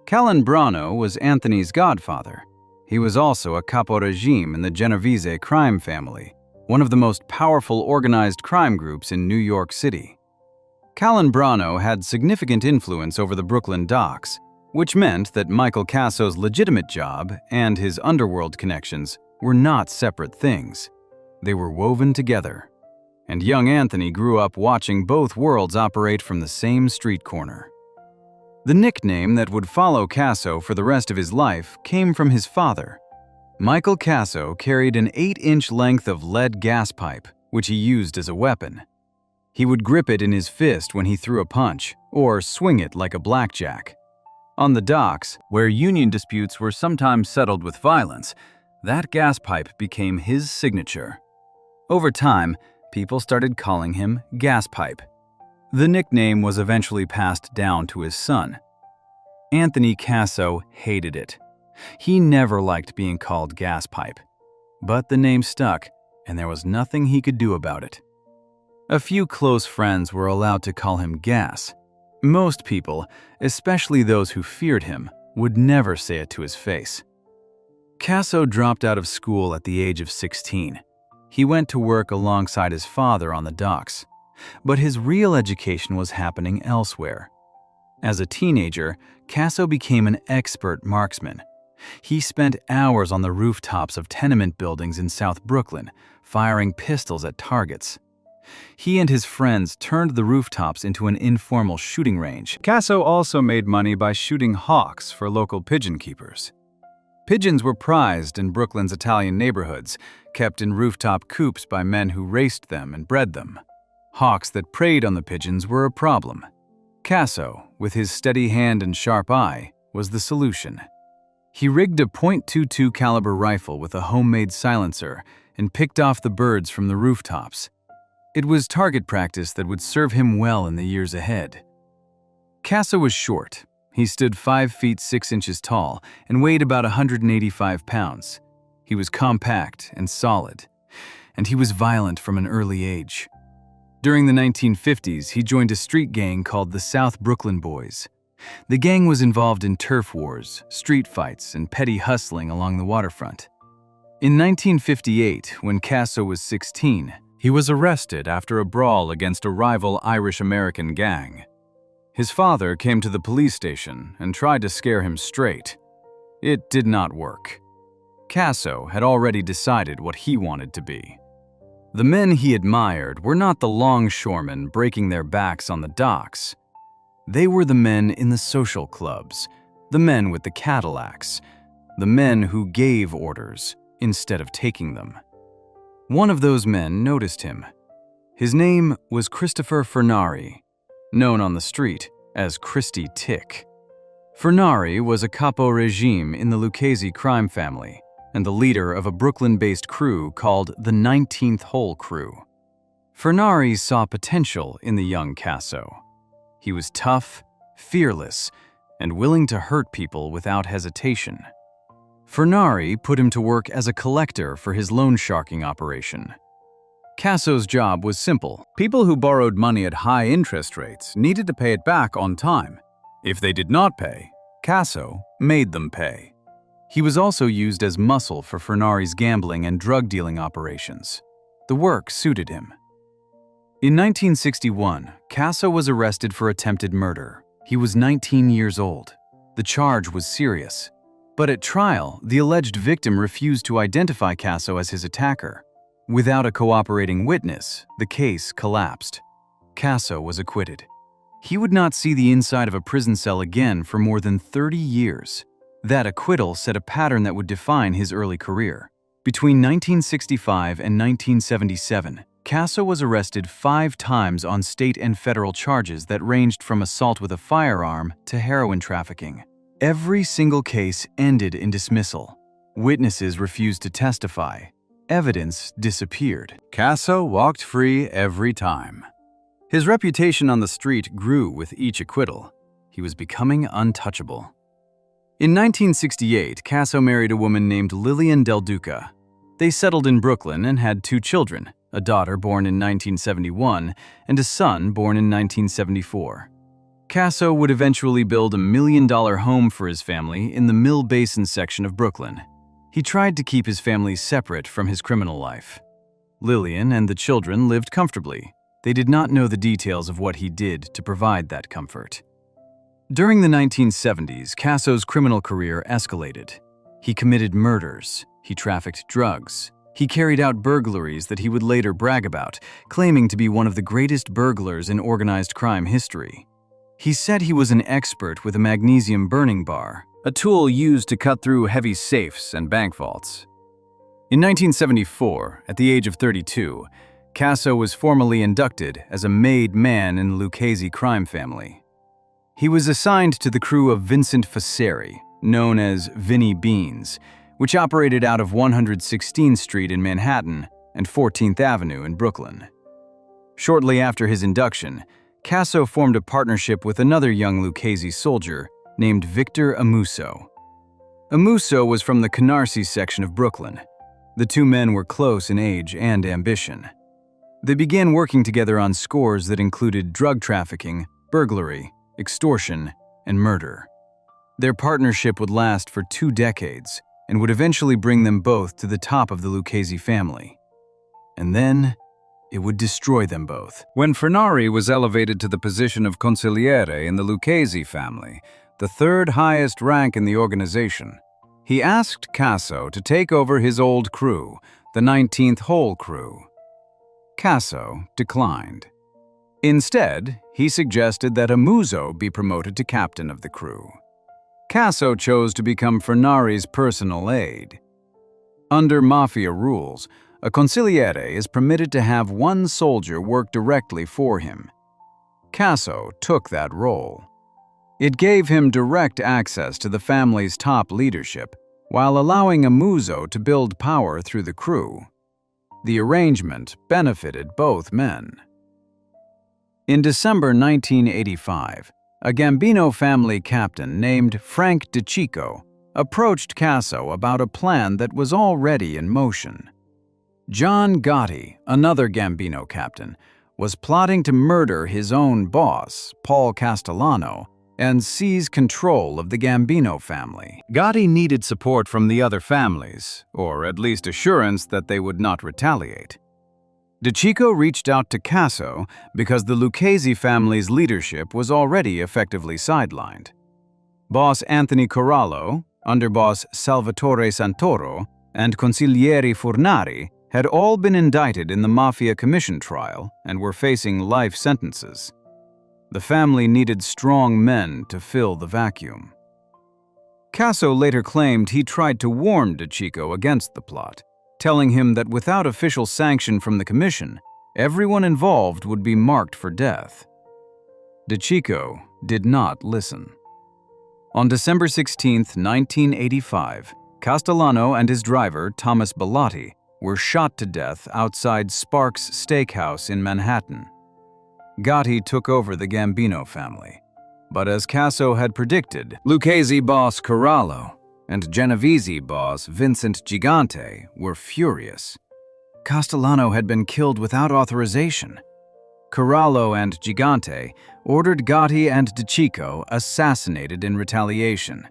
Calambrano was Anthony's godfather. He was also a capo regime in the Genovese crime family, one of the most powerful organized crime groups in New York City. Calambrano had significant influence over the Brooklyn docks, which meant that Michael Casso's legitimate job and his underworld connections were not separate things. They were woven together. And young Anthony grew up watching both worlds operate from the same street corner. The nickname that would follow Casso for the rest of his life came from his father. Michael Casso carried an 8-inch length of lead gas pipe, which he used as a weapon. He would grip it in his fist when he threw a punch, or swing it like a blackjack. On the docks, where union disputes were sometimes settled with violence, that gas pipe became his signature. Over time, people started calling him Gaspipe. The nickname was eventually passed down to his son. Anthony Casso hated it. He never liked being called Gaspipe. But the name stuck, and there was nothing he could do about it. A few close friends were allowed to call him Gas. Most people, especially those who feared him, would never say it to his face. Casso dropped out of school at the age of 16. He went to work alongside his father on the docks. But his real education was happening elsewhere. As a teenager, Casso became an expert marksman. He spent hours on the rooftops of tenement buildings in South Brooklyn, firing pistols at targets. He and his friends turned the rooftops into an informal shooting range. Casso also made money by shooting hawks for local pigeon keepers. Pigeons were prized in Brooklyn's Italian neighborhoods, kept in rooftop coops by men who raced them and bred them. Hawks that preyed on the pigeons were a problem. Casso, with his steady hand and sharp eye, was the solution. He rigged a .22 caliber rifle with a homemade silencer and picked off the birds from the rooftops. It was target practice that would serve him well in the years ahead. Casso was short. He stood 5 feet 6 inches tall and weighed about 185 pounds. He was compact and solid, and he was violent from an early age. During the 1950s, he joined a street gang called the South Brooklyn Boys. The gang was involved in turf wars, street fights, and petty hustling along the waterfront. In 1958, when Casso was 16, he was arrested after a brawl against a rival Irish-American gang. His father came to the police station and tried to scare him straight. It did not work. Casso had already decided what he wanted to be. The men he admired were not the longshoremen breaking their backs on the docks. They were the men in the social clubs, the men with the Cadillacs, the men who gave orders instead of taking them. One of those men noticed him. His name was Christopher Furnari, known on the street as Christy Tick. Furnari was a capo regime in the Lucchese crime family and the leader of a Brooklyn-based crew called the 19th Hole Crew. Furnari saw potential in the young Casso. He was tough, fearless, and willing to hurt people without hesitation. Furnari put him to work as a collector for his loan sharking operation. Casso's job was simple. People who borrowed money at high interest rates needed to pay it back on time. If they did not pay, Casso made them pay. He was also used as muscle for Furnari's gambling and drug dealing operations. The work suited him. In 1961, Casso was arrested for attempted murder. He was 19 years old. The charge was serious. But at trial, the alleged victim refused to identify Casso as his attacker. Without a cooperating witness, the case collapsed. Casso was acquitted. He would not see the inside of a prison cell again for more than 30 years. That acquittal set a pattern that would define his early career. Between 1965 and 1977, Casso was arrested 5 times on state and federal charges that ranged from assault with a firearm to heroin trafficking. Every single case ended in dismissal. Witnesses refused to testify. Evidence disappeared. Casso walked free every time. His reputation on the street grew with each acquittal. He was becoming untouchable. In 1968, Casso married a woman named Lillian Del Duca. They settled in Brooklyn and had 2 children, a daughter born in 1971 and a son born in 1974. Casso would eventually build a $1 million home for his family in the Mill Basin section of Brooklyn. He tried to keep his family separate from his criminal life. Lillian and the children lived comfortably. They did not know the details of what he did to provide that comfort. During the 1970s, Casso's criminal career escalated. He committed murders. He trafficked drugs. He carried out burglaries that he would later brag about, claiming to be one of the greatest burglars in organized crime history. He said he was an expert with a magnesium burning bar, a tool used to cut through heavy safes and bank vaults. In 1974, at the age of 32, Casso was formally inducted as a made man in the Lucchese crime family. He was assigned to the crew of Vincent Fasseri, known as Vinny Beans, which operated out of 116th Street in Manhattan and 14th Avenue in Brooklyn. Shortly after his induction, Casso formed a partnership with another young Lucchese soldier named Victor Amuso. Amuso was from the Canarsie section of Brooklyn. The 2 men were close in age and ambition. They began working together on scores that included drug trafficking, burglary, extortion, and murder. Their partnership would last for 2 decades and would eventually bring them both to the top of the Lucchese family. And then, it would destroy them both. When Furnari was elevated to the position of consigliere in the Lucchese family, the 3rd highest rank in the organization, he asked Casso to take over his old crew, the 19th Hole Crew. Casso declined. Instead, he suggested that Amuso be promoted to captain of the crew. Casso chose to become Furnari's personal aide. Under Mafia rules, a consigliere is permitted to have 1 soldier work directly for him. Casso took that role. It gave him direct access to the family's top leadership, while allowing Amuso to build power through the crew. The arrangement benefited both men. In December 1985, a Gambino family captain named Frank DeCicco approached Casso about a plan that was already in motion. John Gotti, another Gambino captain, was plotting to murder his own boss, Paul Castellano, and seize control of the Gambino family. Gotti needed support from the other families, or at least assurance that they would not retaliate. DeCicco reached out to Casso because the Lucchese family's leadership was already effectively sidelined. Boss Anthony Corallo, Underboss Salvatore Santoro, and Consigliere Furnari had all been indicted in the Mafia commission trial and were facing life sentences. The family needed strong men to fill the vacuum. Casso later claimed he tried to warn DeCicco against the plot, telling him that without official sanction from the commission, everyone involved would be marked for death. DeCicco did not listen. On December 16, 1985, Castellano and his driver, Thomas Bellotti, were shot to death outside Sparks Steakhouse in Manhattan. Gotti took over the Gambino family, but as Casso had predicted, Lucchese boss Corallo and Genovese boss Vincent Gigante were furious. Castellano had been killed without authorization. Corallo and Gigante ordered Gotti and DeCicco assassinated in retaliation.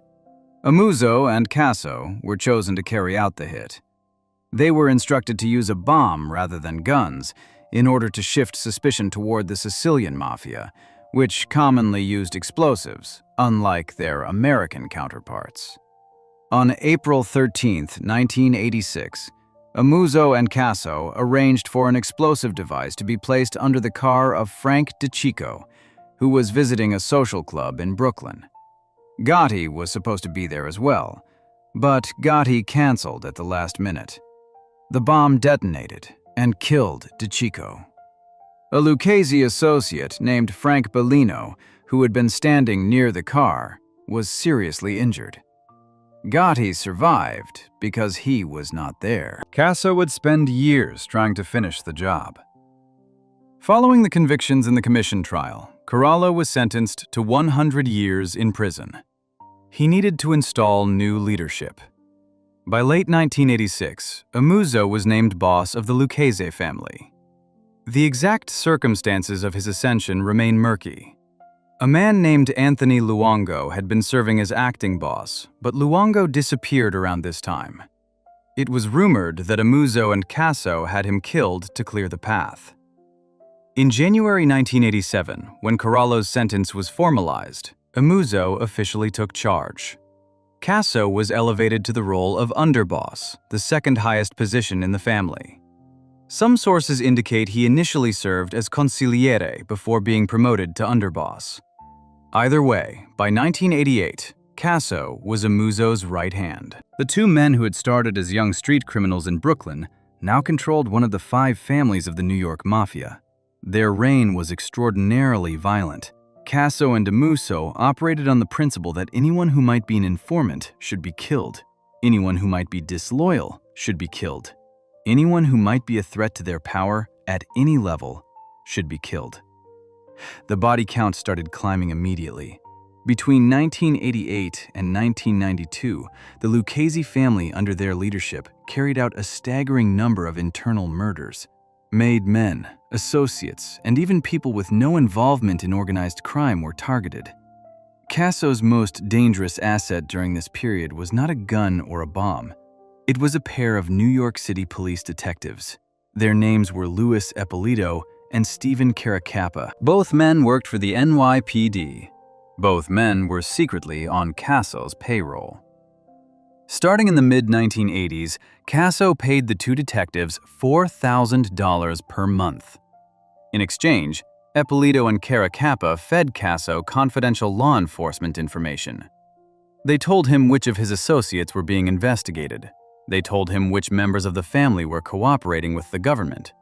Amuso and Casso were chosen to carry out the hit. They were instructed to use a bomb rather than guns in order to shift suspicion toward the Sicilian Mafia, which commonly used explosives, unlike their American counterparts. On April 13, 1986, Amuso and Casso arranged for an explosive device to be placed under the car of Frank DeCicco, who was visiting a social club in Brooklyn. Gotti was supposed to be there as well, but Gotti canceled at the last minute. The bomb detonated and killed DeCicco. A Lucchese associate named Frank Bellino, who had been standing near the car, was seriously injured. Gotti survived because he was not there. Casso would spend years trying to finish the job. Following the convictions in the commission trial, Corallo was sentenced to 100 years in prison. He needed to install new leadership. By late 1986, Amuso was named boss of the Lucchese family. The exact circumstances of his ascension remain murky. A man named Anthony Luongo had been serving as acting boss, but Luongo disappeared around this time. It was rumored that Amuso and Casso had him killed to clear the path. In January 1987, when Corallo's sentence was formalized, Amuso officially took charge. Casso was elevated to the role of underboss, the second highest position in the family. Some sources indicate he initially served as consigliere before being promoted to underboss. Either way, by 1988, Casso was Amuso's right hand. The two men who had started as young street criminals in Brooklyn now controlled one of the 5 families of the New York Mafia. Their reign was extraordinarily violent. Casso and Amuso operated on the principle that anyone who might be an informant should be killed. Anyone who might be disloyal should be killed. Anyone who might be a threat to their power at any level should be killed. The body count started climbing immediately. Between 1988 and 1992, the Lucchese family under their leadership carried out a staggering number of internal murders. Made men, associates, and even people with no involvement in organized crime were targeted. Casso's most dangerous asset during this period was not a gun or a bomb. It was a pair of New York City police detectives. Their names were Louis Eppolito and Stephen Caracappa. Both men worked for the NYPD. Both men were secretly on Casso's payroll. Starting in the mid-1980s, Casso paid the two detectives $4,000 per month. In exchange, Eppolito and Caracappa fed Casso confidential law enforcement information. They told him which of his associates were being investigated. They told him which members of the family were cooperating with the government.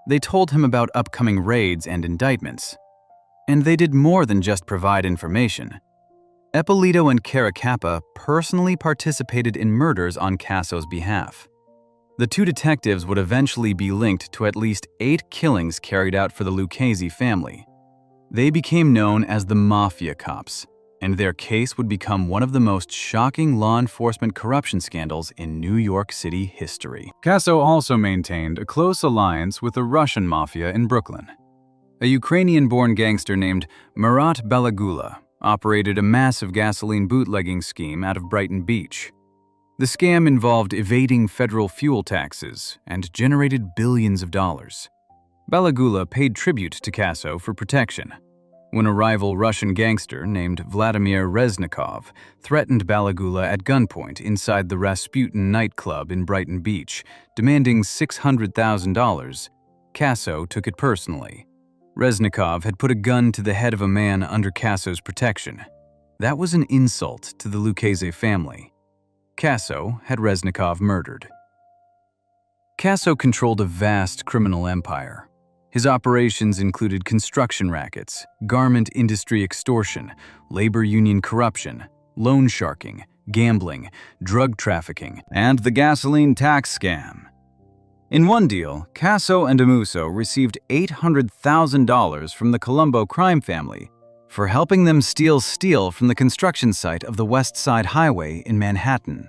They told him about upcoming raids and indictments. And they did more than just provide information. Eppolito and Caracappa personally participated in murders on Casso's behalf. The two detectives would eventually be linked to at least 8 killings carried out for the Lucchese family. They became known as the Mafia Cops, and their case would become one of the most shocking law enforcement corruption scandals in New York City history. Casso also maintained a close alliance with the Russian Mafia in Brooklyn. A Ukrainian-born gangster named Murat Balagula operated a massive gasoline bootlegging scheme out of Brighton Beach. The scam involved evading federal fuel taxes and generated billions of dollars. Balagula paid tribute to Casso for protection. When a rival Russian gangster named Vladimir Reznikov threatened Balagula at gunpoint inside the Rasputin nightclub in Brighton Beach, demanding $600,000, Casso took it personally. Reznikov had put a gun to the head of a man under Casso's protection. That was an insult to the Lucchese family. Casso had Reznikov murdered. Casso controlled a vast criminal empire. His operations included construction rackets, garment industry extortion, labor union corruption, loan sharking, gambling, drug trafficking, and the gasoline tax scam. In one deal, Casso and Amuso received $800,000 from the Colombo crime family for helping them steal steel from the construction site of the West Side Highway in Manhattan.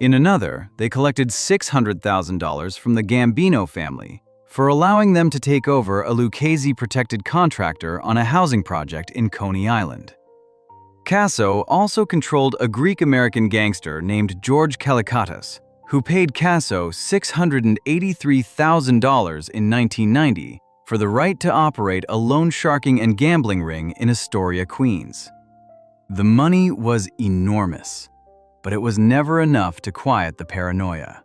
In another, they collected $600,000 from the Gambino family for allowing them to take over a Lucchese-protected contractor on a housing project in Coney Island. Casso also controlled a Greek-American gangster named George Kalikatas, who paid Casso $683,000 in 1990 for the right to operate a loan sharking and gambling ring in Astoria, Queens. The money was enormous, but it was never enough to quiet the paranoia.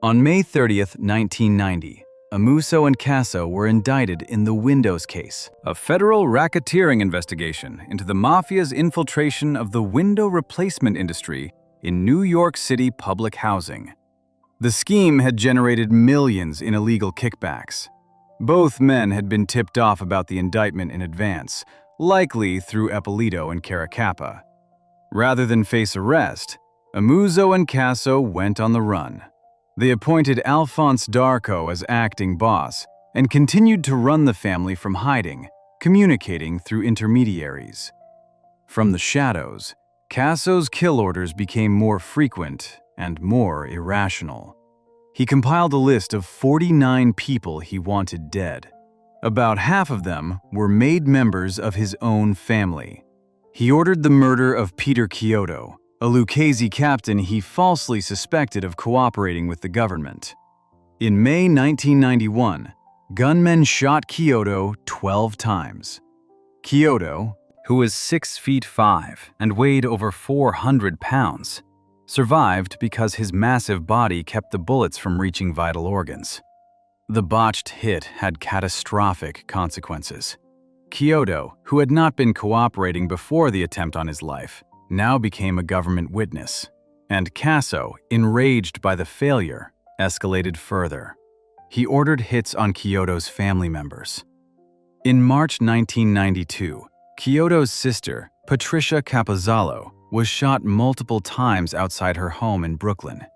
On May 30th, 1990, Amuso and Casso were indicted in the Windows case, a federal racketeering investigation into the Mafia's infiltration of the window replacement industry in New York City public housing. The scheme had generated millions in illegal kickbacks. Both men had been tipped off about the indictment in advance, likely through Eppolito and Caracappa. Rather than face arrest, Amuso and Casso went on the run. They appointed Alphonse Darko as acting boss and continued to run the family from hiding, communicating through intermediaries. From the shadows, Casso's kill orders became more frequent and more irrational. He compiled a list of 49 people he wanted dead. About half of them were made members of his own family. He ordered the murder of Peter Chiodo, a Lucchese captain he falsely suspected of cooperating with the government. In May 1991, gunmen shot Chiodo 12 times. Chiodo, who was 6'5" and weighed over 400 pounds, survived because his massive body kept the bullets from reaching vital organs. The botched hit had catastrophic consequences. Chiodo, who had not been cooperating before the attempt on his life, now became a government witness, and Casso, enraged by the failure, escalated further. He ordered hits on Chiodo's family members. In March 1992, Chiodo's sister, Patricia Capozzalo, was shot multiple times outside her home in Brooklyn.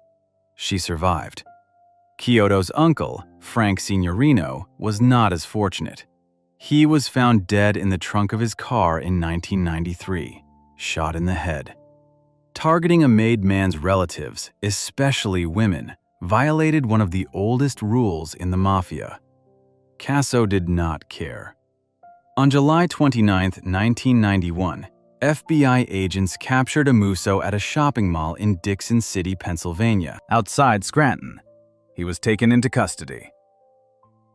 She survived. Chiodo's uncle, Frank Signorino, was not as fortunate. He was found dead in the trunk of his car in 1993. Shot in the head. Targeting a made man's relatives, especially women, violated one of the oldest rules in the Mafia. Casso did not care. On July 29, 1991, FBI agents captured Amuso at a shopping mall in Dixon City, Pennsylvania, outside Scranton. He was taken into custody.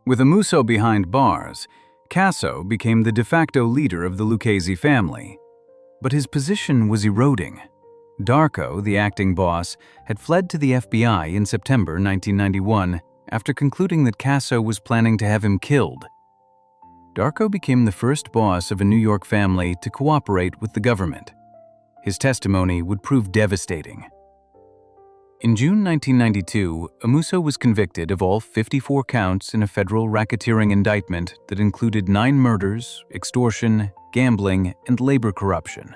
With Amuso behind bars, Casso became the de facto leader of the Lucchese family. But his position was eroding. Darko, the acting boss, had fled to the FBI in September 1991 after concluding that Casso was planning to have him killed. Darko became the first boss of a New York family to cooperate with the government. His testimony would prove devastating. In June 1992, Amuso was convicted of all 54 counts in a federal racketeering indictment that included 9 murders, extortion, gambling, and labor corruption.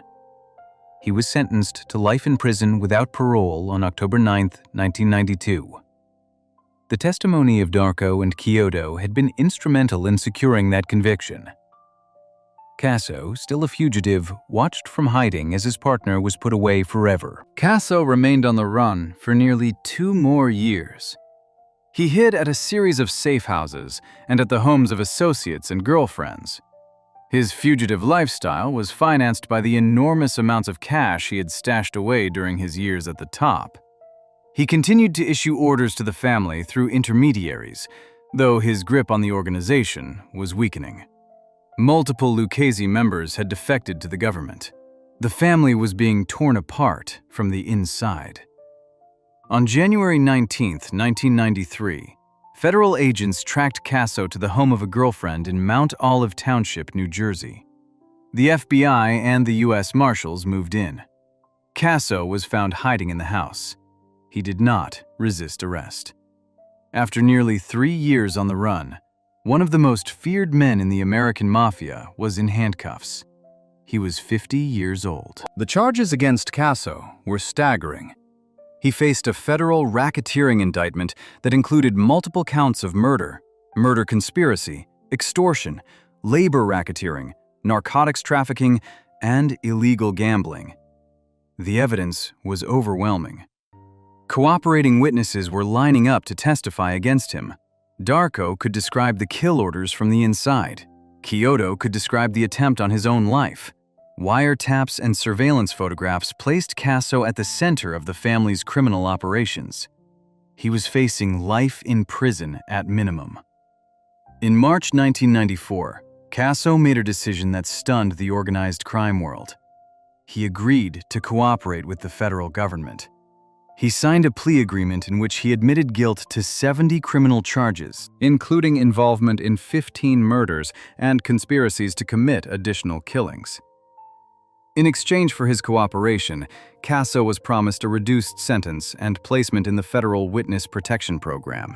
He was sentenced to life in prison without parole on October 9, 1992. The testimony of Darko and Chiodo had been instrumental in securing that conviction. Casso, still a fugitive, watched from hiding as his partner was put away forever. Casso remained on the run for nearly 2 more years. He hid at a series of safe houses and at the homes of associates and girlfriends. His fugitive lifestyle was financed by the enormous amounts of cash he had stashed away during his years at the top. He continued to issue orders to the family through intermediaries, though his grip on the organization was weakening. Multiple Lucchese members had defected to the government. The family was being torn apart from the inside. On January 19, 1993, federal agents tracked Casso to the home of a girlfriend in Mount Olive Township, New Jersey. The FBI and the U.S. Marshals moved in. Casso was found hiding in the house. He did not resist arrest. After nearly 3 years on the run, one of the most feared men in the American Mafia was in handcuffs. He was 50 years old. The charges against Casso were staggering. He faced a federal racketeering indictment that included multiple counts of murder, murder conspiracy, extortion, labor racketeering, narcotics trafficking, and illegal gambling. The evidence was overwhelming. Cooperating witnesses were lining up to testify against him. Darko could describe the kill orders from the inside. Kyoto could describe the attempt on his own life. Wiretaps and surveillance photographs placed Casso at the center of the family's criminal operations. He was facing life in prison at minimum. In March 1994, Casso made a decision that stunned the organized crime world. He agreed to cooperate with the federal government. He signed a plea agreement in which he admitted guilt to 70 criminal charges, including involvement in 15 murders and conspiracies to commit additional killings. In exchange for his cooperation, Casso was promised a reduced sentence and placement in the Federal Witness Protection Program.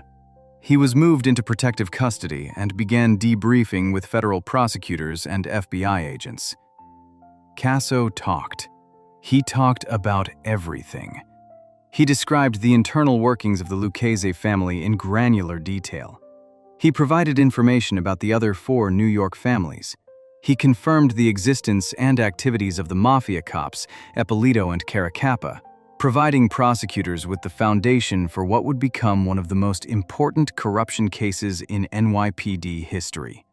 He was moved into protective custody and began debriefing with federal prosecutors and FBI agents. Casso talked. He talked about everything. He described the internal workings of the Lucchese family in granular detail. He provided information about the other 4 New York families. He confirmed the existence and activities of the Mafia cops, Eppolito and Caracappa, providing prosecutors with the foundation for what would become one of the most important corruption cases in NYPD history.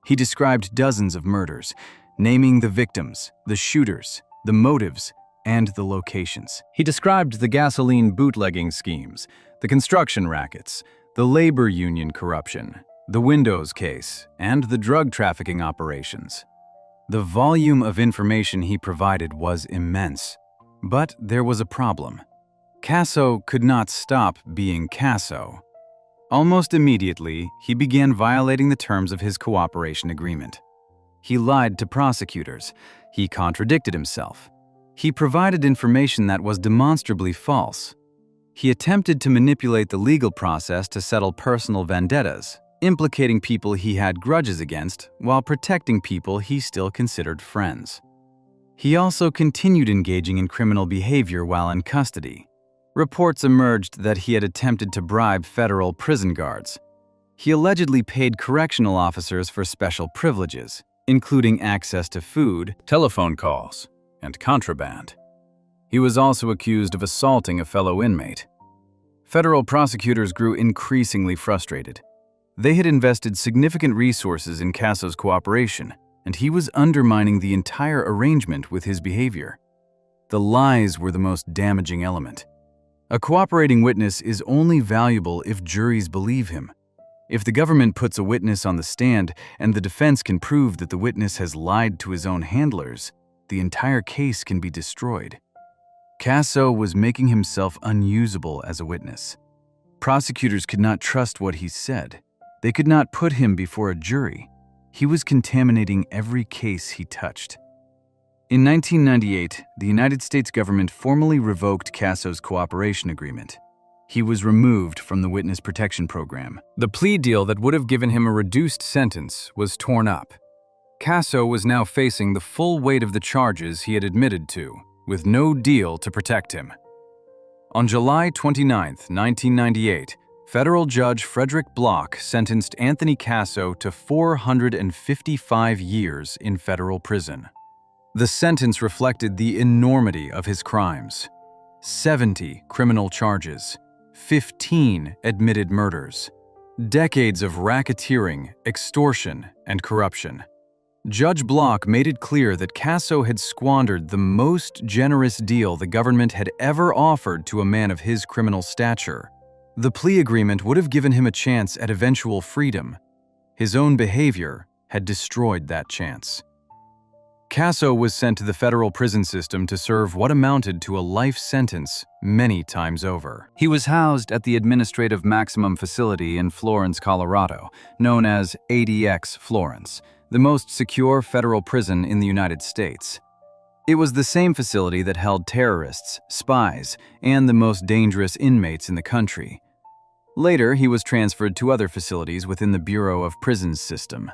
He described dozens of murders, naming the victims, the shooters, the motives, and the locations. He described the gasoline bootlegging schemes, the construction rackets, the labor union corruption, the Windows case, and the drug trafficking operations. The volume of information he provided was immense. But there was a problem. Casso could not stop being Casso. Almost immediately, he began violating the terms of his cooperation agreement. He lied to prosecutors. He contradicted himself. He provided information that was demonstrably false. He attempted to manipulate the legal process to settle personal vendettas, implicating people he had grudges against while protecting people he still considered friends. He also continued engaging in criminal behavior while in custody. Reports emerged that he had attempted to bribe federal prison guards. He allegedly paid correctional officers for special privileges, including access to food, telephone calls, and contraband. He was also accused of assaulting a fellow inmate. Federal prosecutors grew increasingly frustrated. They had invested significant resources in Casso's cooperation, and he was undermining the entire arrangement with his behavior. The lies were the most damaging element. A cooperating witness is only valuable if juries believe him. If the government puts a witness on the stand and the defense can prove that the witness has lied to his own handlers, the entire case can be destroyed. Casso was making himself unusable as a witness. Prosecutors could not trust what he said. They could not put him before a jury. He was contaminating every case he touched. In 1998, the United States government formally revoked Casso's cooperation agreement. He was removed from the Witness Protection Program. The plea deal that would have given him a reduced sentence was torn up. Casso was now facing the full weight of the charges he had admitted to, with no deal to protect him. On July 29, 1998, Federal Judge Frederick Block sentenced Anthony Casso to 455 years in federal prison. The sentence reflected the enormity of his crimes. 70 criminal charges, 15 admitted murders, decades of racketeering, extortion, and corruption. Judge Block made it clear that Casso had squandered the most generous deal the government had ever offered to a man of his criminal stature. The plea agreement would have given him a chance at eventual freedom. His own behavior had destroyed that chance. Casso was sent to the federal prison system to serve what amounted to a life sentence many times over. He was housed at the Administrative Maximum Facility in Florence, Colorado, known as ADX Florence, the most secure federal prison in the United States. It was the same facility that held terrorists, spies, and the most dangerous inmates in the country. Later, he was transferred to other facilities within the Bureau of Prisons system.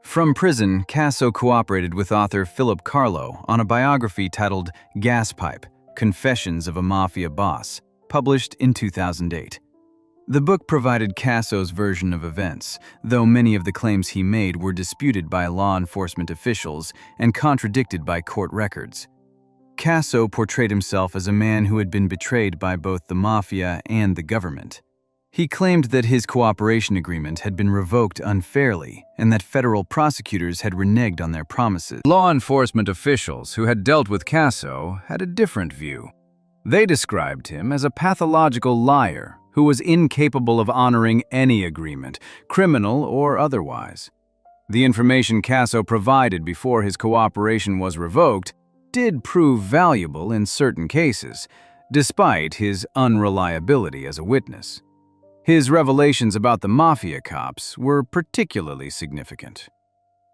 From prison, Casso cooperated with author Philip Carlo on a biography titled Gaspipe, Confessions of a Mafia Boss, published in 2008. The book provided Casso's version of events, though many of the claims he made were disputed by law enforcement officials and contradicted by court records. Casso portrayed himself as a man who had been betrayed by both the Mafia and the government. He claimed that his cooperation agreement had been revoked unfairly and that federal prosecutors had reneged on their promises. Law enforcement officials who had dealt with Casso had a different view. They described him as a pathological liar who was incapable of honoring any agreement, criminal or otherwise. The information Casso provided before his cooperation was revoked did prove valuable in certain cases, despite his unreliability as a witness. His revelations about the Mafia cops were particularly significant.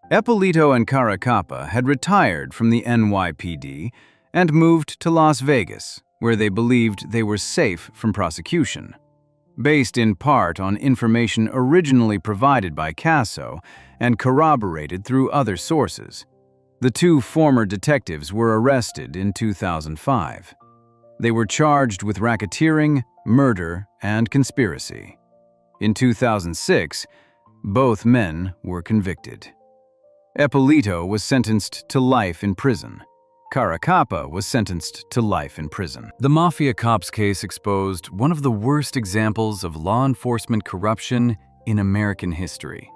Ippolito and Caracappa had retired from the NYPD and moved to Las Vegas, where they believed they were safe from prosecution. Based in part on information originally provided by Casso and corroborated through other sources, the two former detectives were arrested in 2005. They were charged with racketeering, murder, and conspiracy. In 2006, both men were convicted. Ippolito was sentenced to life in prison. Caracappa was sentenced to life in prison. The Mafia cops case exposed one of the worst examples of law enforcement corruption in American history.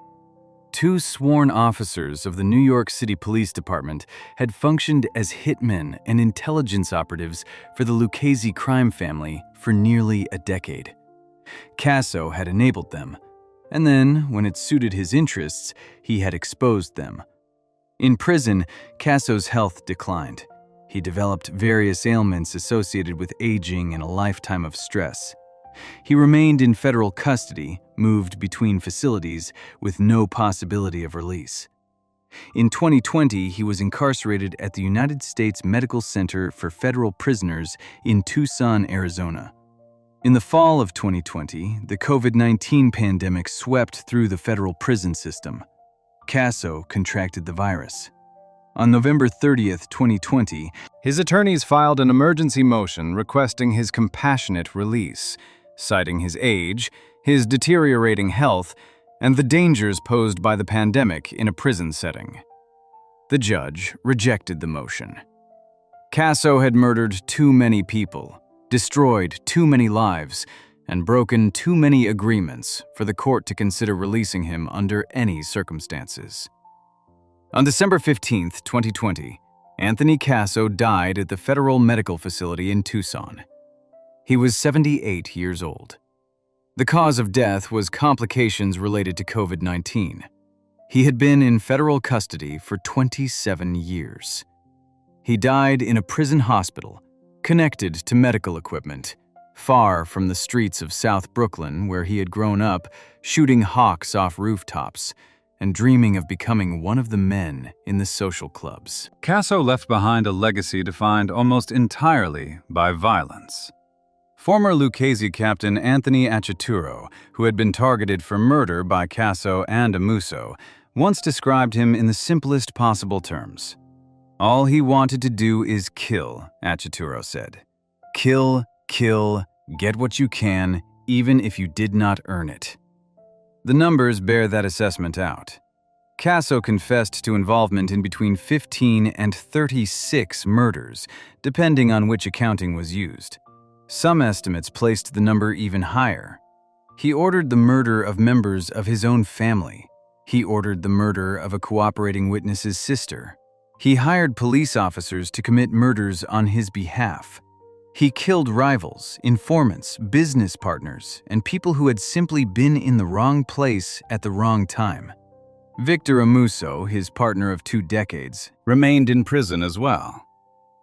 Two sworn officers of the New York City Police Department had functioned as hitmen and intelligence operatives for the Lucchese crime family for nearly a decade. Casso had enabled them, and then, when it suited his interests, he had exposed them. In prison, Casso's health declined. He developed various ailments associated with aging and a lifetime of stress. He remained in federal custody, moved between facilities with no possibility of release. In 2020, he was incarcerated at the United States Medical Center for Federal Prisoners in Tucson, Arizona. In the fall of 2020, the COVID-19 pandemic swept through the federal prison system. Casso contracted the virus. On November 30th, 2020, his attorneys filed an emergency motion requesting his compassionate release, citing his age, his deteriorating health, and the dangers posed by the pandemic in a prison setting. The judge rejected the motion. Casso had murdered too many people, destroyed too many lives, and broken too many agreements for the court to consider releasing him under any circumstances. On December 15, 2020, Anthony Casso died at the Federal Medical Facility in Tucson. He was 78 years old. The cause of death was complications related to COVID-19. He had been in federal custody for 27 years. He died in a prison hospital, connected to medical equipment, far from the streets of South Brooklyn where he had grown up, shooting hawks off rooftops and dreaming of becoming one of the men in the social clubs. Casso left behind a legacy defined almost entirely by violence. Former Lucchese captain Anthony Achaturo, who had been targeted for murder by Casso and Amuso, once described him in the simplest possible terms. "All he wanted to do is kill," Achaturo said. "Kill, kill, get what you can, even if you did not earn it." The numbers bear that assessment out. Casso confessed to involvement in between 15 and 36 murders, depending on which accounting was used. Some estimates placed the number even higher. He ordered the murder of members of his own family. He ordered the murder of a cooperating witness's sister. He hired police officers to commit murders on his behalf. He killed rivals, informants, business partners, and people who had simply been in the wrong place at the wrong time. Victor Amuso, his partner of 2 decades, remained in prison as well.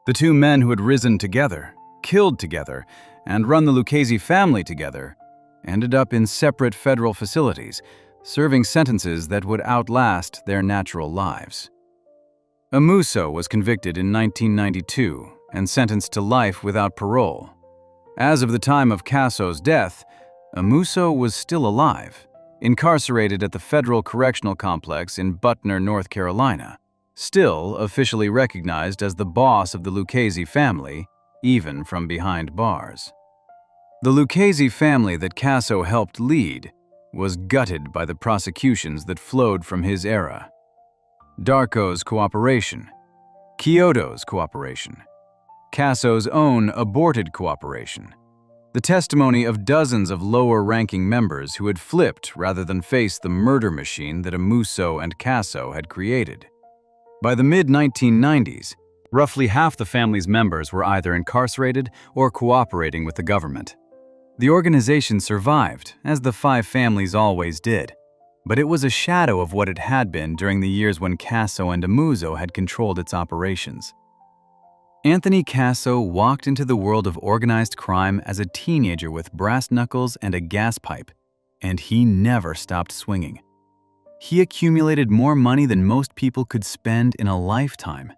The 2 men who had risen together, killed together, and run the Lucchese family together ended up in separate federal facilities, serving sentences that would outlast their natural lives. Amuso was convicted in 1992 and sentenced to life without parole. As of the time of Casso's death, Amuso was still alive, incarcerated at the Federal Correctional Complex in Butner, North Carolina, still officially recognized as the boss of the Lucchese family, even from behind bars. The Lucchese family that Casso helped lead was gutted by the prosecutions that flowed from his era. Darko's cooperation, Chiodo's cooperation, Casso's own aborted cooperation, the testimony of dozens of lower-ranking members who had flipped rather than face the murder machine that Amuso and Casso had created. By the mid-1990s, roughly half the family's members were either incarcerated or cooperating with the government. The organization survived, as the 5 families always did, but it was a shadow of what it had been during the years when Casso and Amuso had controlled its operations. Anthony Casso walked into the world of organized crime as a teenager with brass knuckles and a gas pipe, and he never stopped swinging. He accumulated more money than most people could spend in a lifetime.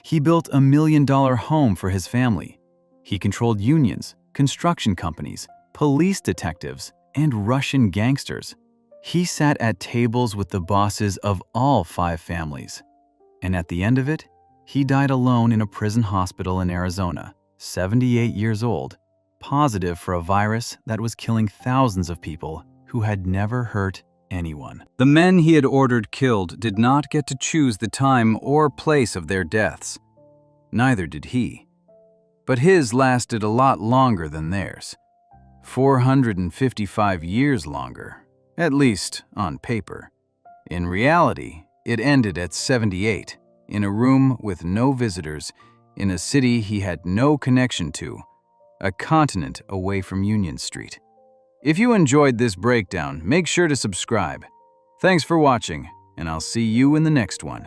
He built a $1 million home for his family. He controlled unions, construction companies, police detectives, and Russian gangsters. He sat at tables with the bosses of all 5 families. And at the end of it, he died alone in a prison hospital in Arizona, 78 years old, positive for a virus that was killing thousands of people who had never hurt anyone. The men he had ordered killed did not get to choose the time or place of their deaths. Neither did he. But his lasted a lot longer than theirs. 455 years longer, at least on paper. In reality, it ended at 78, in a room with no visitors, in a city he had no connection to, a continent away from Union Street. If you enjoyed this breakdown, make sure to subscribe. Thanks for watching, and I'll see you in the next one.